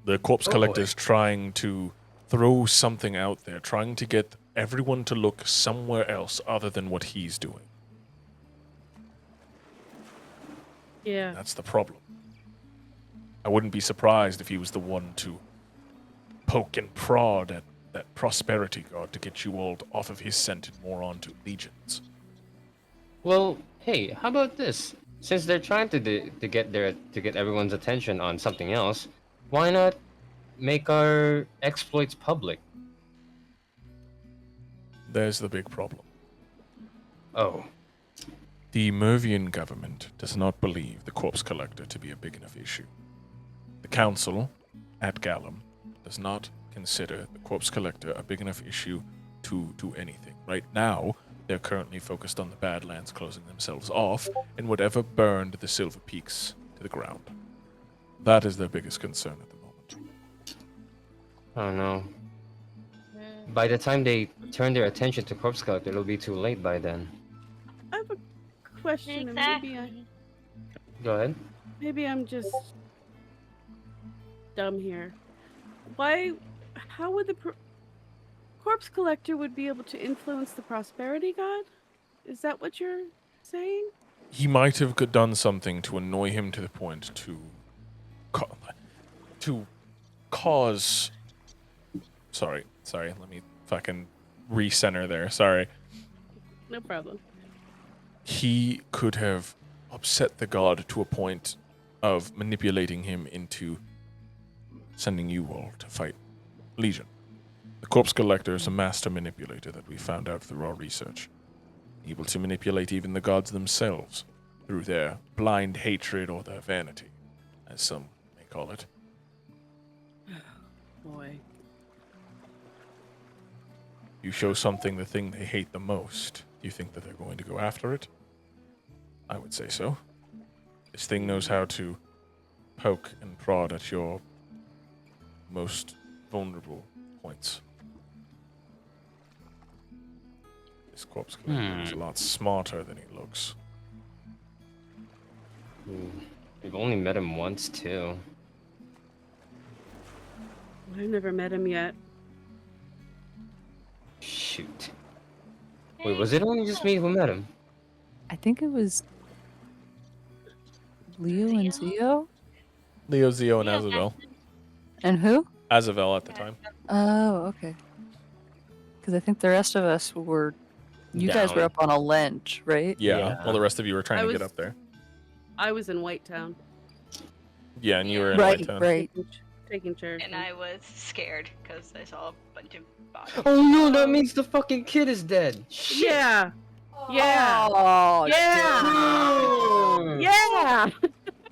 The Corpse Oh, Collector boy. is trying to throw something out there, trying to get everyone to look somewhere else other than what he's doing. Yeah. That's the problem. I wouldn't be surprised if he was the one to poke and prod at that prosperity god to get you all off of his scent and more onto legions. Well, hey, how about this? Since they're trying to get everyone's attention on something else, why not make our exploits public? There's the big problem. Oh, The Mervian government does not believe the Corpse Collector to be a big enough issue. The council at Gallum does not consider the Corpse Collector a big enough issue to do anything. Right now, they're currently focused on the Badlands closing themselves off and whatever burned the Silver Peaks to the ground. That is their biggest concern at the moment. oh no. By the time they turn their attention to Corpse Collector, it'll be too late by then. I have a question, and Exactly. Go ahead. maybe I'm just dumb here. How would the Corpse Collector would be able to influence the Prosperity God? Is that what you're saying? He might have done something to annoy him to the point to cause. Sorry. Let me fucking recenter there. Sorry. No problem. He could have upset the god to a point of manipulating him into sending you all to fight Legion. The Corpse Collector is a master manipulator that we found out through our research. Able to manipulate even the gods themselves through their blind hatred or their vanity, as some may call it. Boy. You show something the thing they hate the most, do you think that they're going to go after it? I would say so. This thing knows how to poke and prod at your most vulnerable points. This corpse collector is a lot smarter than he looks. We've only met him once, too. I've never met him yet. Shoot. Wait, was it only just me who met him? I think it was Leo and Zio. Leo, Zio, and Yeah, Azavel. And who? Azavel at the time. Oh, okay. Because I think the rest of us were. You guys were Down. up on a ledge, right? Yeah. Yeah. Well, the rest of you were trying I to get was- up there. I was in White Town Yeah, and you were in Right, White Town. right. taking chairs. And I was scared because I saw a bunch of bodies. Oh no, that means the fucking kid is dead. Shit. Yeah. Yeah. Oh, Yeah. Damn. Yeah.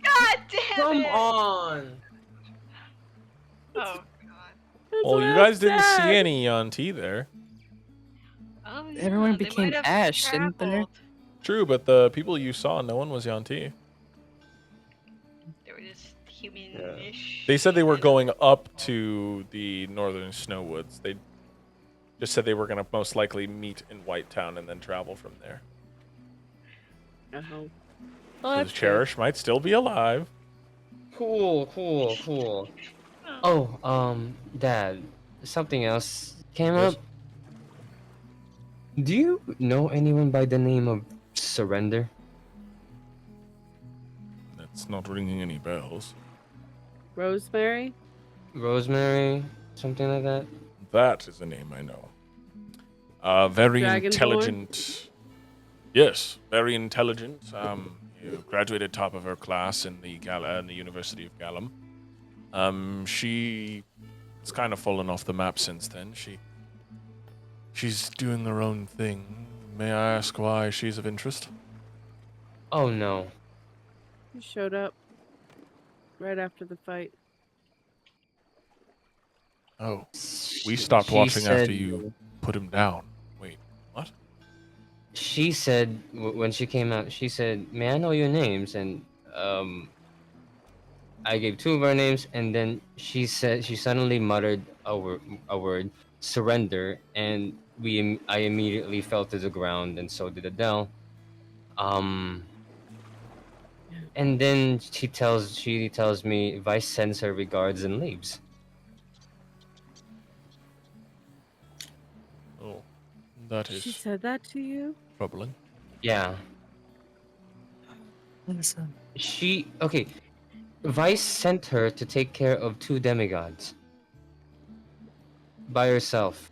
God damn Come it! on. Oh god. Well, you guys didn't see any Yanti there. Oh, no, Everyone they became might have ash, didn't they? traveled. True, but the people you saw, no one was Yanti. They were just human-ish. They said they were going up to the northern Snowwoods. They just said they were going to most likely meet in White Town and then travel from there. Oh. Because Cherish might still be alive. Cool. Oh, Dad, something else came Yes? up. Do you know anyone by the name of Surrender? That's not ringing any bells. Rosemary? Rosemary? Something like that? That is a name I know. Very Dragonborn? intelligent. Yes, very intelligent. You graduated top of her class in the University of Gallum. She's kind of fallen off the map since then. She's doing her own thing. May I ask why she's of interest? Oh no. You showed up right after the fight. Oh, we stopped She watching after said- you put him down. Wait, what? She said when she came out, she said, "May I know your names?" And I gave two of our names, and then she said she suddenly muttered a word, surrender, and I immediately fell to the ground, and so did Adele. And then she tells me Vice sends her regards and leaves. Oh, that She is said that to you? troubling. Yeah. Listen. Okay. Vice sent her to take care of two demigods. By herself.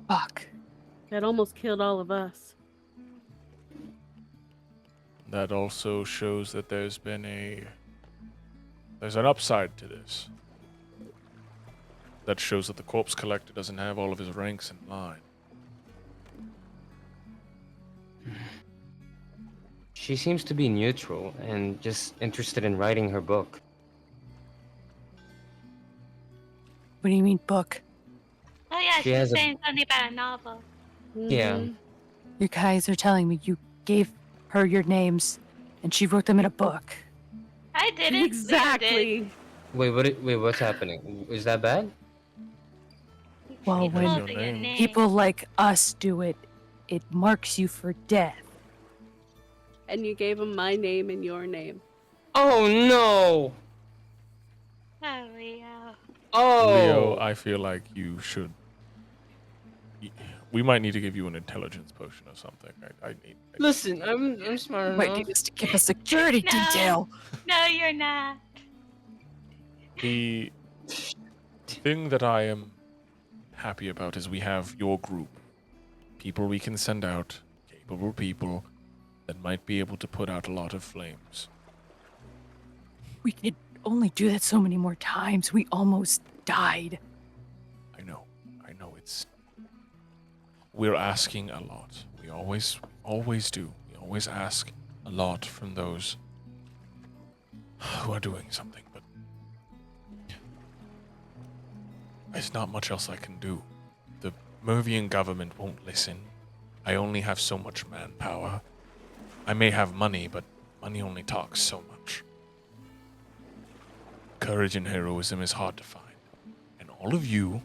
Fuck. That almost killed all of us. That also shows that there's an upside to this. That shows that the corpse collector doesn't have all of his ranks in line. She seems to be neutral and just interested in writing her book. What do you mean, book? Oh yeah, She she has was a- saying something about a novel. Yeah. Mhm. You guys are telling me you gave her your names and she wrote them in a book. I didn't. Leah did. Exactly. Wait, what's happening? Is that bad? Well, She when told your her name. your name. people like us do it, it marks you for death. And you gave him my name and your name. Oh no! Oh, Leo. Oh! Leo, I feel like you should. We might need to give you an intelligence potion or something. I need. Listen, I'm smart Might enough. need us to give a security No. detail. No, you're not. The thing that I am happy about is we have your group. People we can send out, capable people that might be able to put out a lot of flames. We could only do that so many more times. We almost died. I know it's. We're asking a lot. We always do. We always ask a lot from those who are doing something, but there's not much else I can do. The Mervian government won't listen. I only have so much manpower. I may have money, but money only talks so much. Courage and heroism is hard to find, and all of you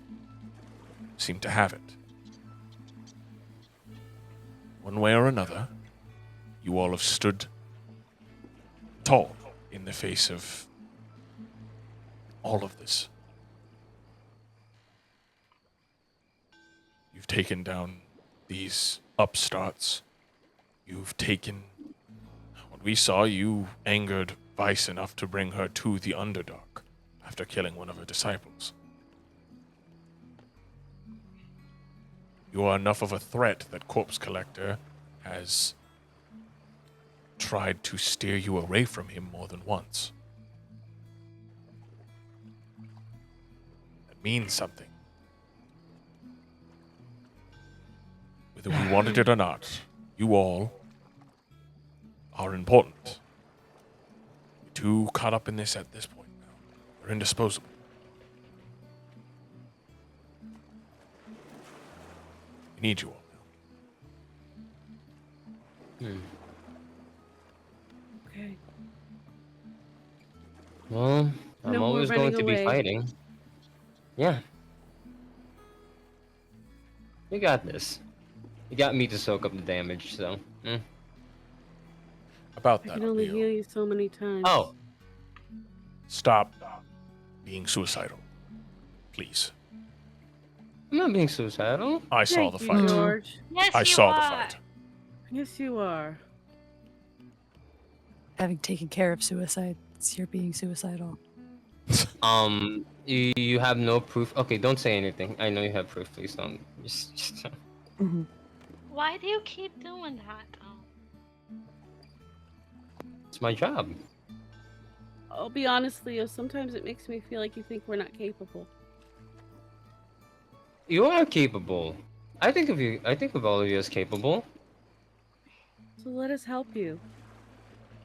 seem to have it. one way or another, you all have stood tall in the face of all of this. You've taken down these upstarts. You've taken... When we saw you angered Vice enough to bring her to the Underdark after killing one of her disciples. You are enough of a threat that Corpse Collector has tried to steer you away from him more than once. That means something. Whether we wanted it or not, you all are important. You're too caught up in this at this point now. You're indisposable. We need you all now. Okay. Well, I'm No more always going running to be away. fighting. Yeah. You got this. You got me to soak up the damage, so. About I that, can only Leo, heal you so many times. Oh, stop being suicidal. Please. I'm not being suicidal. I saw the Thank you, fight. George. Yes, I you saw the are. fight. Yes, you are. Having taken care of suicide, you're being suicidal. You have no proof. Okay, don't say anything. I know you have proof. Please don't. Just Mm-hmm. Why do you keep doing that? it's my job. I'll be honest, Leo. Sometimes it makes me feel like you think we're not capable. You are capable. I think of you. I think of all of you as capable. So let us help you.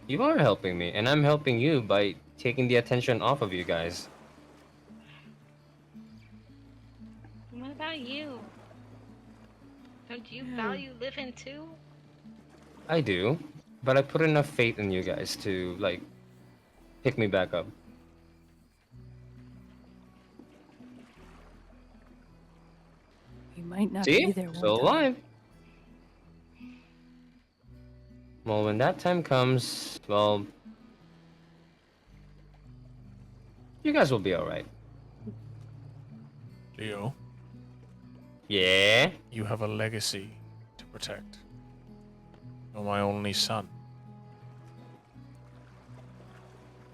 You are helping me, and I'm helping you by taking the attention off of you guys. What about you? Don't you Yeah. value living too? I do, but I put enough faith in you guys to like pick me back up. You might not See? be there one Still time. alive. Well, when that time comes, well, you guys will be alright. Leo, Yeah? you have a legacy to protect. You're my only son.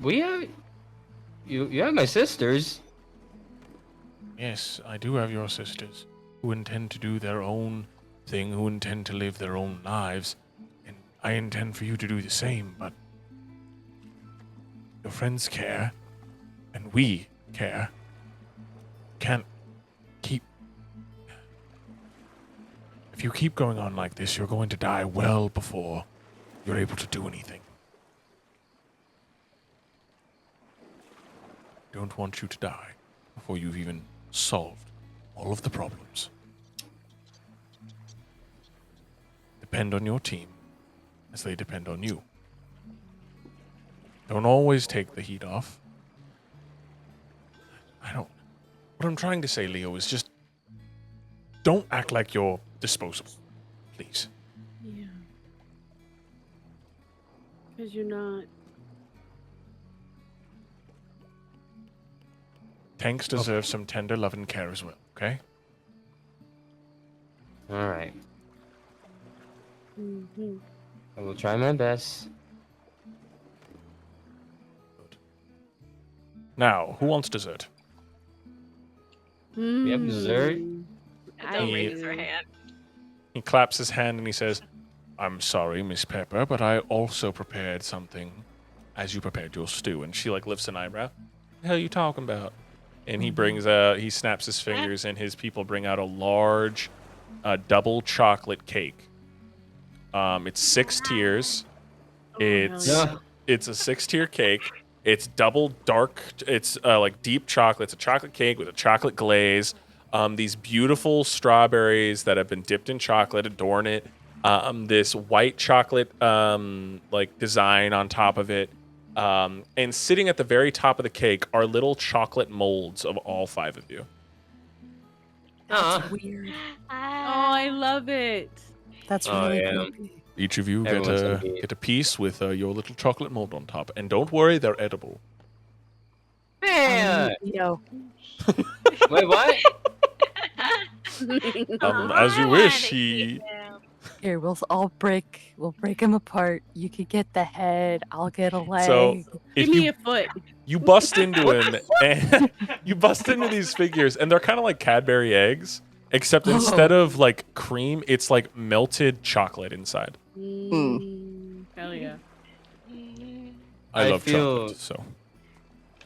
We have... You have my sisters. Yes, I do have your sisters who intend to do their own thing, who intend to live their own lives, and I intend for you to do the same, but your friends care, and we care. Can't keep... If you keep going on like this, you're going to die well before you're able to do anything. Don't want you to die before you've even solved all of the problems. Depend on your team as they depend on you. Don't always take the heat off. What I'm trying to say, Leo, is just don't act like you're disposable, please. Yeah. Because you're not. Tanks deserve some tender love and care as well, okay? Alright. Mm-hmm. I will try my best. Now, who wants dessert? We have dessert? Don't I raise her do. hand. He claps his hand and he says, I'm sorry, Miss Pepper, but I also prepared something as you prepared your stew. And she like lifts an eyebrow. The hell are you talking about? And he brings he snaps his fingers and his people bring out a large double chocolate cake. It's 6 tiers. Oh, hell It's yeah. Yeah. it's a 6-tier cake. It's double dark. It's like deep chocolate. It's a chocolate cake with a chocolate glaze. These beautiful strawberries that have been dipped in chocolate adorn it. This white chocolate like design on top of it. And sitting at the very top of the cake are little chocolate molds of all 5 of you. That's weird. Oh, I love it. That's Oh, really yeah. creepy. Each of you Everyone's gonna be- get a piece with your little chocolate mold on top, and don't worry, they're edible. Yeah. Yo, Wait, what? As you I wish. wanna eat them. here we'll break him apart. You could get the head. I'll get a leg. So if Give me you a foot. you bust into him and you bust into these figures, and they're kind of like Cadbury eggs, except instead of like cream, it's like melted chocolate inside. Hell yeah. I I love feel- chocolate, so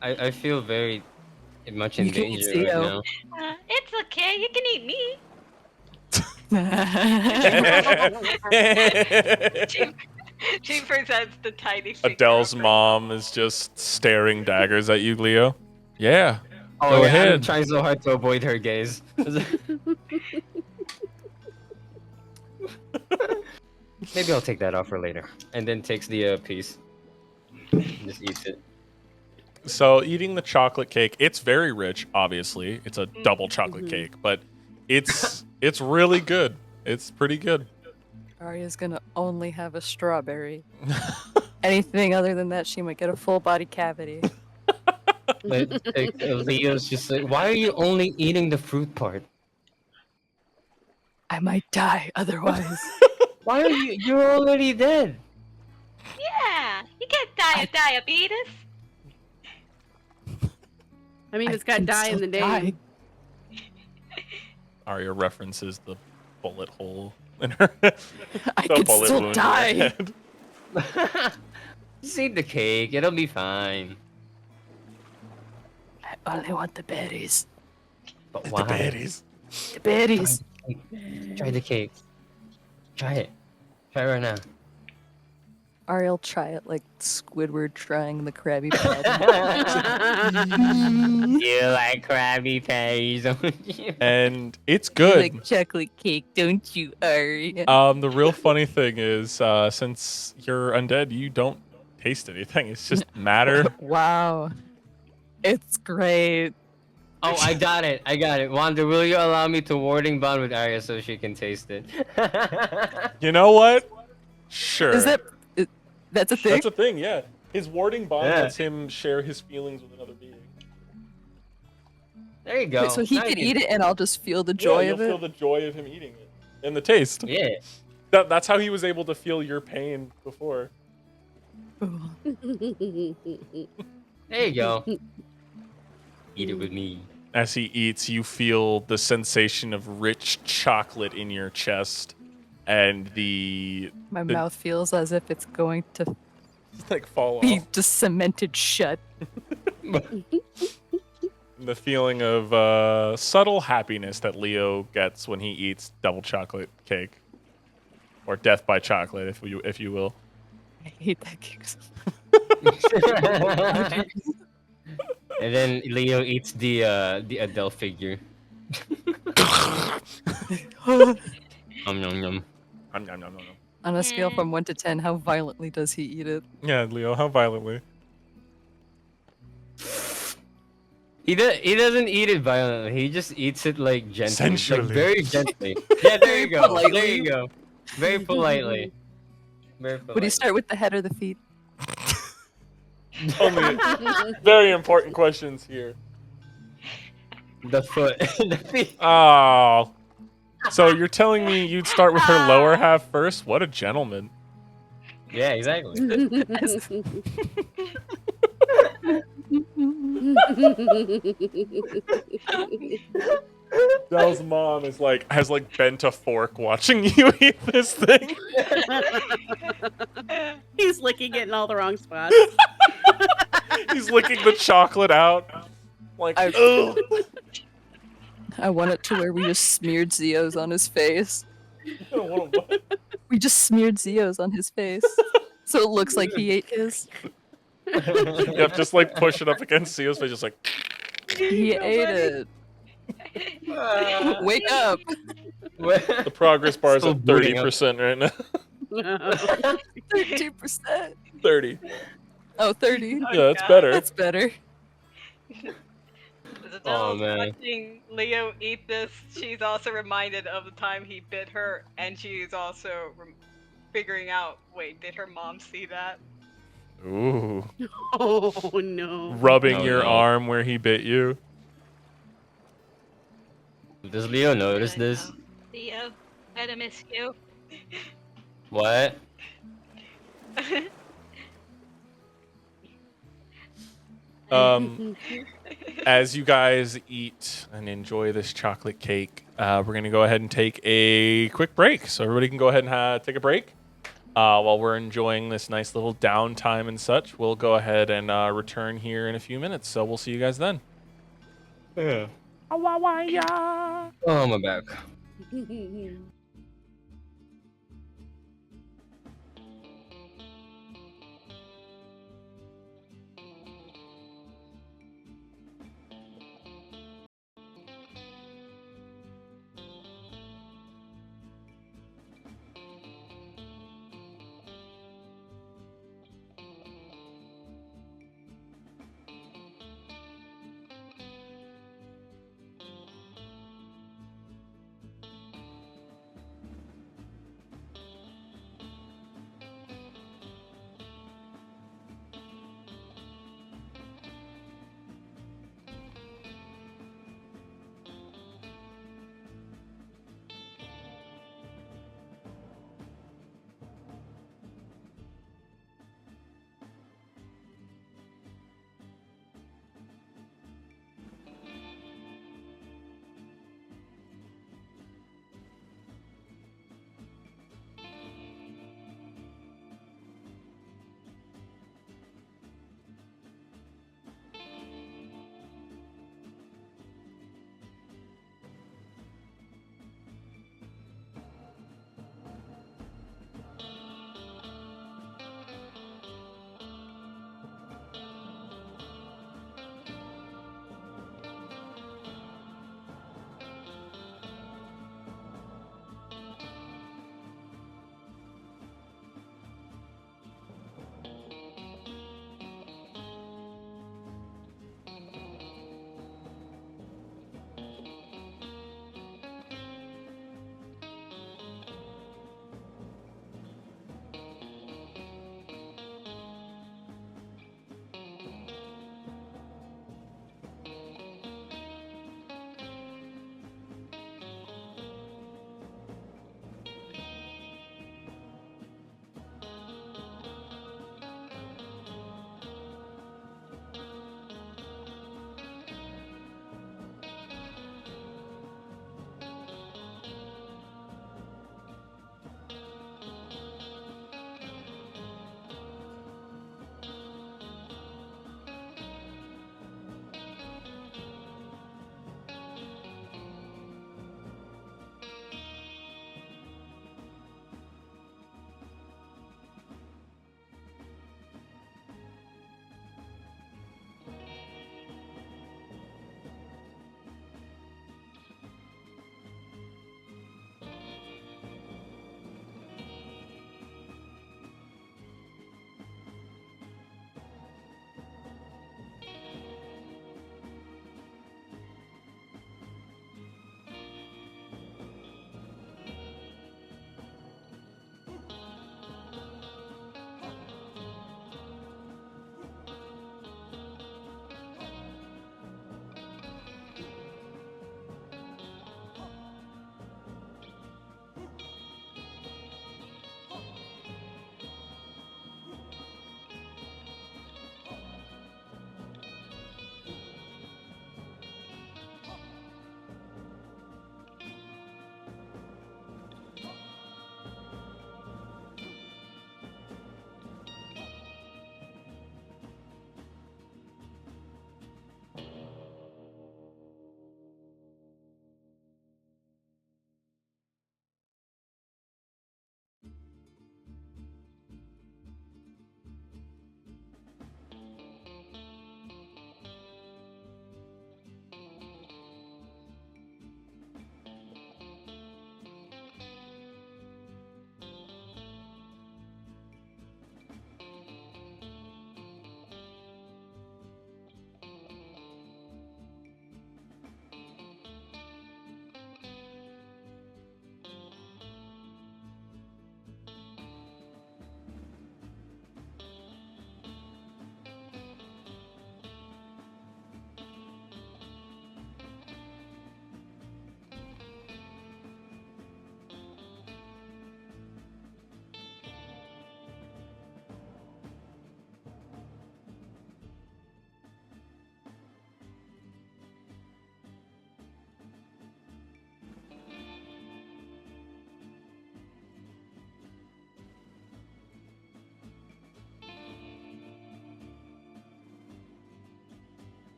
I feel very much in You can eat danger right Zeo. now. It's okay. You can eat me. She presents the tiny figure. Adele's of her. mom is just staring daggers at you, Leo. Yeah. Oh, Go yeah, I'm ahead. trying so hard to avoid her gaze. Maybe I'll take that off for later. And then takes the piece. Just eats it. So eating the chocolate cake, it's very rich, obviously. It's a double chocolate Mhm. cake, but it's really good. It's pretty good. Arya's gonna only have a strawberry. Anything other than that, she might get a full body cavity. Like, Leo's just like, why are you only eating the fruit part? I might die otherwise. Why are you? You're already dead. Yeah, you can't die of diabetes. I mean, I it's got can die in the still name. die. Arya references the bullet hole in her. I the could bullet still wound in her die. head. Just eat the cake. It'll be fine. I only want the berries. But why? The berries. The berries. Try the cake. Try it. Try it right now. Ariel, try it like Squidward trying the Krabby Patty. You like Krabby Patties, don't you? And it's You good. like chocolate cake, don't you, Arya? The real funny thing is, since you're undead, you don't taste anything. It's just matter. Wow. It's great. Oh, I got it. Wanda, will you allow me to warding bond with Arya so she can taste it? You know what? Sure. Is that's a thing? That's a thing, yeah. His warding bond Yeah. lets him share his feelings with another being. There you go. Wait, so he Now could you- eat it and I'll just feel the Yeah, joy you'll of feel it? the joy of him eating it. And the taste. Yeah. That's how he was able to feel your pain before. Ooh. There you go. Eat it with me. As he eats, you feel the sensation of rich chocolate in your chest and My mouth feels as if it's going to like fall be off. just cemented shut. The feeling of subtle happiness that Leo gets when he eats double chocolate cake. Or death by chocolate, if you will. I hate that cake. And then Leo eats the Adele figure. Yum yum yum. Nom, nom, nom, nom, nom. On a scale from 1 to 10, how violently does he eat it? Yeah, Leo, how violently? He doesn't eat it violently. He just eats it like gently, Sensually. like very gently. Yeah, there you go. There Politely. you go. Very politely. Very politely. Would he start with the head or the feet? Only very important questions here. The foot. The feet. Oh. So you're telling me you'd start with her lower half first? What a gentleman. Yeah, exactly. Dell's mom has bent a fork watching you eat this thing. He's licking it in all the wrong spots. He's licking the chocolate out. Like, I- ugh. I want it to where we just smeared Zeos on his face. I don't want to what? We just smeared Zeos on his face. So it looks like he ate his. Yep, just like push it up against Theo's face, just like. He ate it. Wake up. The progress bar is Still at booting up. 30% right now. 32%. 30. Oh, 30. Yeah, that's better. That's better. As Oh, Adele's man. watching Leo eat this, she's also reminded of the time he bit her, and she's also figuring out, wait, did her mom see that? Ooh. Oh no. Rubbing Oh, your no. arm where he bit you. Does Leo notice I this? know. Leo, I gonna miss you. What? As you guys eat and enjoy this chocolate cake, we're going to go ahead and take a quick break. So everybody can go ahead and take a break. While we're enjoying this nice little downtime and such, we'll go ahead and return here in a few minutes. So we'll see you guys then. Yeah. Awawaya. Oh, my back.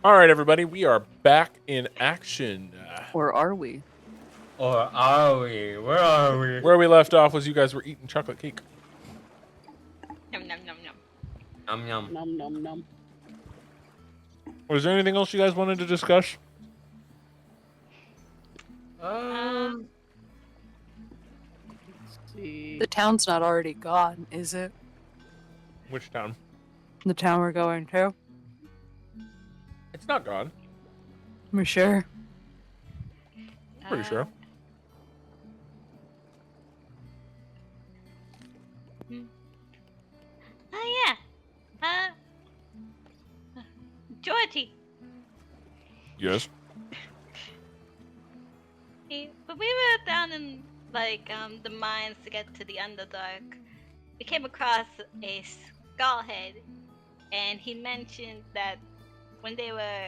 All right, everybody, we are back in action. Or are we? Or are we? Where are we? Where we left off was you guys were eating chocolate cake. Yum, yum, yum, yum. Yum yum. Nom nom nom. Was there anything else you guys wanted to discuss? Um, Let's see. The town's not already gone, is it? Which town? The town we're going to? It's not gone. We're sure. Pretty sure. Oh yeah. Georgie, Yes. when we were down in the mines to get to the Underdark, we came across a skullhead, and he mentioned that when they were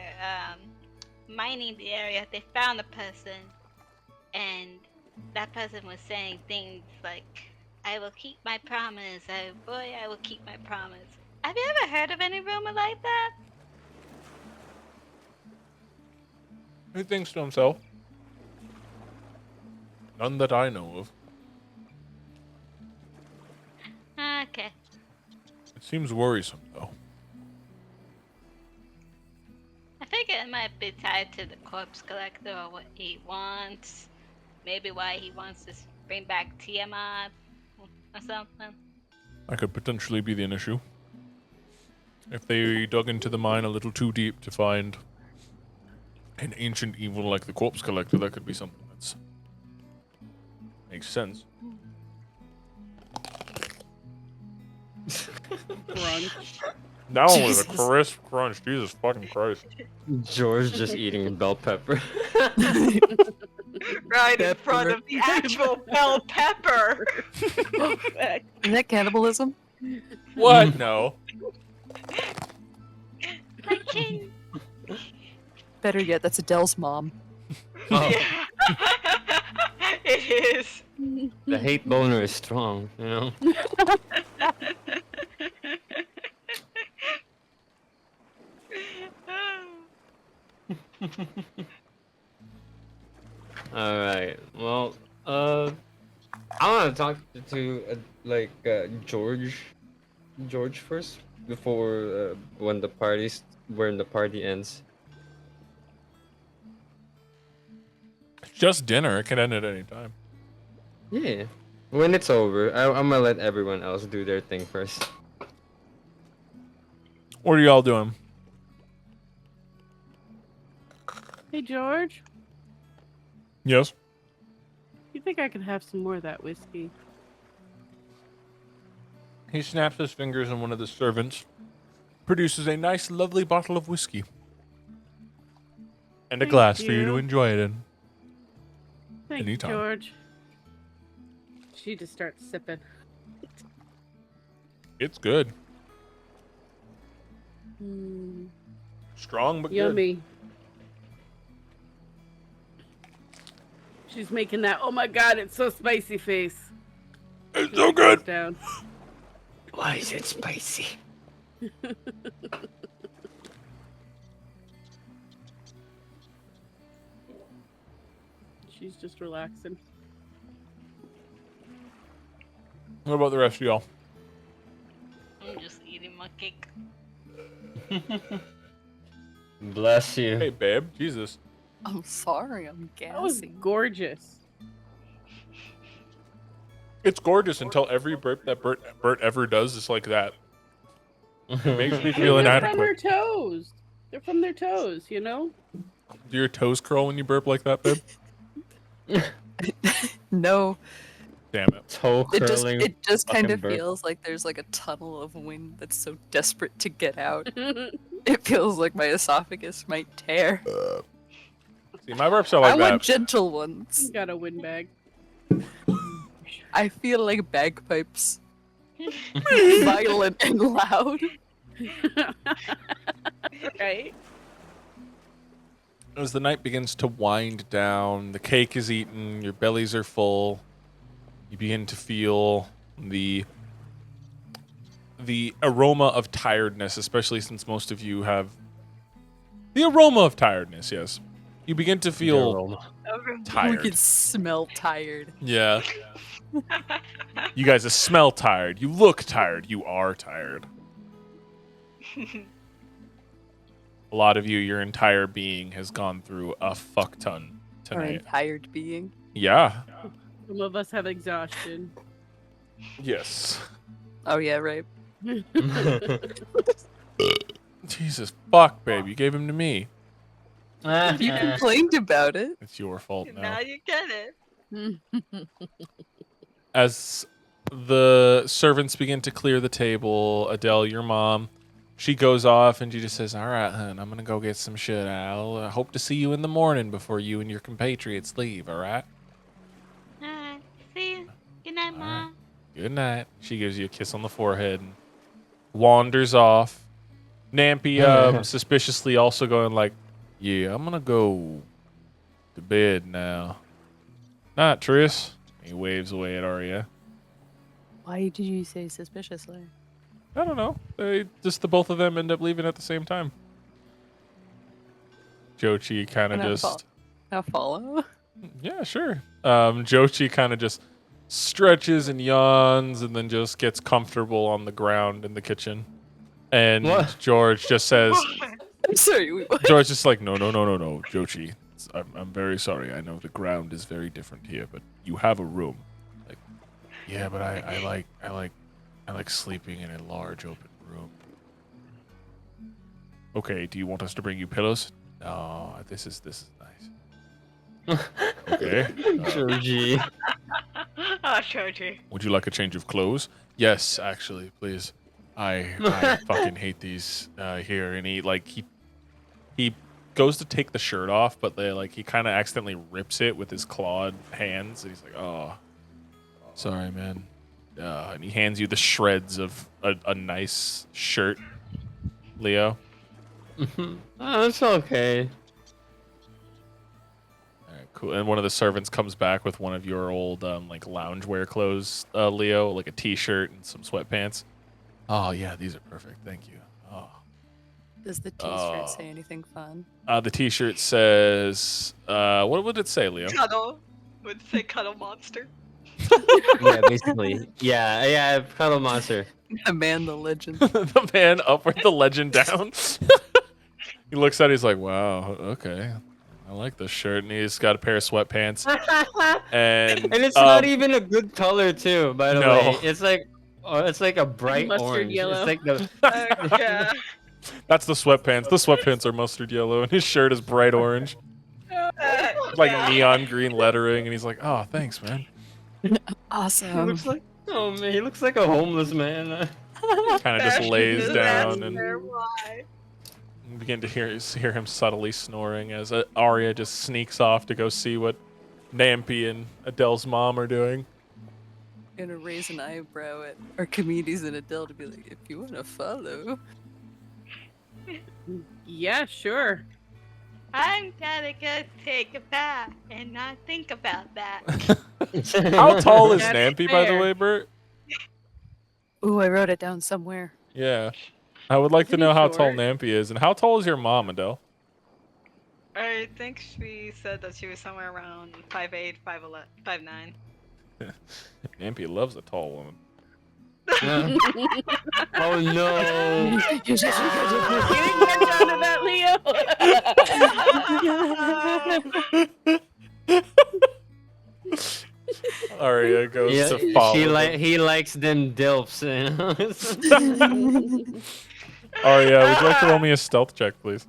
mining the area, they found a person, and that person was saying things like, "I will keep my promise. I will keep my promise." Have you ever heard of any rumor like that? He thinks to himself. None that I know of. Okay. It seems worrisome, though. I figure it might be tied to the corpse collector or what he wants. Maybe why he wants to bring back Tiamat or something. That could potentially be an issue. If they dug into the mine a little too deep to find an ancient evil like the corpse collector, that could be something that's makes sense. Crunch. That one was a Jesus. crisp crunch. Jesus fucking Christ. George just eating bell pepper. Right in front of the actual bell pepper. Is that cannibalism? What? No. I can. Better yet, that's Adele's mom. Oh, Yeah. It is. the hate boner is strong, you know? Alright, well, I want to talk to George first, before, when the party ends. It's just dinner. It can end at any time. Yeah. When it's over, I'm gonna let everyone else do their thing first. What are y'all doing? Hey George, Yes? you think I could have some more of that whiskey? He snaps his fingers and one of the servants produces a nice, lovely bottle of whiskey. And a Thank glass for you to you. enjoy it in. Thank Anytime. you, George. She just starts sipping. It's good. Mm, Strong but good. yummy. She's making that, oh my god, it's so spicy face. It's so good. Down. Why is it spicy? She's just relaxing. What about the rest of y'all? I'm just eating my cake. Bless you. Hey, babe. Jesus. I'm sorry, I'm That was gassing. gorgeous. It's gorgeous until every burp that Bert ever does is like that. It makes me feel They're from her inadequate. toes. They're from their toes, you know? Do your toes curl when you burp like that, babe? No, Damn it. Toe curling. it just kind fucking of burp. feels like there's like a tunnel of wind that's so desperate to get out. It feels like my esophagus might tear. See, my burps are like I that. want gentle ones. Got a windbag. I feel like bagpipes. Violent and loud. Right? As the night begins to wind down, the cake is eaten, your bellies are full. You begin to feel the aroma of tiredness, especially since most of you have The aroma of tiredness, yes. You begin to feel Aroma. We tired. could smell tired. Yeah. You guys smell tired. You look tired. You are tired. A lot of you, your entire being has gone through a fuck ton Our tonight. tired being. Yeah. Some of us have exhaustion. Yes. Oh yeah, right. Jesus fuck, babe. You gave him to me. You complained about it. It's your fault now now. you get it. As the servants begin to clear the table, Adele, your mom, she goes off and she just says, "All right, hun, I'm gonna go get some shit. I'll hope to see you in the morning before you and your compatriots leave. All right? Alright, see you. Good night, All Mom. right. Good night." She gives you a kiss on the forehead and wanders off. Nampy, suspiciously also going like, "Yeah, I'm gonna go to bed now. Night, Tris." He waves away at Arya. Why did you say suspiciously? I don't know. The both of them end up leaving at the same time. Jochi kind of And just, Now follow. yeah, sure. Jochi kind of just stretches and yawns and then just gets comfortable on the ground in the kitchen. And What? George just says, I'm sorry. George just like, no, Jochi. I'm very sorry. I know the ground is very different here, but you have a room. Like, yeah, but I like sleeping in a large open room. Okay, do you want us to bring you pillows? No, this is nice. Okay. Georgie. Oh, Shoji. Would you like a change of clothes? Yes, actually, please. I fucking hate these here. And he goes to take the shirt off, but he kind of accidentally rips it with his clawed hands. And he's like, "Oh, sorry, man." And he hands you the shreds of a nice shirt, Leo. Oh, it's okay. All right, cool. And one of the servants comes back with one of your old loungewear clothes, Leo, like a t-shirt and some sweatpants. Oh yeah, these are perfect. Thank you. Oh. Does the T-shirt say anything fun? The t-shirt says, what would it say, Leo? Cuddle. Would say cuddle monster. Yeah, basically. Yeah, Cuddle Monster. The man, the legend. The man up with the legend down. He looks at it, he's like, wow, okay. I like this shirt. And he's got a pair of sweatpants. And it's not even a good color too, by the No. way. It's like a bright Mustard orange. yellow. It's like the Yeah. that's the sweatpants. The sweatpants are mustard yellow, and his shirt is bright orange. Like neon green lettering. And he's like, oh, thanks, man. he Awesome. looks like he looks like a homeless man. Kind of just lays down and Why? you begin to hear him subtly snoring as Arya just sneaks off to go see what Nampy and Adele's mom are doing. Gonna raise an eyebrow at our comedies and Adele to be like, if you want to follow. Yeah, sure. I'm gonna go take a bath and not think about that. How tall is That's Nampy, by the fair. way, Bert? Ooh, I wrote it down somewhere. Yeah. I would like to Pretty know how tall short. Nampy is. And how tall is your mom, Adele? I think she said that she was somewhere around 5'8", 5'11", 5'9". Nampy loves a tall woman. Oh no! You didn't catch on to that, Leo. Arya goes Yeah, to follow. them. he likes them dilfs, you know. Arya, would you like to roll me a stealth check, please?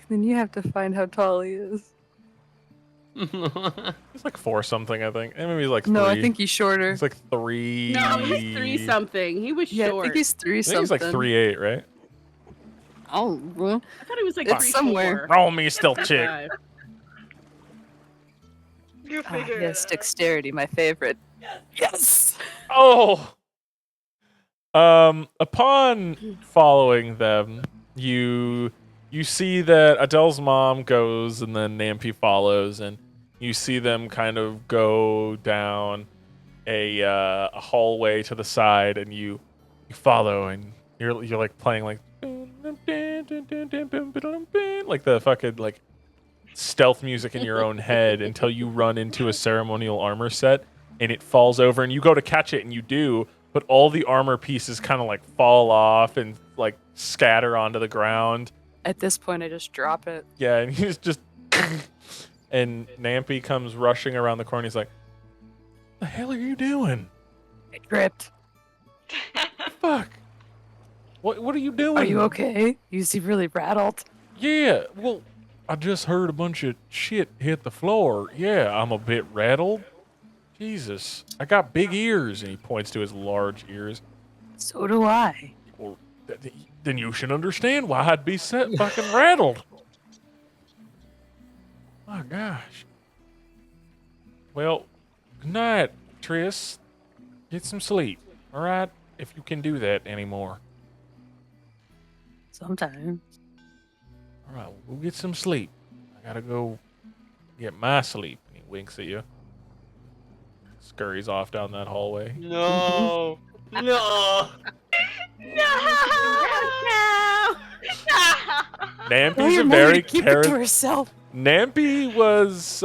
Then you have to find how tall he is. He's like 4 something, I think. And maybe he's like 3. No, I think he's shorter. he's like 3. No, he's 3 something. He was Yeah, I short. think he's 3 I think something. he's like 3'8", right? Oh, well, I thought he was like It's 3'4". somewhere. Roll me a stealth check. 5. You figure it yes, out. dexterity, my favorite. Yes. Oh. Upon following them, you see that Adele's mom goes and then Nampy follows, and you see them kind of go down a hallway to the side, and you follow, and you're like playing like, and like the fucking like stealth music in your own head until you run into a ceremonial armor set and it falls over and you go to catch it and you do, but all the armor pieces kind of like fall off and like scatter onto the ground. At this point, I just drop it. Yeah, and he's just and Nampy comes rushing around the corner. He's like, "The hell are you doing? I tripped. Fuck! What are you doing? Are you okay? You seem really rattled. Yeah, well, I just heard a bunch of shit hit the floor. Yeah, I'm a bit rattled. Jesus, I got big ears." And he points to his large ears. So do I. Well, then you should understand why I'd be fucking rattled. My gosh. Well, good night, Triss. Get some sleep, all right? If you can do that anymore. Sometimes. All right, we'll get some sleep. I gotta go get my sleep. And he winks at you. Scurries off down that hallway. No. No. No! No! Nampy's a very keep it to herself. Nampy was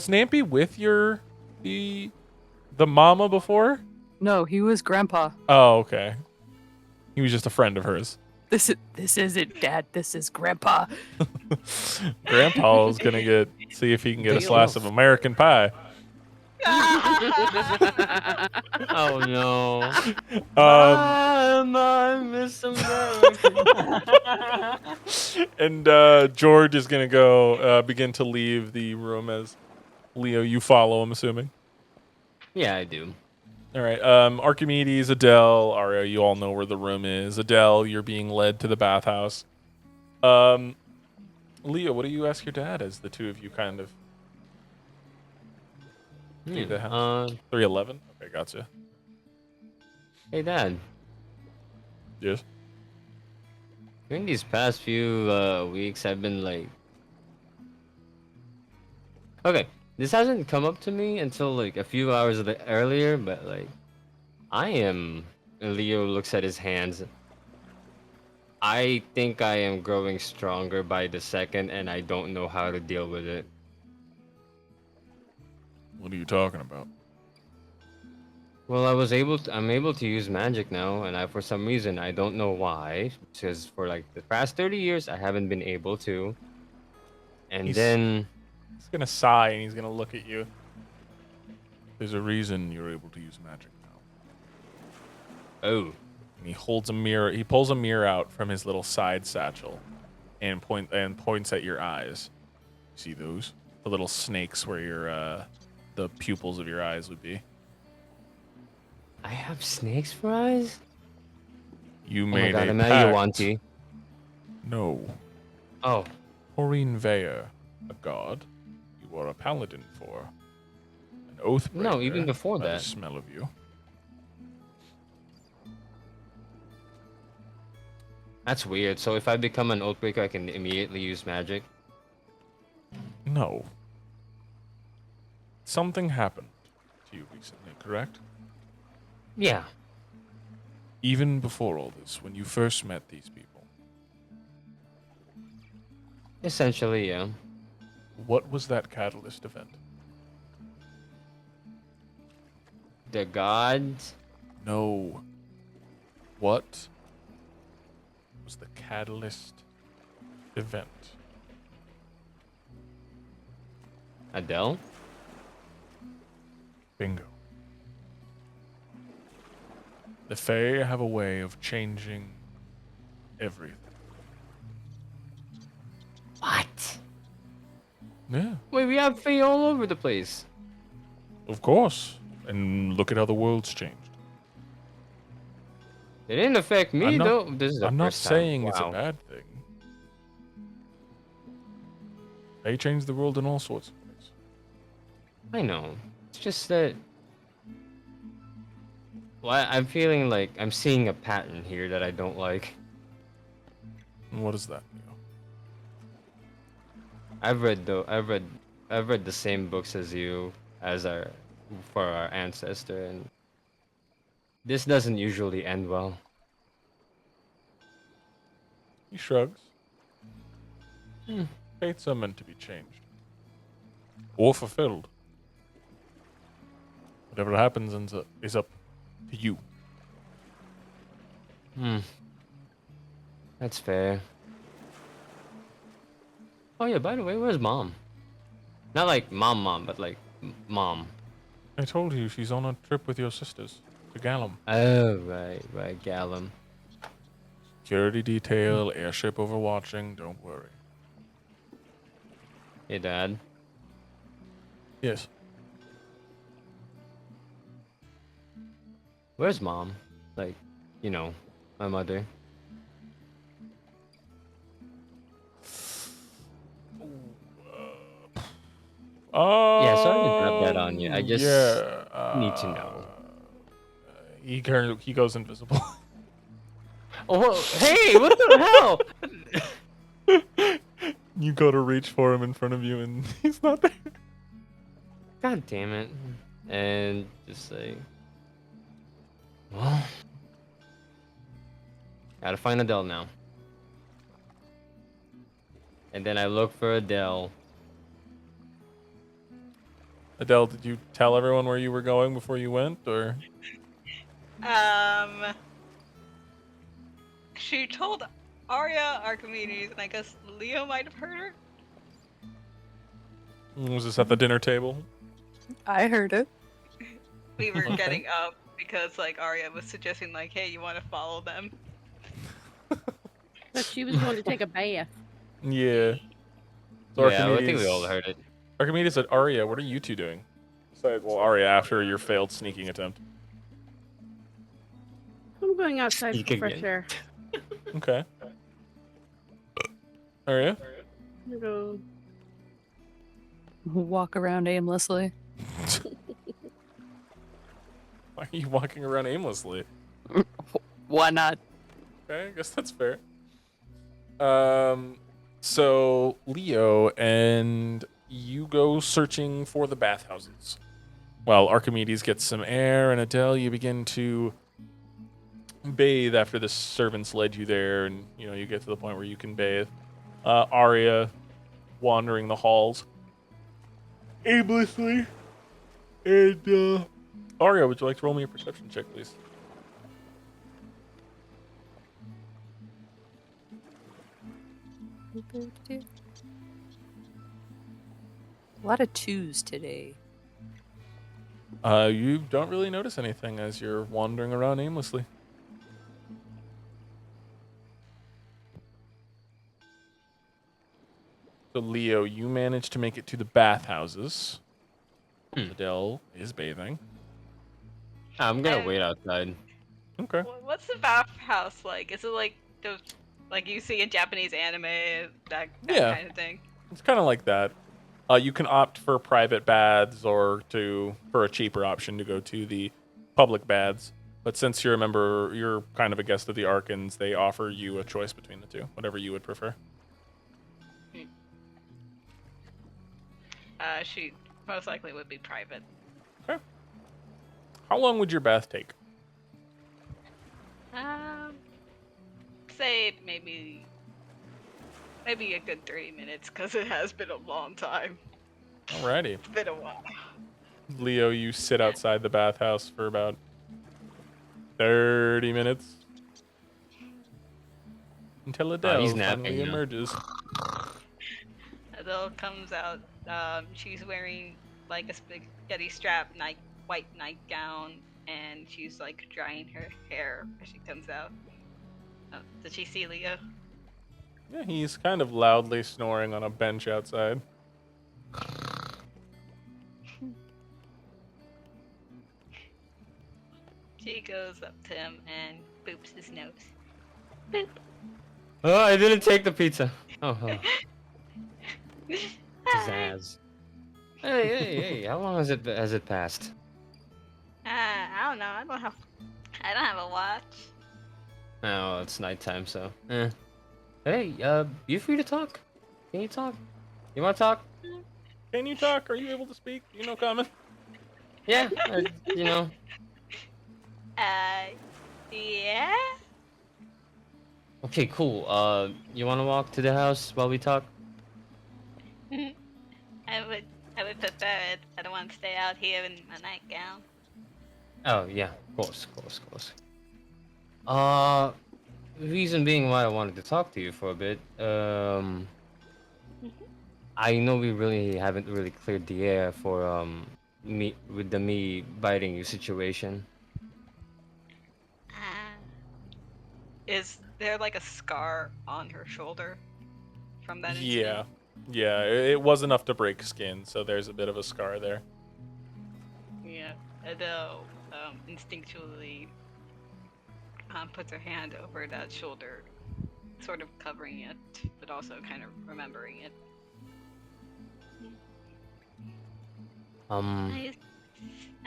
Nampy with the mama before? No, he was Grandpa. Oh, okay. He was just a friend of hers. This isn't Dad. This is Grandpa. Grandpa is gonna see if he can get a slice of American pie. Oh no. Um, Miss America. and George is gonna go begin to leave the room as Leo, you follow, I'm assuming. Yeah, I do. All right. Archimedes, Adele, Aria, you all know where the room is. Adele, you're being led to the bathhouse. Leo, what do you ask your dad as the two of you kind of leave the house? 311? Okay, gotcha. Hey, Dad. Yes. During these past few weeks, I've been like, okay, this hasn't come up to me until like a few hours earlier, but like, and Leo looks at his hands. I think I am growing stronger by the second, and I don't know how to deal with it. What are you talking about? Well, I'm able to use magic now, and for some reason, I don't know why, because for like the past 30 years, I haven't been able to. And then He's gonna sigh and he's gonna look at you. There's a reason you're able to use magic now. oh, And he holds a mirror. He pulls a mirror out from his little side satchel, and points at your eyes. See those? The little snakes where your the pupils of your eyes would be. I have snakes for eyes? You Oh my made god, a am pact. I Yuanti? No, Oh, Horeen Veyer, a god. You are a paladin for. An oath breaker. No, even before by the that. smell of you. that's weird. So if I become an Oathbreaker, I can immediately use magic? No. Something happened to you recently, correct? Yeah. Even before all this, when you first met these people, Essentially, yeah. what was that catalyst event? The gods? No. What was the catalyst event? Adele? Bingo. The Fae have a way of changing everything. What? Yeah, Wait, we have Fae all over the place. of course. And look at how the world's changed. It didn't affect me, I'm not- though. This is the I'm not first time. saying it's a Wow. bad thing. They change the world in all sorts of ways. I know. It's just that. Well, I'm feeling like I'm seeing a pattern here that I don't like. And what is that? Leo? I've read the same books as you for our ancestor, and this doesn't usually end well. He shrugs. Fates are meant to be changed. Or fulfilled. Whatever happens is up to you. That's fair. Oh yeah, by the way, where's mom? Not like mom, but like mom. I told you she's on a trip with your sisters to Gallum. Oh, right, Gallum. Security detail, airship overwatching, don't worry. Hey, Dad. Yes. Where's mom? Like, you know, my mother. Yeah, sorry to drop that on you. I just need to know. He goes invisible. Oh, hey, what the hell? You go to reach for him in front of you, and he's not there. God damn it. And just like, well, gotta find Adele now. And then I look for Adele. Adele, did you tell everyone where you were going before you went, or? She told Arya, Archimedes, and I guess Leo might have heard her. Was this at the dinner table? I heard it. We were Okay. getting up because like Arya was suggesting like, hey, you want to follow them? But she was going to take a bath. Yeah. So Yeah, I think we all heard it. Archimedes said, Arya, what are you two doing? Besides, well, Arya, after your failed sneaking attempt. I'm going outside Sneak for fresh again. air. Okay. Arya? I'm gonna go. Walk around aimlessly. Why are you walking around aimlessly? Why not? Okay, I guess that's fair. So Leo and you go searching for the bathhouses. While Archimedes gets some air, and Adele, you begin to bathe after the servants led you there, and you get to the point where you can bathe. Arya wandering the halls aimlessly, and Arya, would you like to roll me a perception check, please? A lot of twos today. You don't really notice anything as you're wandering around aimlessly. So, Leo, you managed to make it to the bathhouses. Adele is bathing. I'm gonna wait outside. Okay. What's the bathhouse like? Is it like those, like you see in Japanese anime, that Yeah. kind of thing? It's kind of like that. You can opt for private baths or for a cheaper option to go to the public baths. But since you're a member, you're kind of a guest of the Arkans, they offer you a choice between the two, whatever you would prefer. She most likely would be private. Okay. How long would your bath take? Say maybe a good 30 minutes, because it has been a long time. Alrighty. It's been a while. Leo, you sit outside the bathhouse for about 30 minutes. Until Adele he's napping finally now. emerges. Adele comes out. She's wearing like a spaghetti strap white nightgown, and she's like drying her hair as she comes out. Did she see Leo? Yeah, he's kind of loudly snoring on a bench outside. She goes up to him and boops his nose. Boop. Oh, I didn't take the pizza. Oh, pizzazz. Hey, how long has it passed? I don't know. I don't have a watch. Oh, it's nighttime, so. Hey, you free to talk? Can you talk? You wanna talk? Can you talk? Are you able to speak? You know common? Yeah, you know. Yeah. Okay, cool. You wanna walk to the house while we talk? I would prefer it. I don't want to stay out here in my nightgown. Oh yeah, of course. Reason being why I wanted to talk to you for a bit. I know we really haven't really cleared the air for me biting you situation. Uh, is there like a scar on her shoulder from that Yeah. incident? Yeah, it was enough to break skin, so there's a bit of a scar there. Yeah. Adele instinctually puts her hand over that shoulder, sort of covering it, but also kind of remembering it. Are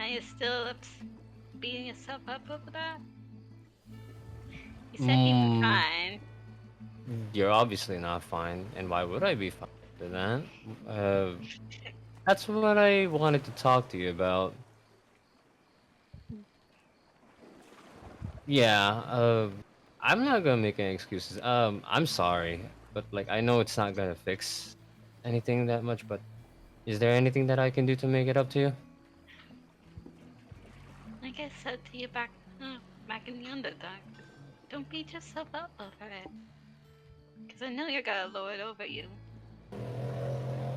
you still beating yourself up over that? You said you were fine. You're obviously not fine, and why would I be fine with that? That's what I wanted to talk to you about. Yeah, I'm not gonna make any excuses. I'm sorry, but like I know it's not gonna fix anything that much, but is there anything that I can do to make it up to you? Like I said to you back in the Underdark, don't beat yourself up over it. Because I know you're gonna lord over you.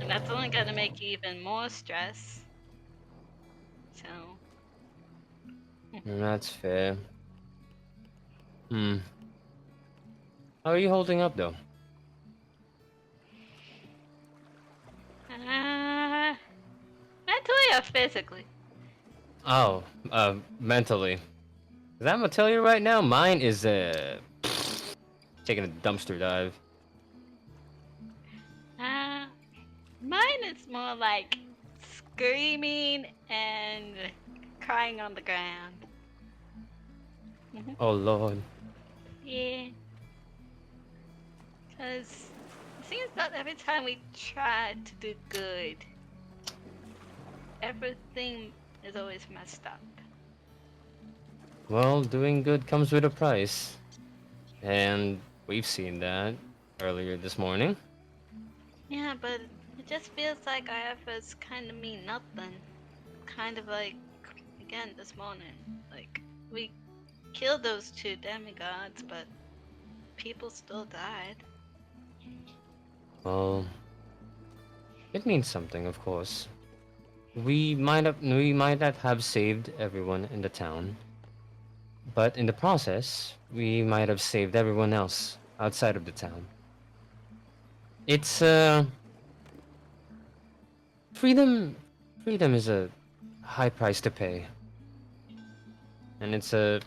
And that's only gonna make you even more stress. So, That's fair. How are you holding up though? mentally or physically? Oh, mentally. 'Cause I'm gonna tell you right now, mine is taking a dumpster dive. Mine is more like screaming and crying on the ground. Oh lord. Yeah. Because it seems that every time we try to do good, everything is always messed up. Well, doing good comes with a price. And we've seen that earlier this morning. Yeah, but it just feels like our efforts kind of mean nothing. Kind of like, again, this morning. Like, we killed those two demigods, but people still died. Well, it means something, of course. We might not have saved everyone in the town, but in the process, we might have saved everyone else outside of the town. It's freedom. Freedom is a high price to pay, and it's a.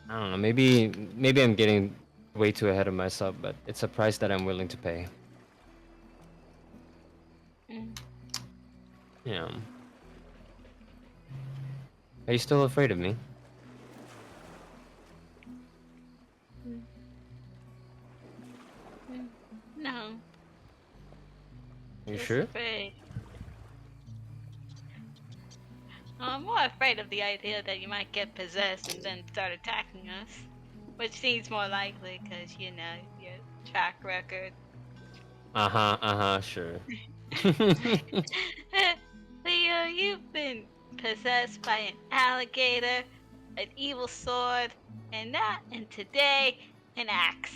I don't know. Maybe I'm getting way too ahead of myself, but it's a price that I'm willing to pay. Mm. Yeah. Are you still afraid of me? No. You Just sure? afraid. I'm more afraid of the idea that you might get possessed and then start attacking us. Which seems more likely because, you know, your track record. Sure. Leo, you've been possessed by an alligator, an evil sword, and today, an axe.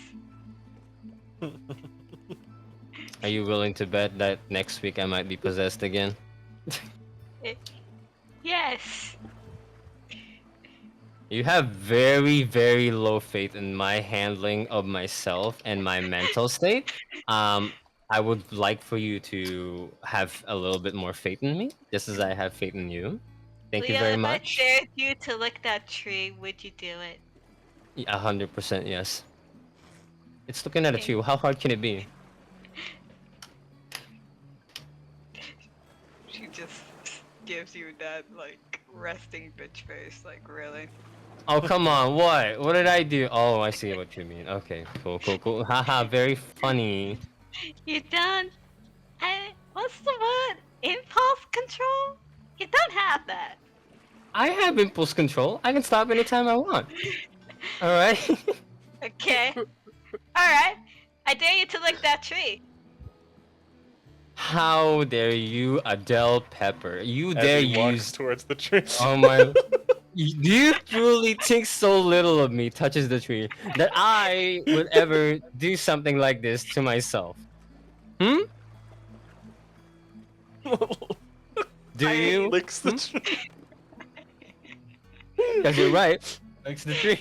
Are you willing to bet that next week I might be possessed again? Yes. You have very, very low faith in my handling of myself and my mental state. I would like for you to have a little bit more faith in me, just as I have faith in you. Thank you Leo, very if much. I dared you to lick that tree, would you do it? 100% yes. It's looking at a Okay. tree. How hard can it be? She just gives you that, like, resting bitch face, like, really? Oh, come on. What? What did I do? Oh, I see what you mean. Okay, cool. Haha, very funny. You don't... what's the word? Impulse control? You don't have that. I have impulse control. I can stop anytime I want. Alright? Okay. Alright. I dare you to lick that tree. How dare you, Adele Pepper? You As dare he walks use. towards the tree. Oh my. Do you truly think so little of me touches the tree that I would ever do something like this to myself? Hmm? Do you? Licks the tree. Because you're right. Likes the tree.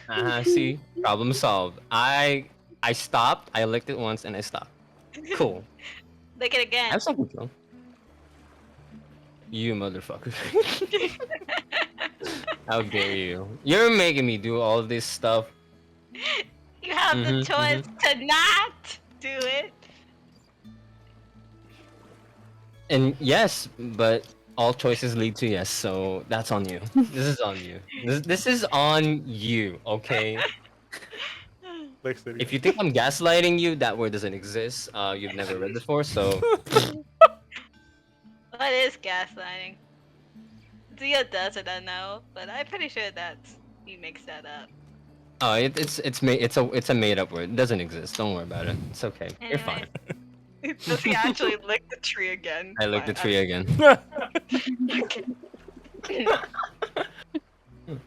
God. See, problem solved. I stopped. I licked it once and I stopped. Cool. Lick it I again. have some control. You motherfucker. How dare you? You're making me do all this stuff. You have the Mhm, choice to not do it. And yes, but all choices lead to yes, so that's on you. This is on you. This is on you, okay? Licks it If again. you think I'm gaslighting you, that word doesn't exist. You've never read before, so What is gaslighting? Zia doesn't know, but I'm pretty sure that's he makes that up. it's a made up word. It doesn't exist. Don't worry about it. It's okay. You're fine. Anyways. Does he actually lick the tree again? I licked the tree again.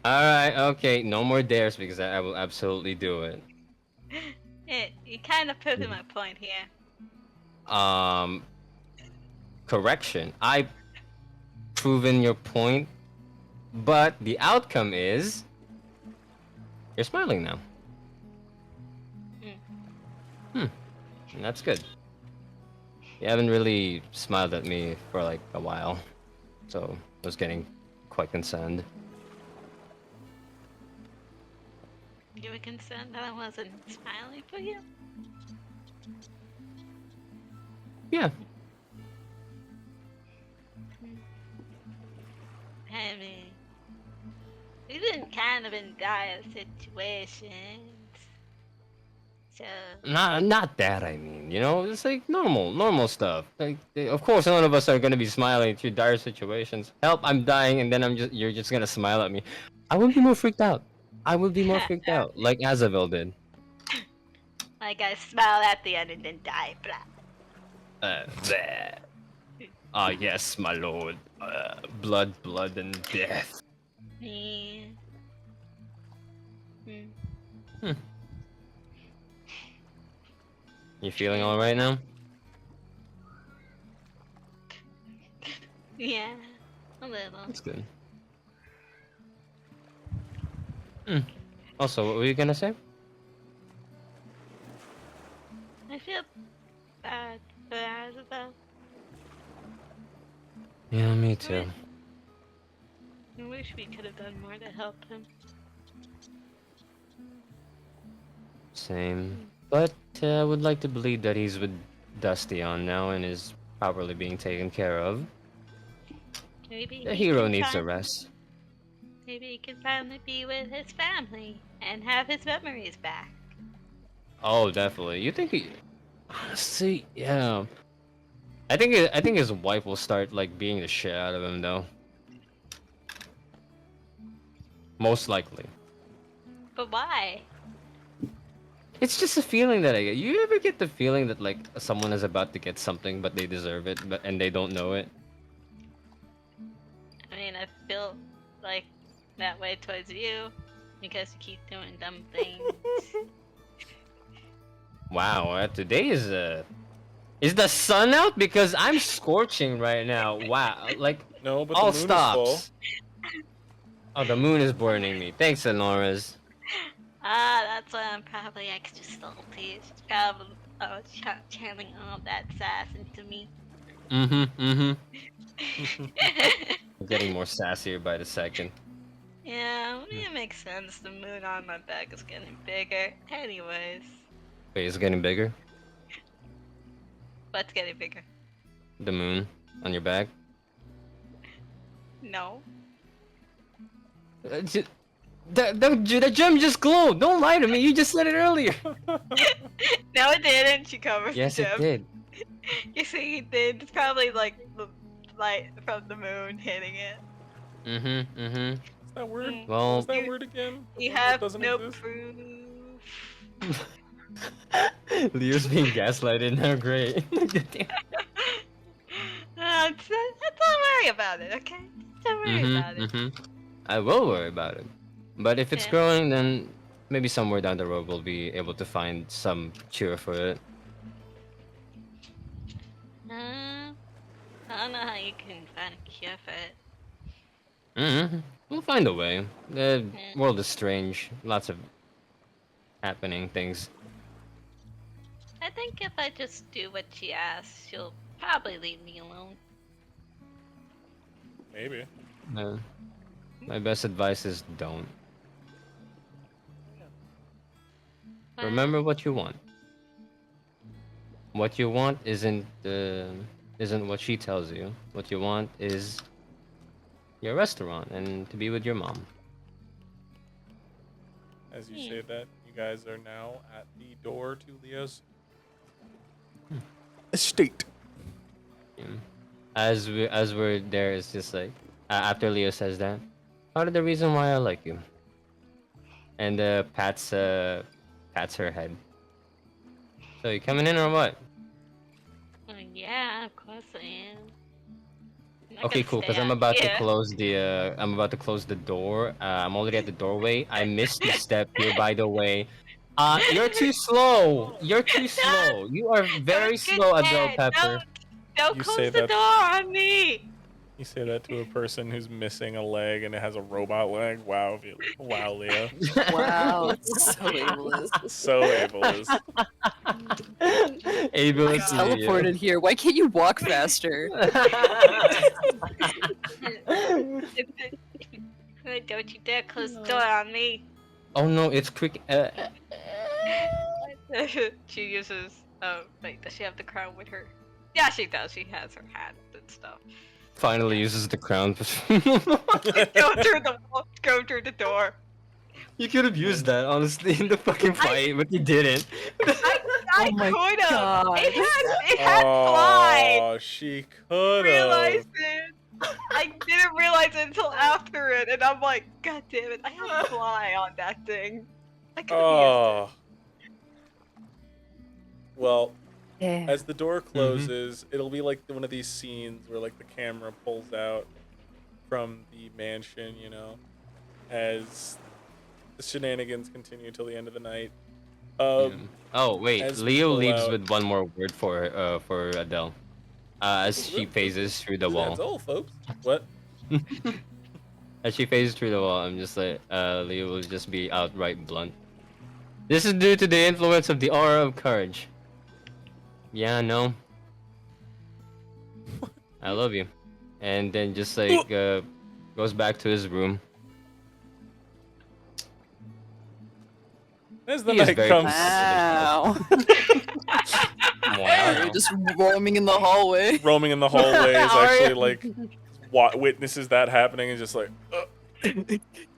Alright, okay. No more dares because I will absolutely do it. You kind of proved my point here. Correction. I proven your point, but the outcome is you're smiling now. That's good. You haven't really smiled at me for like a while, so I was getting quite concerned. You were concerned that I wasn't smiling for you? Yeah. I mean, we've been kind of in dire situations. So, Not that I mean, you know, it's like normal stuff. Like, of course, none of us are gonna be smiling through dire situations. Help, I'm dying, and then you're just gonna smile at me. I would be more freaked out. I would be more freaked out, like Azavel did. like I smile at the end and then die. Blah. There. Ah, yes, my lord. Blood, and death. Yeah. You feeling all right now? Yeah, a little. That's good. Also, what were you gonna say? I feel bad for Azabel. Yeah, me too. I wish we could have done more to help him. Same. But I would like to believe that he's with Dusty on now and is properly being taken care of. Maybe The he hero can needs a fin- rest. Maybe he can finally be with his family and have his memories back. Oh, definitely. You think he? Honestly, yeah. I think his wife will start like beating the shit out of him though. Most likely. But why? It's just a feeling that I get. You ever get the feeling that like someone is about to get something but they deserve it, and they don't know it? I mean, I feel like that way towards you because you keep doing dumb things. Wow, today is the sun out? Because I'm scorching right now. Wow, like No, but all the moon is full. stops. Oh, the moon is burning me. Thanks, Anoras. That's why I'm probably extra salty. It's probably channeling all that sass into me. I'm getting more sassier by the second. Yeah, it makes sense. The moon on my back is getting bigger. Anyways, Wait, it's getting bigger? what's getting bigger? The moon on your back? No. The gem just glowed. Don't lie to me. You just said it earlier. No, it didn't. She covers Yes, the it gem. did. You see, it did. It's probably like the light from the moon hitting it. What's that word? Well, What's that You- word again? You The one that have doesn't no exist? proof. Leo's being gaslighted now. Great. Don't worry about it, okay? Don't worry about it. I will worry about it. But if it's Yeah. growing, then maybe somewhere down the road we'll be able to find some cure for it. I don't know how you can find a cure for it. We'll find a way. The Yeah. world is strange. Lots of happening things. I think if I just do what she asks, she'll probably leave me alone. Maybe. My best advice is don't. Remember what you want. What you want isn't what she tells you. What you want is your restaurant and to be with your mom. As you say that, you guys are now at the door to Leo's estate. Yeah. As we're there, it's just like after Leo says that, part of the reason why I like you. And pats her head. So you coming in or what? Yeah, of course I am. I'm not Okay, gonna cool. Because stay I'm out about to here. close the door. I'm already at the doorway. I missed the step here, by the way. You're too slow. You're too slow. You are very Don't get slow, Adele mad. Pepper. Don't You close say the that- door on me. You say that to a person who's missing a leg and it has a robot leg. Wow, wow, Leo. Wow, it's so ableist. So ableist. Ableist I Leo. teleported here. Why can't you walk faster? Don't you dare close the door on me. Oh no, it's quick. She uses. Oh, wait, does she have the crown with her? Yeah, she does. She has her hat and stuff. Finally uses the crown. Go through the door. You could have used that, honestly, in the fucking fight, but you didn't. I Oh my could have. God. It had fly. Oh, she could Realized have. it. I didn't realize it until after it, and I'm like, God damn it! I have fly on that thing. I could have Oh. Well, Yeah. as the door closes, it'll be like one of these scenes where like the camera pulls out from the mansion, you know, as the shenanigans continue till the end of the night. Oh wait, as Leo pull leaves out- with one more word for Adele. As she phases through the wall. That's all, folks. What? As she phases through the wall, I'm just like, Leo will just be outright blunt. This is due to the influence of the aura of courage. Yeah, no. I love you. And then just like goes back to his room. As the He is night very comes, Wow. Wow. You're just roaming in the hallway. roaming in the hallways, Are actually you? like witnesses that happening and just like,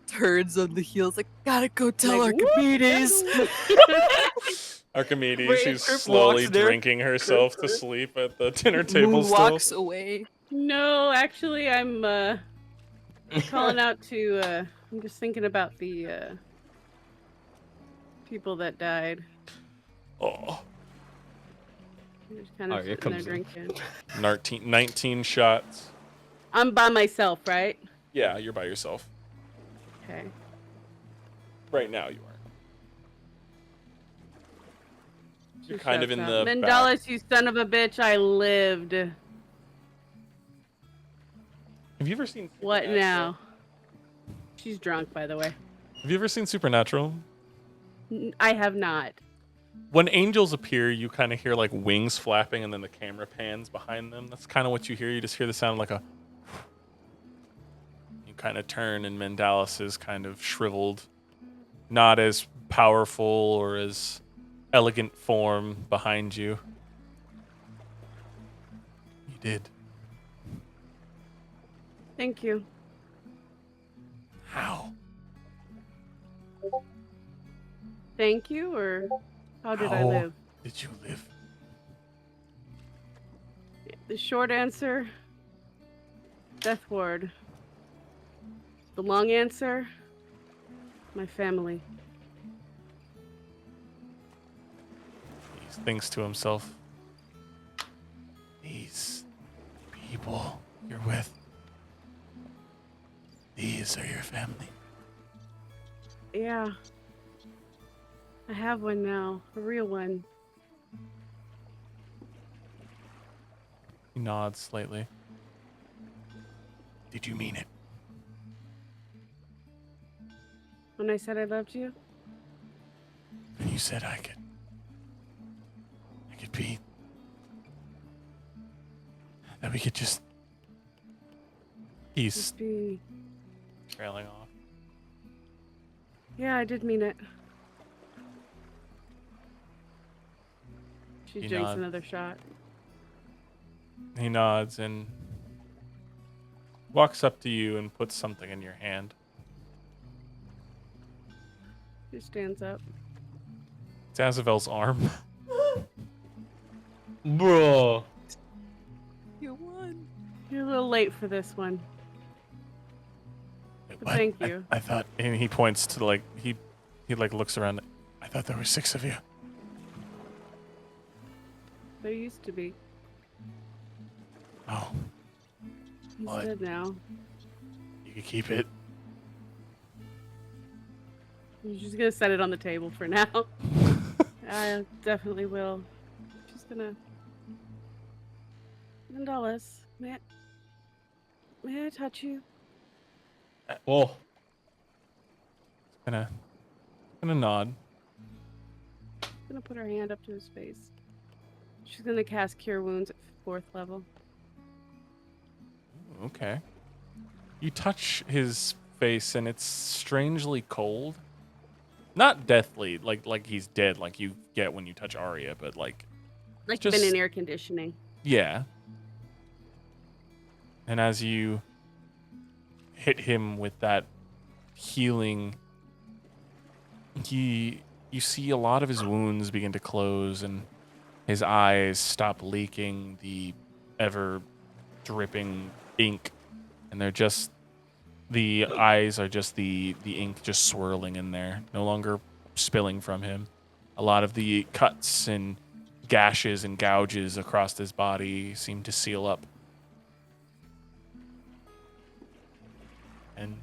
Turns on the heels, like, gotta go tell Like, Archimedes. Archimedes, Wait, who's Crip slowly walks there. drinking herself to sleep at the dinner table still. Walks away. No, actually, I'm calling out to. I'm just thinking about the people that died. Oh, I'm just kind Oh, of here sitting there comes drinking. 19 shots. I'm by myself, right? Yeah, you're by yourself. Okay. Right now you are. You're She kind of shuts in up. the Mandalas, you son of a bitch! I lived. Have you ever seen What Supernatural? now? She's drunk, by the way. Have you ever seen Supernatural? I have not. When angels appear, you kind of hear like wings flapping and then the camera pans behind them. That's kind of what you hear. You just hear the sound like a. You kind of turn and Mandalas is kind of shriveled. Not as powerful or as elegant form behind you. You did. Thank you. How? Thank you, or how did I How live? did you live? The short answer, Death Ward. The long answer, my family. He thinks to himself, these people you're with, these are your family. Yeah. I have one now, a real one. He nods slightly. Did you mean it? When I said I loved you, And you said I could be, that we could just. He's just be. trailing off. Yeah, I did mean it. She You drinks nod. another shot. He nods and walks up to you and puts something in your hand. She stands up. It's Azavel's arm. Bro. You won. You're a little late for this one. What? Thank you. I thought, and he points to like he like looks around. I thought there were 6 of you. There used to be. Oh, He's What? dead now. you could keep it. I'm just gonna set it on the table for now. I definitely will. Just gonna. Mandalas, may I touch you? Oh. Gonna nod. Gonna put her hand up to his face. She's gonna cast Cure Wounds at 4th level. Okay. You touch his face and it's strangely cold. Not deathly, like he's dead, like you get when you touch Arya, but like Like Just- been in air conditioning. yeah. And as you hit him with that healing, you see a lot of his wounds begin to close and his eyes stop leaking the ever dripping ink, and they're just the eyes are just the ink just swirling in there, no longer spilling from him. A lot of the cuts and gashes and gouges across his body seem to seal up. And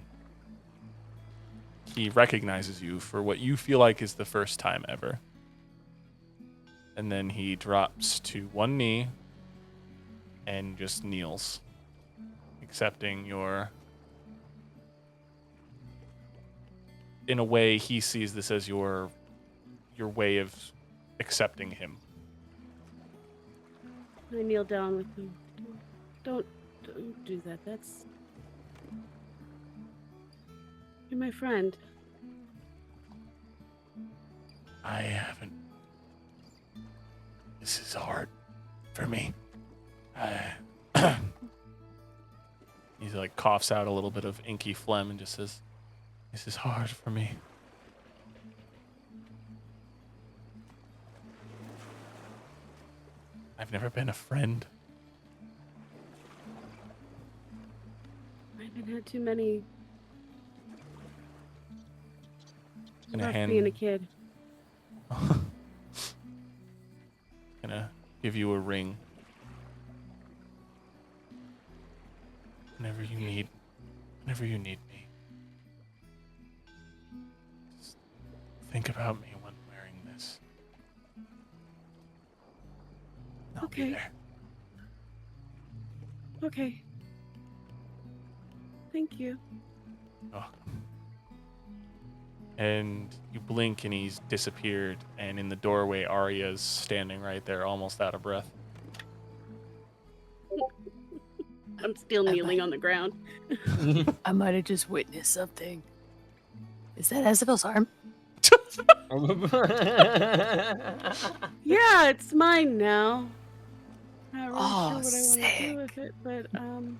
he recognizes you for what you feel like is the first time ever. And then he drops to one knee and just kneels, accepting your. In a way, he sees this as your way of accepting him. I kneel down with him. Don't do that. That's. You're my friend. I haven't. This is hard for me. He like coughs out a little bit of inky phlegm and just says, "This is hard for me." I've never been a friend. I haven't had too many. It's Gonna rough hand- being a kid. Gonna give you a ring. Whenever you need me. Just think about me when wearing this. I'll be Okay. there. Okay. Thank you. Oh. And you blink and he's disappeared, and in the doorway Arya's standing right there, almost out of breath. I'm still kneeling on the ground. I might have just witnessed something. Is that Azavel's arm? Yeah, it's mine now. Not really Oh, sure what I want to do sick. with it, but I'm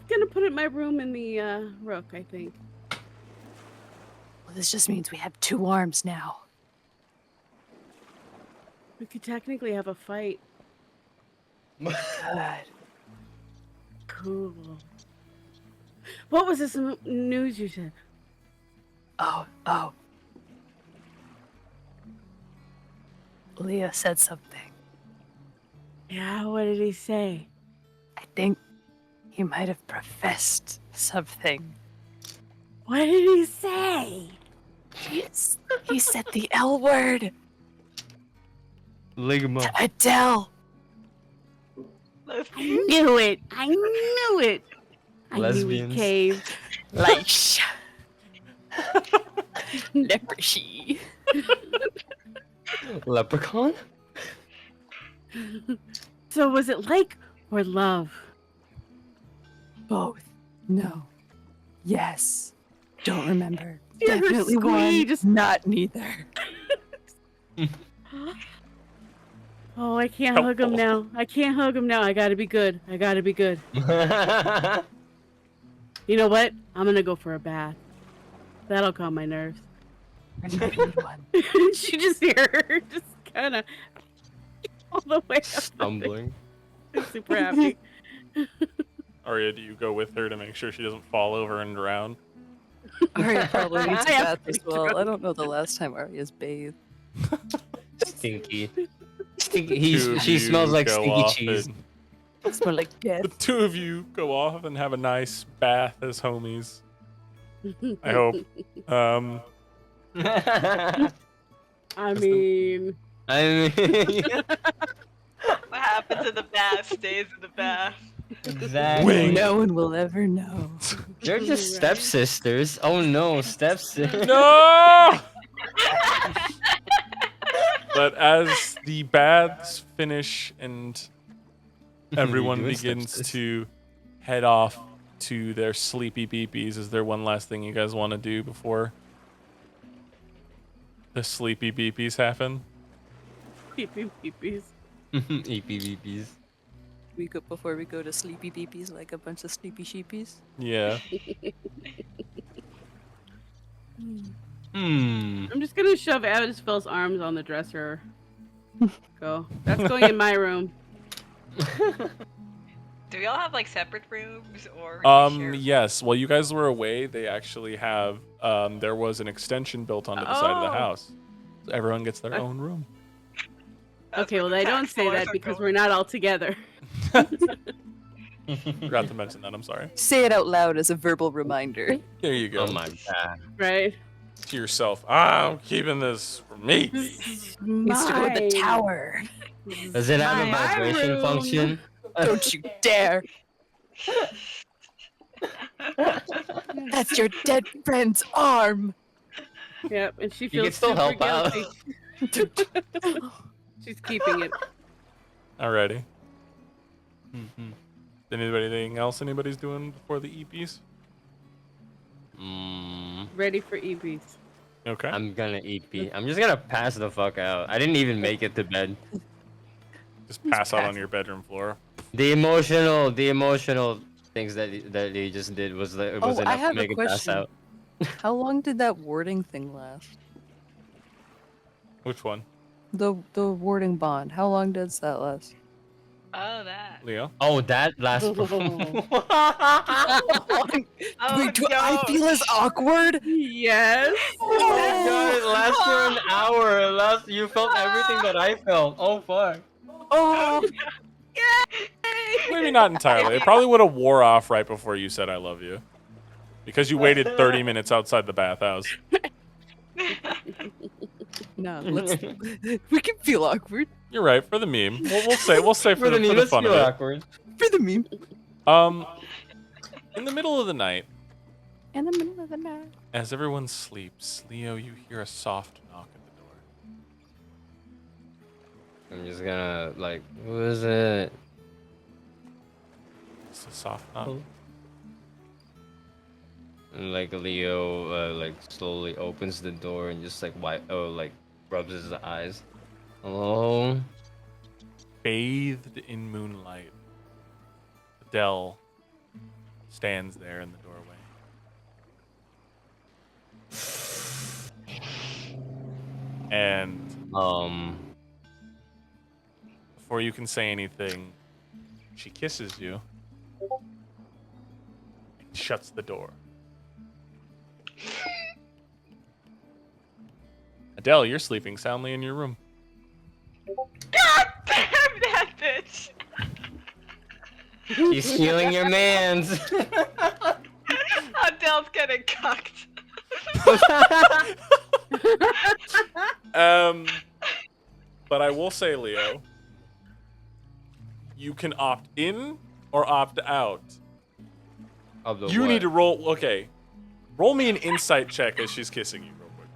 gonna put it in my room in the Rook, I think. Well, this just means we have 2 arms now. We could technically have a fight. Good. Cool. What was this news you said? Oh. Leo said something. Yeah, what did he say? I think he might have professed something. What did he say? He said the L word Ligma. to Adele. I knew it. I knew it. I Lesbians. knew it, Cave. Like leprosy. Leprechaun? So was it like or love? Both. No. Yes. Don't remember. You're Definitely one. squeezed. Not neither. Oh, I can't hug him now. I can't hug him now. I gotta be good. I gotta be good. You know what? I'm gonna go for a bath. That'll calm my nerves. I might need one. She just hear her just kind of all the way up. Stumbling. Super happy. Arya, do you go with her to make sure she doesn't fall over and drown? Arya probably needs a I have bath to as be well. drunk. I don't know the last time Arya's bathed. Stinky. Stinky. Two of She you smells like go stinky off cheese. and- Smell like death. The two of you go off and have a nice bath as homies. I hope. I mean, I mean, What happens in the bath stays in the bath. exactly. Wing. No one will ever know. They're just stepsisters. Oh no, stepsisters. No! But as the baths finish and everyone doing begins stepsis. to head off to their sleepy beepies, is there one last thing you guys want to do before the sleepy beepies happen? peepee peepees. EPVPs. Before we go to sleepy beepies like a bunch of sleepy sheepies. Yeah. I'm just gonna shove Avisfell's arms on the dresser. Go. That's going in my room. Do we all have like separate rooms or? do we share? Yes. While you guys were away, they actually have there was an extension built onto the side of the Oh. house. So everyone gets their Okay. own room. That's Okay, where well, the I don't tax say dollars that are because going. we're not all together. Forgot to mention that, I'm sorry. Say it out loud as a verbal reminder. There you go. Oh my god. Right? To yourself, I'm keeping this for me. Needs to go in the Mine. tower. Does it have a My vibration room. function? Don't you dare. That's your dead friend's arm. Yep, and she You feels can still super help out. guilty. She's keeping it. Alrighty. Mhm. Anything else anybody's doing before the EPs? Ready for EPs. Okay. I'm gonna EP. I'm just gonna pass the fuck out. I didn't even make it to bed. Just pass out on your bedroom floor. The emotional things that he just did was I enough to have a make it pass question. out. How long did that warding thing last? Which one? The warding bond. How long does that last? Oh, that. Leo? Oh, that last. Oh, Wait, do no. I feel as awkward? Yes. Oh my god, it lasts for an hour. You felt everything that I felt. Oh fuck. Oh, Maybe not entirely. It probably would have wore off right before you said I love you. Because you waited 30 minutes outside the bathhouse. no, we can feel awkward You're right, for the meme. We'll say for the let's fun feel of it. awkward. for the meme. In the middle of the night, In the middle of the night. as everyone sleeps, Leo, you hear a soft knock at the door. I'm just gonna like, who is it? It's a soft knock. And like Leo, like slowly opens the door and just like rubs his eyes. Hello. Bathed in moonlight, Adele stands there in the doorway. And before you can say anything, she kisses you. And shuts the door. Adele, you're sleeping soundly in your room. God damn that bitch! She's stealing your man's. Adele's getting cucked. But I will say, Leo, you can opt in or opt out. Of the You what? need to roll. Okay, roll me an insight check as she's kissing you, real quick.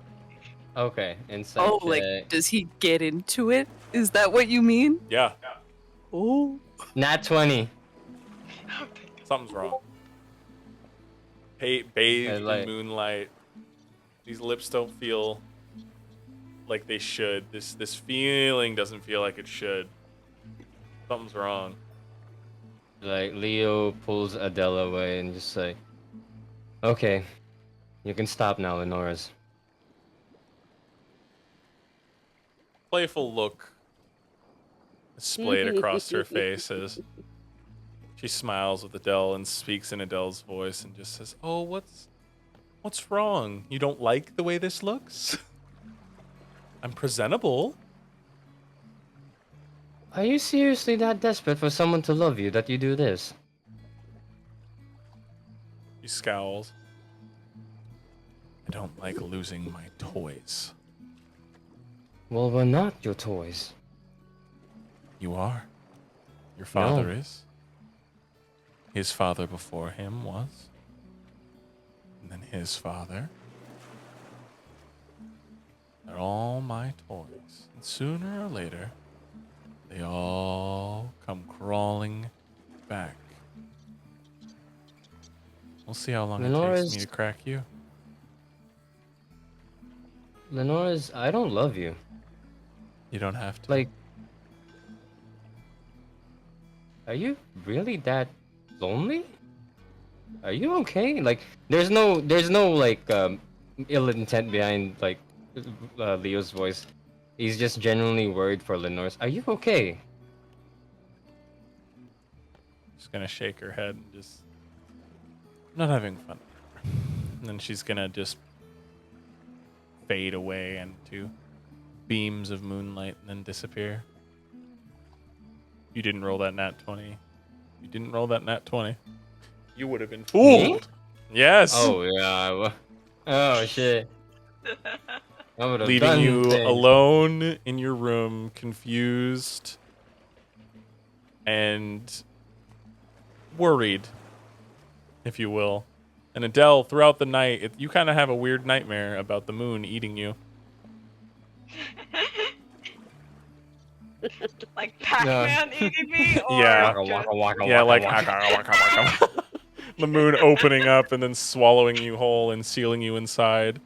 Okay, insight Oh, check. like, does he get into it? Is that what you mean? Yeah, Oh. Nat 20. something's wrong. Bathed like- in moonlight. These lips don't feel like they should. This feeling doesn't feel like it should. Something's wrong. Like, Leo pulls Adele away and just like, okay, you can stop now, Lenoris. Playful look displayed across her face as she smiles with Adele and speaks in Adele's voice and just says, "Oh, what's wrong? You don't like the way this looks? I'm presentable." Are you seriously that desperate for someone to love you that you do this? She scowls. "I don't like losing my toys." Well, we're not your toys. "You are. Your father No. is. His father before him was. And then his father. They're all my toys. And sooner or later, they all come crawling back. We'll see how long it takes me to crack you." Lenoris, I don't love you. You don't have to. Like, are you really that lonely? Are you okay? Like, there's no like ill intent behind like Leo's voice. He's just genuinely worried for Lenoris. Are you okay? She's gonna shake her head and just, "I'm not having fun." And then she's gonna just fade away into beams of moonlight and then disappear. You didn't roll that nat 20. You didn't roll that nat 20. You would have been fooled. Yes. Oh yeah. Oh shit. I would've Leaving done you things. alone in your room, confused and worried, if you will. And Adele, throughout the night, you kind of have a weird nightmare about the moon eating you. Like Pac-Man eating me? Or Yeah. Waka, just- waka, waka, Yeah, waka, like waka. the moon opening up and then swallowing you whole and sealing you inside,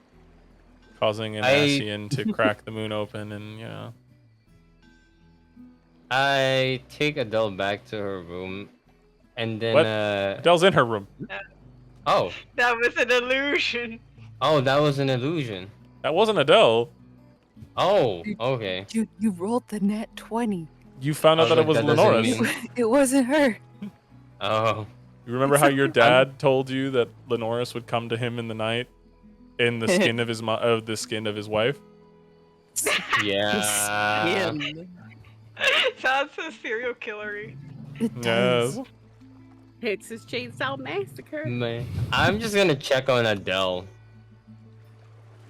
causing an Asian to crack the moon open, and you know. I take Adele back to her room, and then What? Adele's in her room. oh That was an illusion. that was an illusion. That wasn't Adele. Oh, okay. You rolled the net 20. You found out I that it was was like, that doesn't Lenoris. mean- It wasn't her. Oh, You remember how your dad told you that Lenoris would come to him in the night, in the skin of his wife? yeah. Sounds so serial killery. It Yes. does. Texas Chainsaw Massacre. Man, I'm just gonna check on Adele.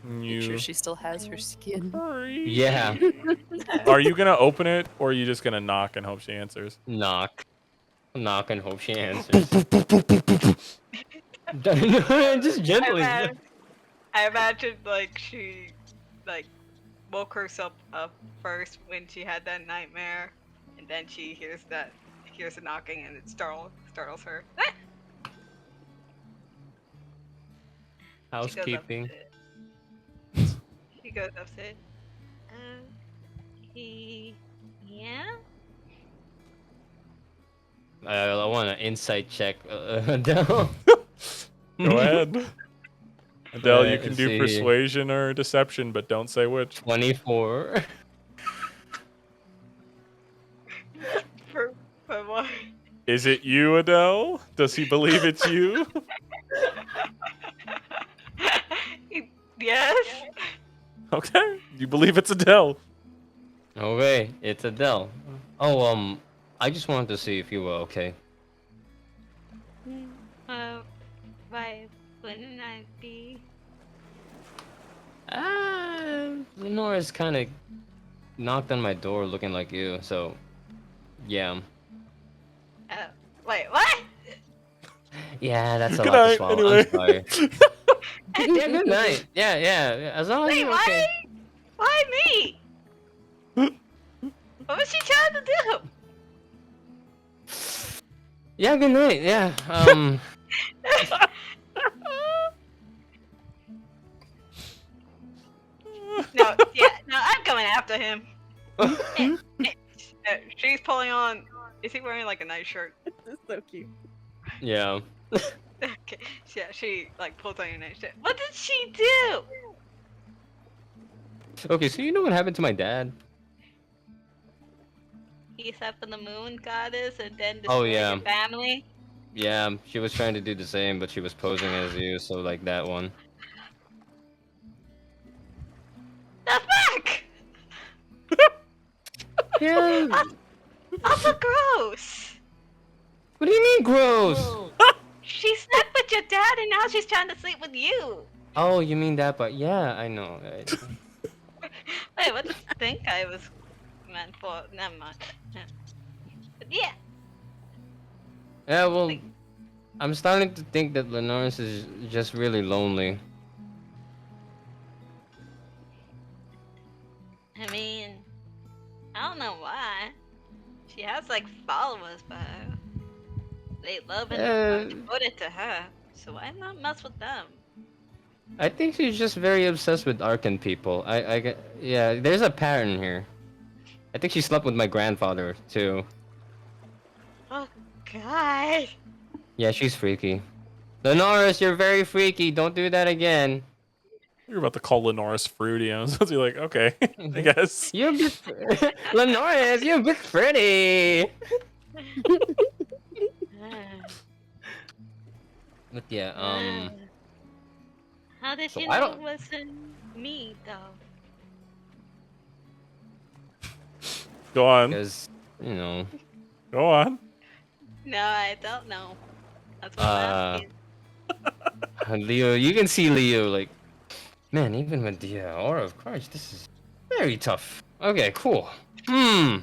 Make You. sure she still has her skin. Yeah, Are you gonna open it, or are you just gonna knock and hope she answers? knock and hope she answers. Just gently. I imagine like she like woke herself up first when she had that nightmare, and then she hears the knocking and it startles her. Housekeeping. She goes upstairs. Yeah. I want an insight check, Adele. Go ahead. Adele, you Alright, can let's do see. persuasion or deception, but don't say which. 24. For what? Is it you, Adele? Does he believe it's you? Okay, you believe it's Adele. Okay, it's Adele. Oh, I just wanted to see if you were okay. Why wouldn't I be? Lenora's kind of knocked on my door looking like you, so yeah. Wait, what? Yeah, that's a Good lot to night, swallow. anyway. I'm sorry. Yeah, good night. Yeah. As long as Wait, you're why? okay. Why me? What was she trying to do? Yeah, good night. Yeah. No, I'm coming after him. She's pulling on. Is he wearing like a nice shirt? This is so cute. Yeah. Okay, yeah, she like pulls on your nice shirt. What did she do? Okay, so you know what happened to my dad? He slept with the moon goddess and then Oh, destroyed yeah. your family. Yeah, she was trying to do the same, but she was posing as you, so like that one. The fuck? Yeah. Also gross. What do you mean gross? She slept with your dad and now she's trying to sleep with you. Oh, you mean that, but yeah, I know. Right? Wait, what did you think I was meant for? Never mind. But yeah. Yeah, well, I'm starting to think that Lenoris is just really lonely. I mean, I don't know why. She has like followers, but they love and are devoted to her. So why not mess with them? I think she's just very obsessed with Arkan people. Yeah, there's a pattern here. I think she slept with my grandfather too. Oh God. Yeah, she's freaky. Lenoris, you're very freaky. Don't do that again. You're about to call Lenoris fruity. I was supposed to be like, okay, I guess. You're a bit... Lenoris, you're a bit pretty. But yeah, How did So you I know don't- it wasn't me though? Go on. because you know, Go on. No, I don't know. That's what I'm asking. Leo, you can see Leo like, man, even with the aura of courage, this is very tough. Okay, cool. I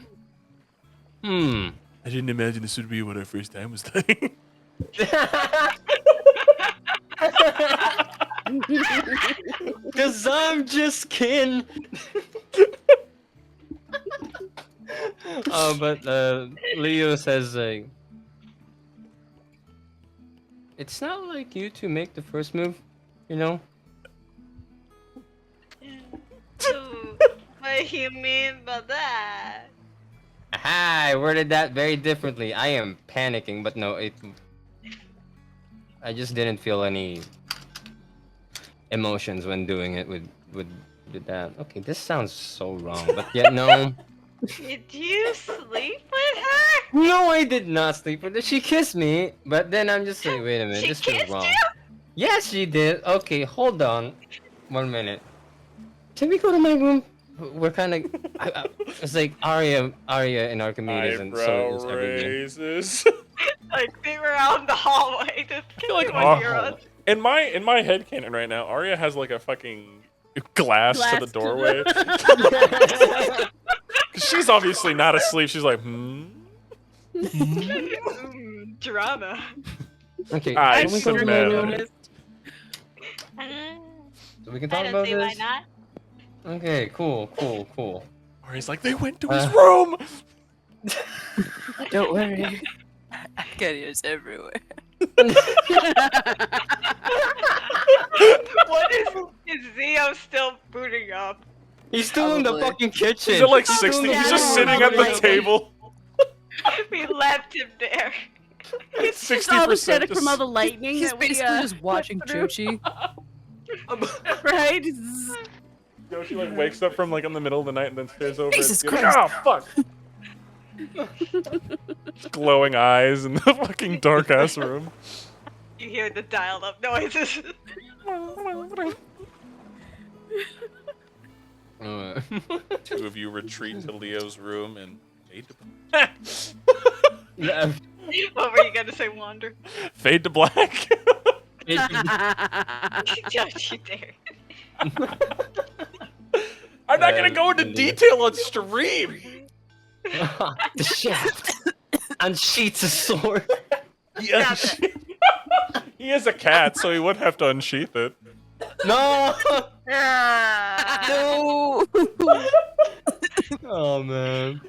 didn't imagine this would be what our first time was like. Cause I'm just kidding. But Leo says like, it's not like you to make the first move, you know. Ooh, what do you mean by that? Aha, I worded that very differently. I am panicking, but no, I just didn't feel any emotions when doing it with that. Okay, this sounds so wrong, but yet no. Did you sleep with her? No, I did not sleep with her. She kissed me, but then I'm just like, wait a minute, She this feels kissed wrong. you? Yes, she did. Okay, hold on. 1 minute. Can we go to my room? We're kind of. It's like Arya and Archimedes, and so is everything. raises. Like they were out in the hallway. Just I feel like when you're on- in my headcanon right now, Arya has like a fucking glass to the doorway. 'Cause she's obviously not asleep. She's like, drama. Okay, I can we go to my smell room? it. So we can I talk don't about see why this. not. Okay, cool. Arya's like, they went to his room. Don't worry. Arcadia's everywhere. What is Zio still booting up? He's still in the Probably. fucking kitchen. He's at like He's still 60. in the He's just kitchen. sitting at the table. We left him there. It's 60% just all the static just- from all the lightning He's that we basically just watching through. Jochi. right? Yoshi like wakes up from like in the middle of the night and then stares over. Jesus at you, like, Christ. oh fuck! Glowing eyes in the fucking dark ass room. You hear the dial-up noises. Two of you retreat to Leo's room and fade to Yeah, What were you gonna say, Wander? fade to black. Don't you dare. I'm not gonna go into detail on stream. the shaft unsheaths a sword. He, he is a cat, so he would have to unsheath it. No! Ah. No. Oh man.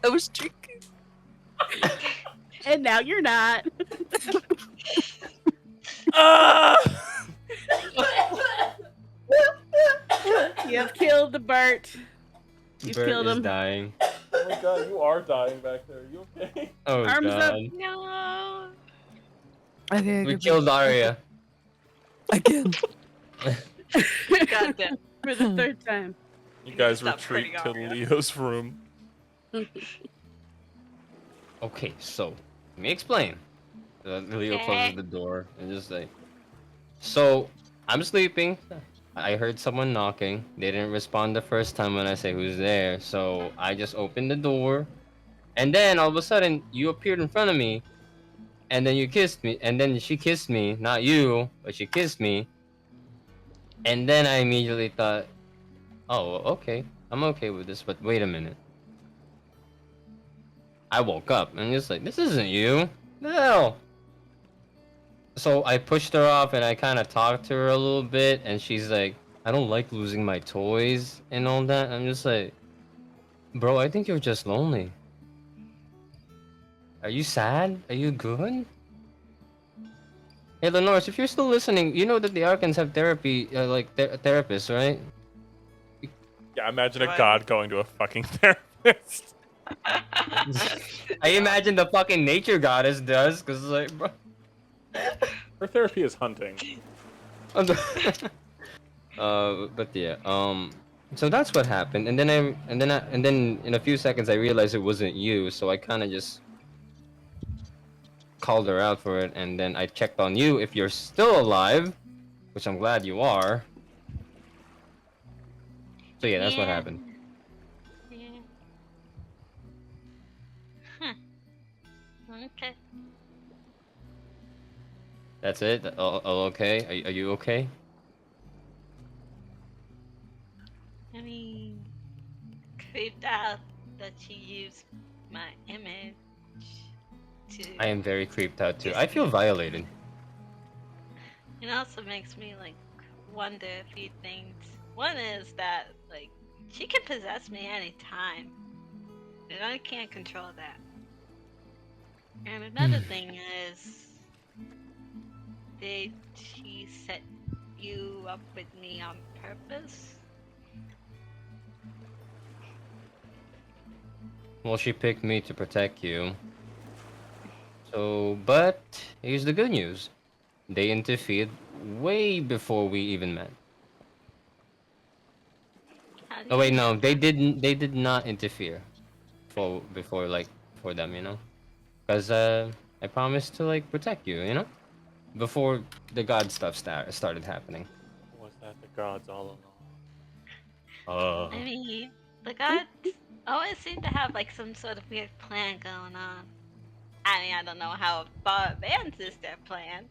I was drinking. And now you're not. Ah! You've killed the Bert. You've Bert killed is him. dying. Oh my god, you are dying back there. You okay? Oh Arms god. up. No. Okay, We killed Arya. again. Goddamn. For the third time. You guys Stop retreat to hurting Arya. Leo's room. Okay, so let me explain. Leo Okay. closes the door and just like, so I'm sleeping. I heard someone knocking. They didn't respond the first time when I say who's there, so I just opened the door, and then all of a sudden you appeared in front of me, and then you kissed me, and then she kissed me, not you, but she kissed me, and then I immediately thought, oh, okay, I'm okay with this, but wait a minute. I woke up and just like, this isn't you. The hell? So I pushed her off and I kind of talked to her a little bit, and she's like, I don't like losing my toys and all that. I'm just like, bro, I think you're just lonely. Are you sad? Are you good? Hey, Lenores, if you're still listening, you know that the Arkans have therapy, therapists, right? Yeah, imagine a What? god going to a fucking therapist. I imagine the fucking nature goddess does, cause like, bro. Her therapy is hunting. But yeah, so that's what happened, and then in a few seconds I realized it wasn't you, so I kind of just called her out for it, and then I checked on you if you're still alive, which I'm glad you are. So yeah, that's what Yeah. happened. Yeah. Huh. Okay. That's it. All okay? Are you okay? I mean, creeped out that you used my image to. I am very creeped out too. I feel violated. It also makes me like wonder a few things. One is that like she can possess me anytime, and I can't control that. And another thing is, did she set you up with me on purpose? Well, she picked me to protect you. So, but here's the good news. They interfered way before we even met. How do Oh you wait, know no, they that? didn't. They did not interfere. Before for them, you know, because I promised to like protect you, you know, before the god stuff started happening. Was that the gods all along? I mean, the gods always seem to have like some sort of weird plan going on. I mean, I don't know how far advanced is their plan,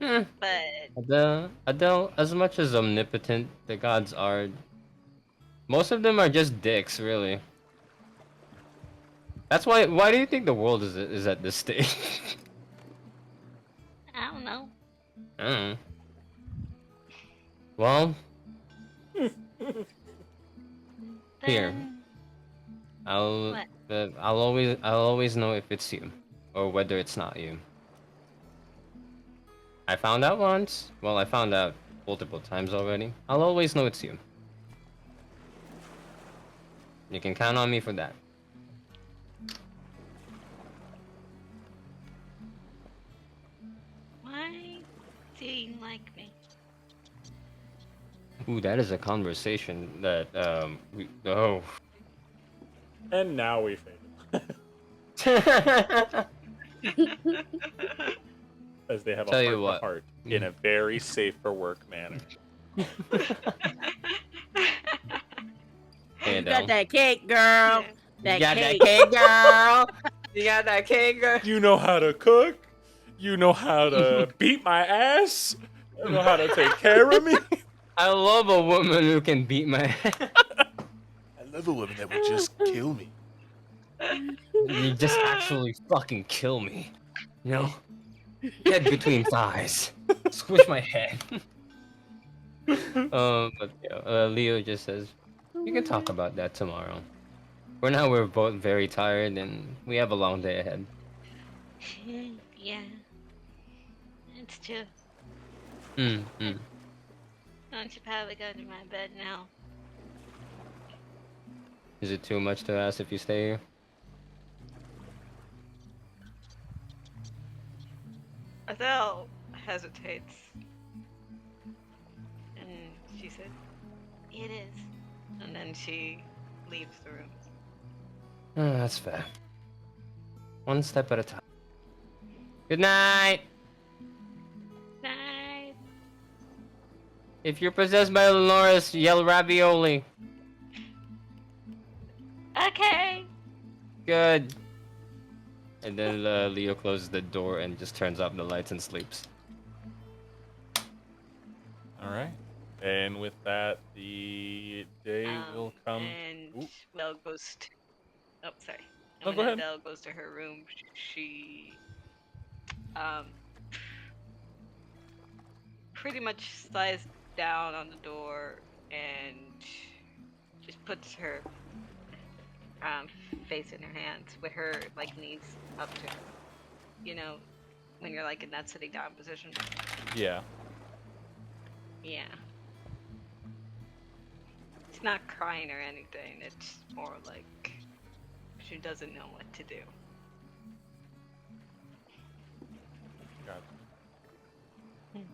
Hmm. but Adele, as much as omnipotent the gods are, most of them are just dicks, really. That's why. Why do you think the world is at this stage? I don't know. I don't know. Well, Here. Then- I'll What? I'll always know if it's you, or whether it's not you. I found out once. Well, I found out multiple times already. I'll always know it's you. You can count on me for that. Why do you like me? Ooh, that is a conversation that oh. And now we fade. As they have Tell a you heart what. to heart in a very safe for work manner. Hey, You got Adele. that cake, girl. Yeah. That You got cake. that cake, girl. You got that cake, girl. You know how to cook. You know how to beat my ass. You know how to take care of me. I love a woman who can beat my ass. I love a woman that will just kill me. You just actually fucking kill me. You know? Head between thighs. Squish my head. But yeah, Leo just says, we can talk about that tomorrow. For now, we're both very tired and we have a long day ahead. Yeah. It's true. Mm. I should probably go to my bed now. Is it too much to ask if you stay here? Adele hesitates. And she said, it is. And then she leaves the room. Oh, that's fair. One step at a time. Good night! Night. If you're possessed by Dolores, yell ravioli. Okay. Good. And then Leo closes the door and just turns off the lights and sleeps. All right. And with that, the day will come. And Ooh. Adele goes to... Oh, sorry. No, And go when ahead. Adele goes to her room, she... pretty much slides down on the door and just puts her face in her hands with her like knees up to her. You know, when you're like in that sitting down position. Yeah. Yeah. It's not crying or anything. It's more like she doesn't know what to do. Got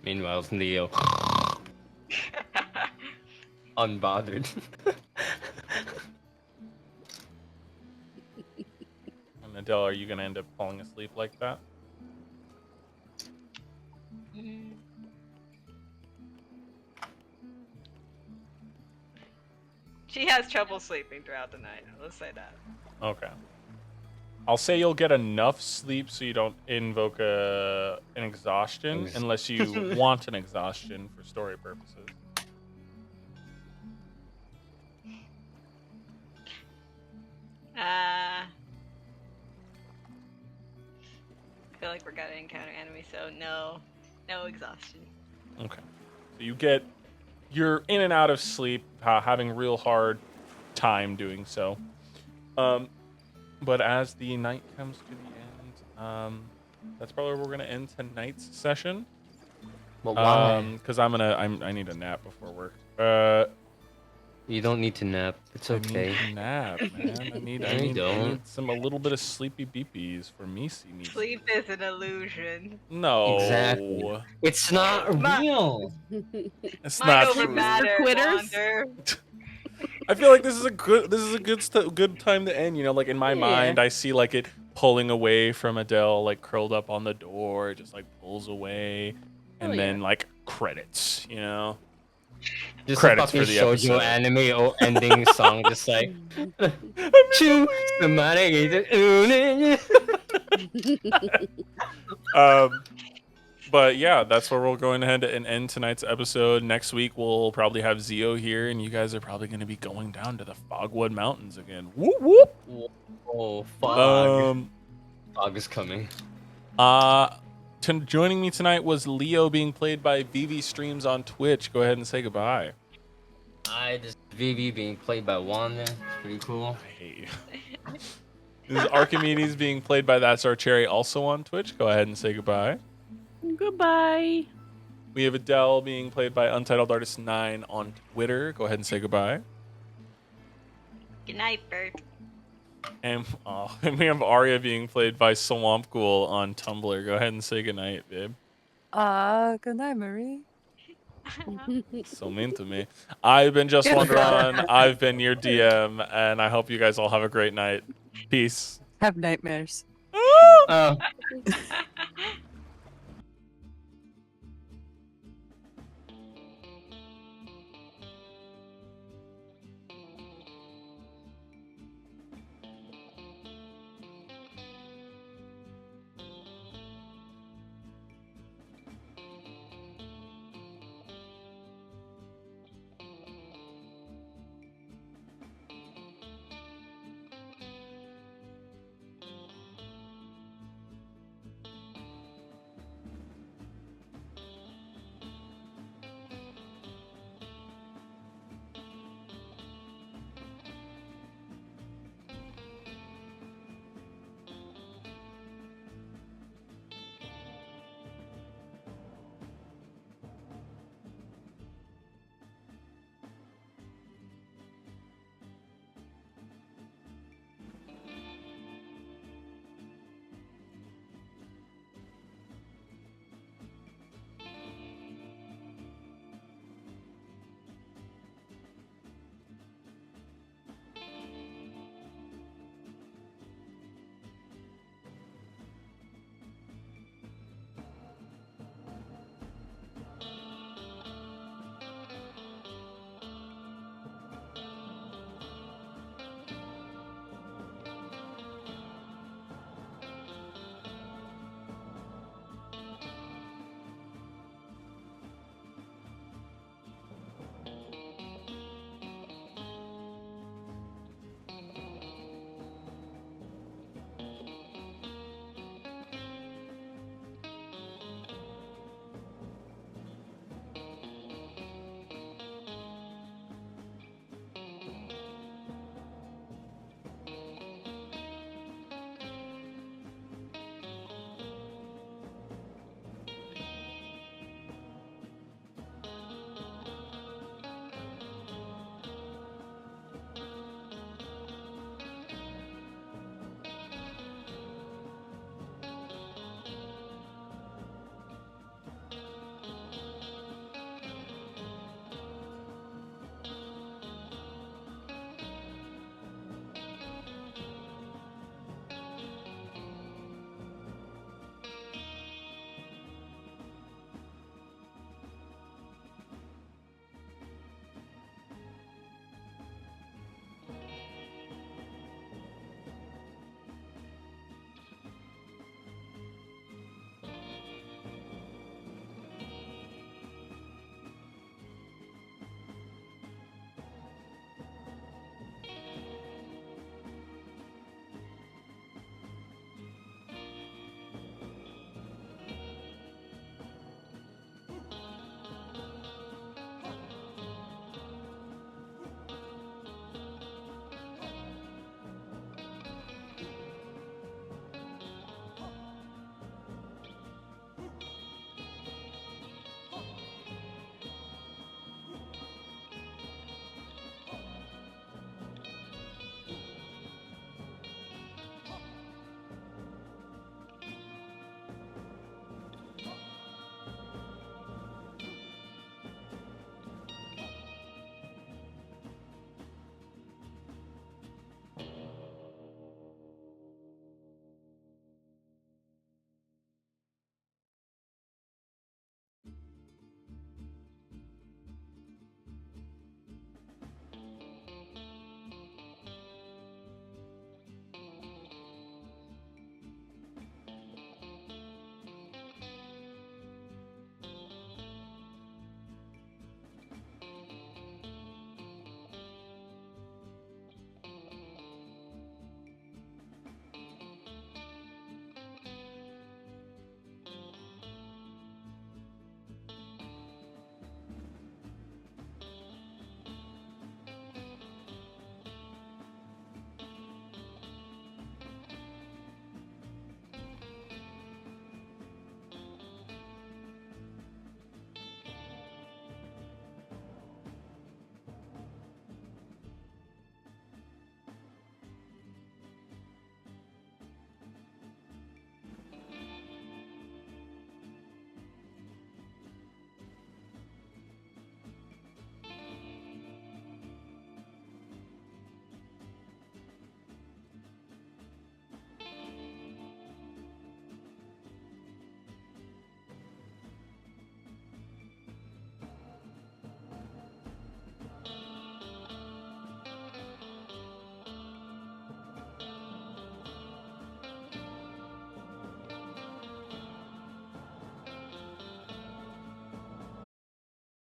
Meanwhile, Leo, unbothered. And Adele, are you gonna end up falling asleep like that? Mm. She has trouble sleeping throughout the night. Let's say that. Okay. I'll say you'll get enough sleep so you don't invoke an exhaustion, unless you want an exhaustion for story purposes. I feel like we're gonna encounter enemies, so no exhaustion. Okay. So you're in and out of sleep, having real hard time doing so. But as the night comes to the end, that's probably where we're gonna end tonight's session. But why? Because I need a nap before work. You don't need to nap. It's okay. I need a nap, man. I need No, you don't. a little bit of sleepy beepies for me. Sleep is an illusion. No. Exactly. It's not Ma- real. It's Mind not over true. matter, Quitters? Wander. I feel like this is a good time to end. You know, like in my Yeah. mind, I see like it pulling away from Adele, like curled up on the door, it just like pulls away, and Oh, then yeah. like credits. You know, Just Credits a fucking for the shoujo episode. anime ending song, just like Choo, somebody get it. But yeah, that's where we're going ahead and end tonight's episode. Next week we'll probably have Zio here, and you guys are probably going to be going down to the Fogwood Mountains again. Whoop whoop. Oh, fog. Um. Fog is coming. Joining me tonight was Leo, being played by VV Streams on Twitch. Go ahead and say goodbye. This Vivi being played by Wanda. Pretty cool. I hate you. This is Archimedes being played by That's Our Cherry, also on Twitch. Go ahead and say goodbye. Goodbye. We have Adele being played by Untitled Artist 9 on Twitter. Go ahead and say goodbye. Good night, Bert. And we have Arya being played by Swamp Ghoul on Tumblr. Go ahead and say goodnight, babe. Good night, Marie. So mean to me. I've been Just Wonderon. I've been your DM, and I hope you guys all have a great night. Peace. Have nightmares. Oh.